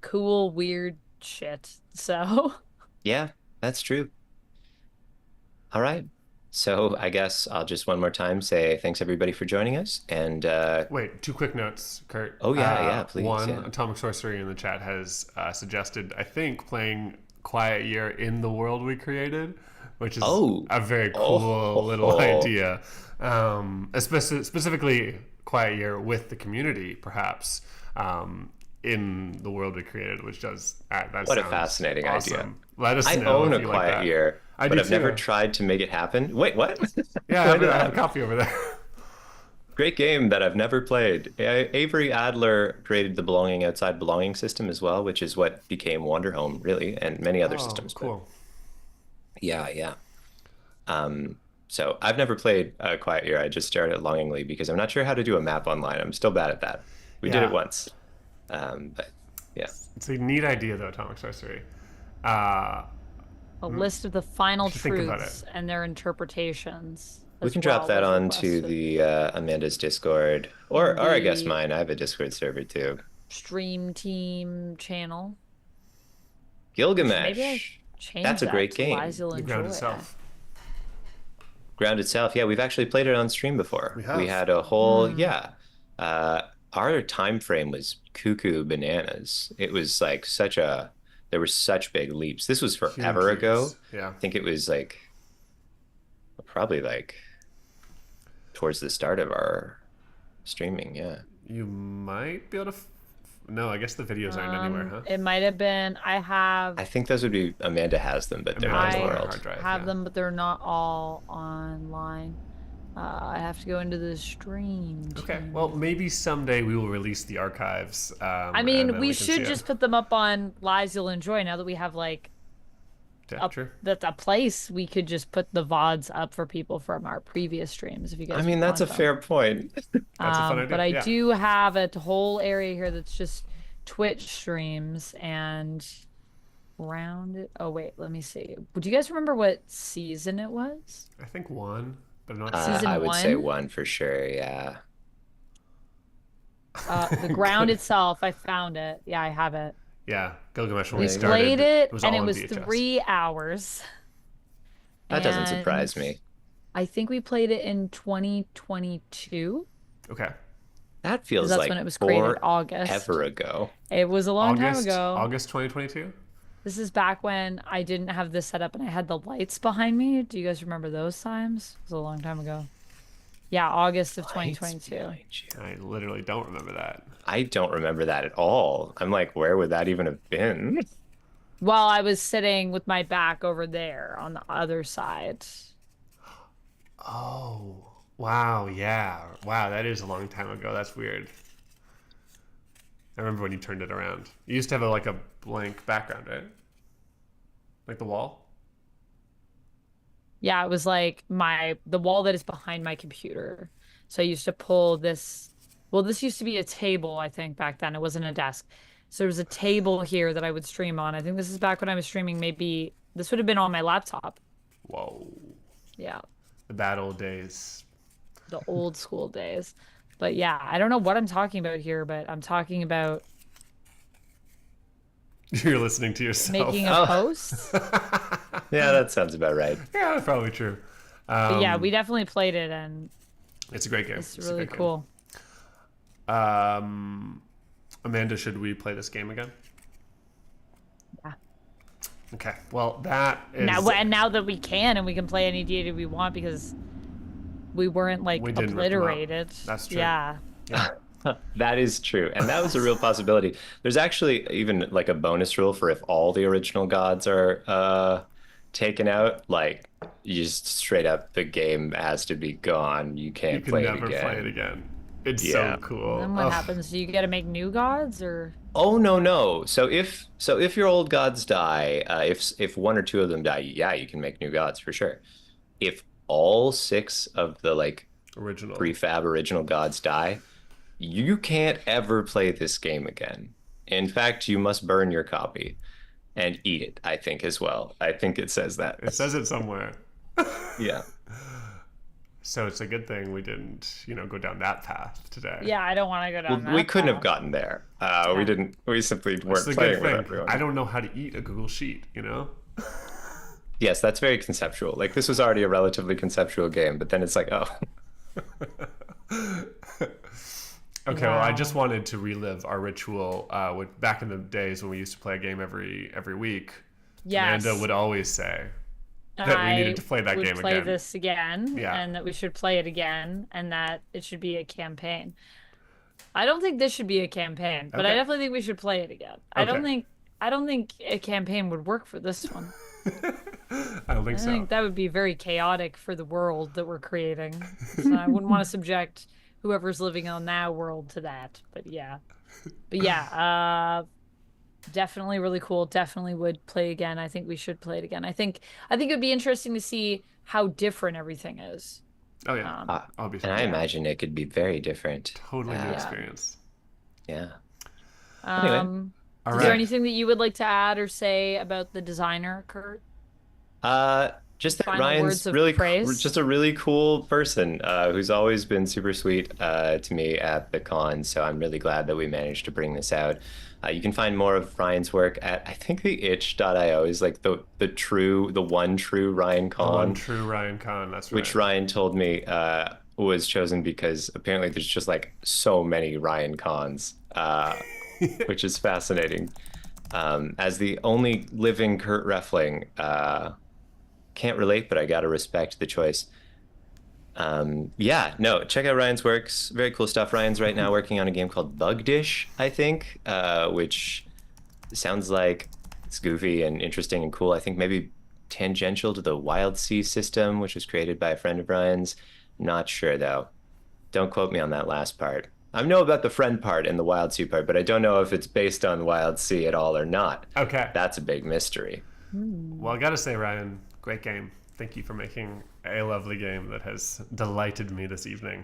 cool, weird shit. So Yeah, that's true. All right. So I guess I'll just one more time say thanks everybody for joining us. And Wait, two quick notes, Kurt. Oh, yeah, please, One, yeah. Atomic Sorcery in the chat has suggested, I think, playing Quiet Year in the world we created, which is a very cool little idea. Specifically, Quiet Year with the community, perhaps, in the world we created, which does that. What a sounds fascinating awesome. idea. Let us I know own if a you like Quiet that. Year, I but do I've never too. tried to make it happen. Wait, what? Yeah, I have a copy over there. Great game that I've never played. Avery Adler created the Belonging Outside Belonging system as well, which is what became Wanderhome, really, and many other systems. But Cool. yeah. So I've never played Quiet Year. I just started longingly because I'm not sure how to do a map online. I'm still bad at that. We did Yeah. it once. But yeah. It's a neat idea, though, Atomic Sorcery. a list of the final should think about truths and their interpretations. We as can drop well that was onto requested. the Amanda's Discord, or I guess The- mine. I have a Discord server too. Stream Team channel. Gilgamesh. Maybe I change That's a that great to game. Lies You'll The ground Enjoy. itself. Ground itself. Yeah, we've actually played it on stream before. We have. We had a whole our time frame was cuckoo bananas. It was like there were such big leaps. This was forever Huge ago. leaps. Yeah. I think it was probably towards the start of our streaming. Yeah. You might be able to. No, I guess the videos aren't anywhere, huh? It might have been. I think those would be Amanda has them, but they're not in the Amanda. world. Hard drive, have yeah. them, but they're not all online. I have to go into the stream. Okay. team. Well, maybe someday we will release the archives. I and mean, then we can should see it. just put them up on Lies You'll Enjoy now that we have Yeah, true. that's a place we could just put the VODs up for people from our previous streams if you guys I mean, that's a want them. fair point. That's a fun idea. But I yeah. do have a whole area here that's just Twitch streams and oh wait, let me see. Would you guys remember what season it was? I think one, but I'm not Season I would say 1? one for sure. Yeah. The ground itself, I found it. Yeah, I have it. Yeah, Gilgamesh when We we started. played it, was and all it on was VHS. 3 hours. That doesn't surprise And me. I think we played it in 2022. Okay. That feels That's like when it was created, August. ever ago. It was a long time ago. August 2022. This is back when I didn't have this set up and I had the lights behind me. Do you guys remember those times? It was a long time ago. Yeah, August of Lights 2022. behind you. I literally don't remember that. I don't remember that at all. I'm like, where would that even have been? Well, I was sitting with my back over there on the other side. Oh, wow, yeah. Wow, that is a long time ago. That's weird. I remember when you turned it around. You used to have like a blank background, right? Like the wall? Yeah, it was like the wall that is behind my computer. So I used to pull this. Well, this used to be a table, I think, back then. It wasn't a desk. So there was a table here that I would stream on. I think this is back when I was streaming. Maybe this would have been on my laptop. Whoa. Yeah, The bad old days. the old school days. But yeah, I don't know what I'm talking about here, but I'm talking about You're listening to yourself. making a post. Yeah, that sounds about right. Yeah, that's probably true. But yeah, we definitely played it, and It's a great game. it's a really great game. cool. Amanda, should we play this game again? Yeah. Okay. Well, that is Now that we can, and we can play any deity we want because we weren't like We didn't rip them out. obliterated. That's true. Yeah. That is true. And that was a real possibility. There's actually even like a bonus rule for if all the original gods are taken out, like you just straight up the game has to be gone. You you can't can play never it again. play it again. It's Yeah. so cool. Then what Ugh. happens? Do you got to make new gods, or Oh no. So if your old gods die, if one or two of them die, yeah, you can make new gods for sure. If all six of the like Original. prefab original gods die, you can't ever play this game again. In fact, you must burn your copy and eat it, I think, as well. I think it says that. It says it somewhere. Yeah. So it's a good thing we didn't, go down that path today. yeah, I don't want to go down Well, that we couldn't have path. gotten there. We simply weren't It's a playing good with thing. everyone. I don't know how to eat a Google Sheet, Yes, that's very conceptual. Like this was already a relatively conceptual game, but then it's like, oh, Okay, well, I Wow. just wanted to relive our ritual with back in the days when we used to play a game every week. Yes. Amanda would always say And that we I needed to play that would game play again. this again, Yeah. and that we should play it again, and that it should be a campaign. I don't think this should be a campaign, but I Okay. definitely think we should play it again. I don't think a campaign would work for this one. I don't think I so. think that would be very chaotic for the world that we're creating. So I wouldn't want to subject whoever's living on that world to that. But yeah. Definitely really cool. Definitely would play again. I think we should play it again. I think it would be interesting to see how different everything is. Oh yeah, I'll be and I fine. imagine it could be very different. Totally new experience. Yeah. All Anyway. All Is there right. anything that you would like to add or say about the designer, Kurt? Just that Final Ryan's words of really praise? just a really cool person who's always been super sweet to me at the con. So I'm really glad that we managed to bring this out. You can find more of Ryan's work at I think the itch.io is like the one true Ryan Con, One true Ryan Kahn. That's right. which Ryan told me was chosen because apparently there's just like so many Ryan Cons, which is fascinating. As the only living Kurt Reffling, can't relate, but I gotta respect the choice. Check out Ryan's works. Very cool stuff. Ryan's right now working on a game called Bug Dish, I think, which sounds like it's goofy and interesting and cool. I think maybe tangential to the Wild Sea system, which was created by a friend of Ryan's. Not sure though. Don't quote me on that last part. I know about the friend part and the Wild Sea part, but I don't know if it's based on Wild Sea at all or not. Okay. That's a big mystery. Well, I gotta say, Ryan, great game. Thank you for making a lovely game that has delighted me this evening.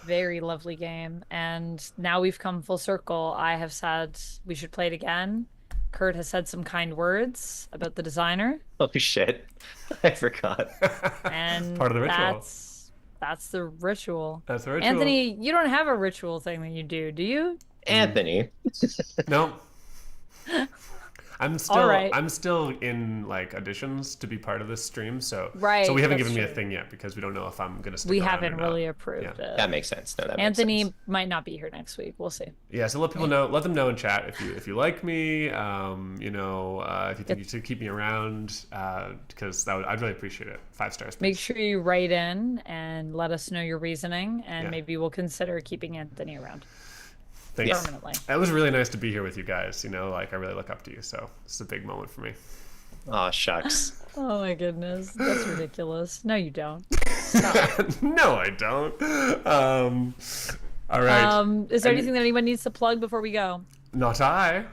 Very lovely game. And now we've come full circle. I have said we should play it again. Kurt has said some kind words about the designer. Oh shit. I forgot. And Part of the ritual. That's the ritual. That's the ritual. Anthony, you don't have a ritual thing that you do you? Anthony. No. right. I'm still in like auditions to be part of this stream, so Right, so we haven't that's given me a true. thing yet because we don't know if I'm gonna stick We around haven't or not. really approved Yeah. it. That makes sense. No, that makes Anthony sense. might not be here next week. We'll see. Yeah, so let people know. Let them know in chat if you like me. If you think you should keep me around, because I'd really appreciate it. 5 stars. Please. Make sure you write in and let us know your reasoning, and Yeah. maybe we'll consider keeping Anthony around Thanks. permanently. It was really nice to be here with you guys. Like I really look up to you, so it's a big moment for me. Oh, shucks. Oh my goodness, that's ridiculous. No, you don't. No, I don't. All right. Is there anything that anyone needs to plug before we go? Not I.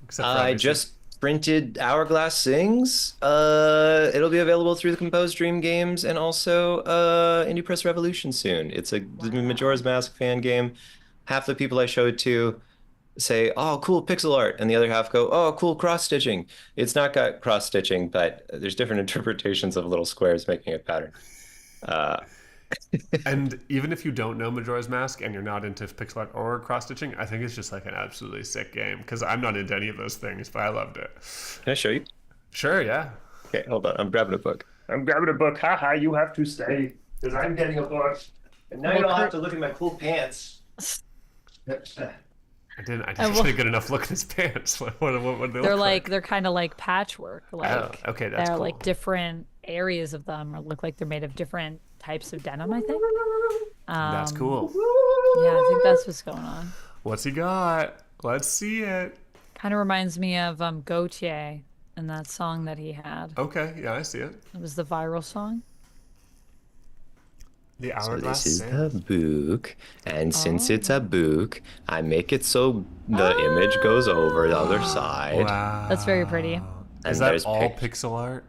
Except for I obviously- just printed Hourglass Sings. It'll be available through the Composed Dream Games and also Indie Press Revolution soon. It's a Majora's Mask fan game. Half the people I show it to say, "Oh, cool pixel art," and the other half go, "Oh, cool cross stitching." It's not got cross stitching, but there's different interpretations of little squares making a pattern. And even if you don't know Majora's Mask and you're not into pixel art or cross stitching, I think it's just like an absolutely sick game because I'm not into any of those things, but I loved it. Can I show you? Sure, yeah. Okay, hold on. I'm grabbing a book. I'm grabbing a book. Haha, you have to stay because I'm getting a book. And now you don't have to look at my cool pants. I didn't get a good enough look at his pants. What do they They're look like? they're kind of like patchwork. Like okay, that's they're cool. like different areas of them, or look like they're made of different types of denim. I think. That's cool. Yeah, I think that's what's going on. What's he got? Let's see it. Kind of reminds me of Gautier and that song that he had. Okay, yeah, I see it. It was the viral song. The So hourglass. this is Saint. the book, and since it's a book, I make it so the image goes over the other side. Wow. That's very pretty. Is And that there's all pic- pixel art?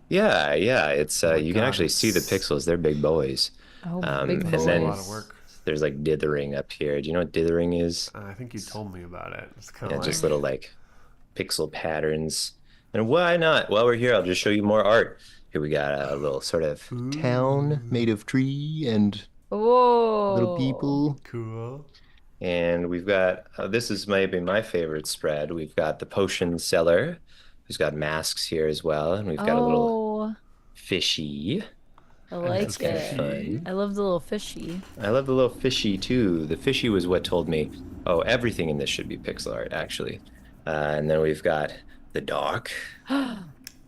Yeah, it's you can God, actually see the it's- pixels. They're big boys. Oh, and big That's then a lot of work. there's like dithering up here. Do you know what dithering is? I think you told me about it. It's kind Yeah, of just like little like pixel patterns. And why not? While we're here, I'll just show you more art. Here we got a little sort of town made of tree and Whoa. little people. cool. And we've got, this is maybe my favorite spread. We've got the potion seller, who's got masks here as well. And we've got a little Oh, fishy. I like That's it. fun. I love the little fishy. I love the little fishy too. The fishy was what told me, oh, everything in this should be pixel art, actually. And then we've got the dark.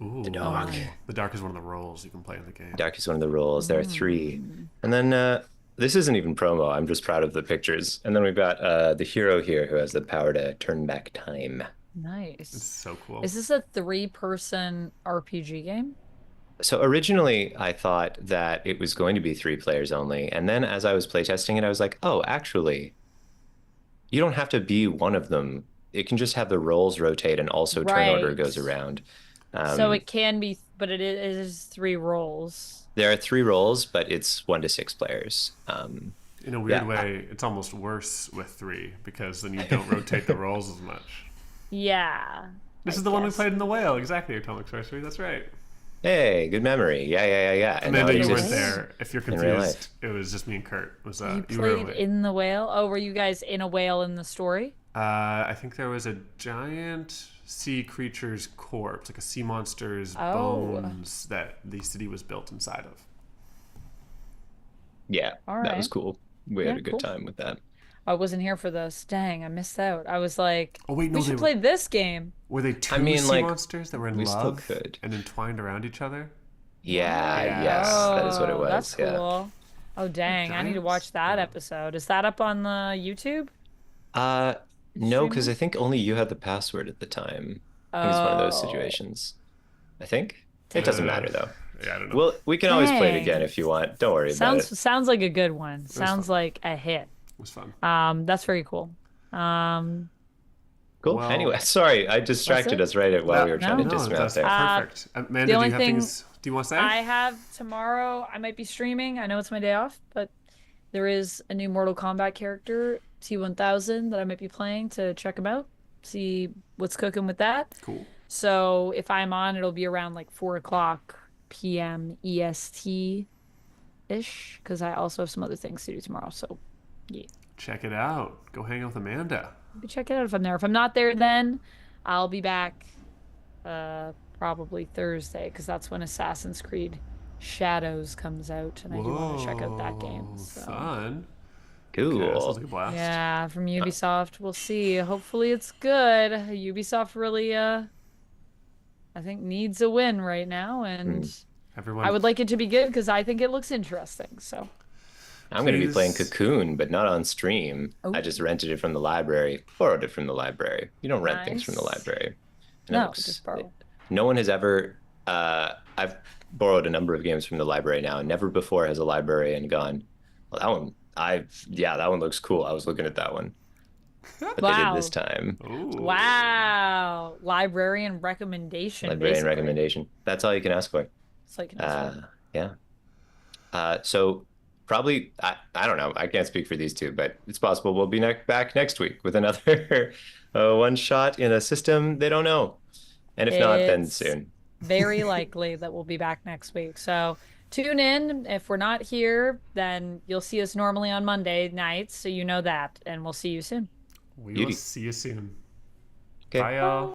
Ooh, The dark. The dark is one of the roles you can play in the game. Dark is one of the roles. There are 3. And then this isn't even promo. I'm just proud of the pictures. And then we've got the hero here who has the power to turn back time. Nice. So cool. Is this a 3-person RPG game? So originally, I thought that it was going to be 3 players only. And then as I was playtesting it, I was like, oh, actually, you don't have to be one of them. It can just have the roles rotate and also turn order Right. goes around. So it can be, but it is 3 roles. There are 3 roles, but it's 1 to 6 players. In a weird yeah. way, it's almost worse with 3 because then you don't rotate the roles as much. Yeah. This I is the one we guess. played in the whale. Exactly, Atomic Sorcery. That's right. Hey, good memory. Yeah. And now Amanda, it you weren't exists. there. If you're in real confused, it was just me and Kurt. It was You you were played away. in the whale? Oh, were you guys in a whale in the story? I think there was a giant sea creature's corpse, like a sea monster's Oh. bones that the city was built inside of. Yeah, All that was right. cool. We had Yeah, a good cool. time with that. I wasn't here for this. Dang, I missed out. I was like, Oh wait, no, we they should play this game. were they two mean, sea like, monsters that were in we still love could. and entwined around each other? Yeah, yes, that is what it Oh, was. That's yeah. cool. Oh, dang. I need to Giants? watch that Yeah. episode. Is that up on the YouTube? No, because Streamer? I think only you had the password at the time. I think it's one of those Oh. situations. I think. It doesn't matter though. Yeah, I don't know. Well, we can always play it again Dang. if you want. Don't worry about Sounds it. sounds like a good one. Sounds fun. like a hit. It was fun. That's very cool. Cool. Well- Anyway, sorry, I distracted it? us right while we were trying to No, dismount that's there. perfect. Amanda, the only do you have thing things? Do you want to say? I have tomorrow, I might be streaming. I know it's my day off, but there is a new Mortal Kombat character, T1000, that I might be playing to check him out, see what's cooking with that. Cool. So if I'm on, it'll be around like 4 p.m. EST ish, because I also have some other things to do tomorrow. So yeah, Check it out. Go hang out with Amanda. maybe check it out if I'm there. If I'm not there, then I'll be back probably Thursday, because that's when Assassin's Creed Shadows comes out, and I do want to check out that game. Whoa, So. fun. Cool. Yeah, sounds like a blast. Yeah, from Ubisoft. We'll see. Hopefully it's good. Ubisoft really, I think needs a win right now, and Everyone, I would like it to be good because I think it looks interesting. So. I'm going to be playing Please. Cocoon, but not on stream. I just rented it from the library, borrowed it from the library. You don't rent things from the Nice. library. And No, just borrow. No one has ever. I've borrowed a number of games from the library now, and never before has a librarian gone, well, that one, that one looks cool. I was looking at that one. But they did this time. ooh. Wow. Librarian recommendation. Librarian basically. recommendation. That's all you can ask for. It's like an Yeah. So probably, I don't know. I can't speak for these two, but it's possible we'll be back next week with another one shot in a system they don't know. And if not, then It's soon. very likely that we'll be back next week. So tune in. If we're not here, then you'll see us normally on Monday nights. So you know that. And we'll see you soon. We Beauty. will see you soon. Okay. Bye, y'all.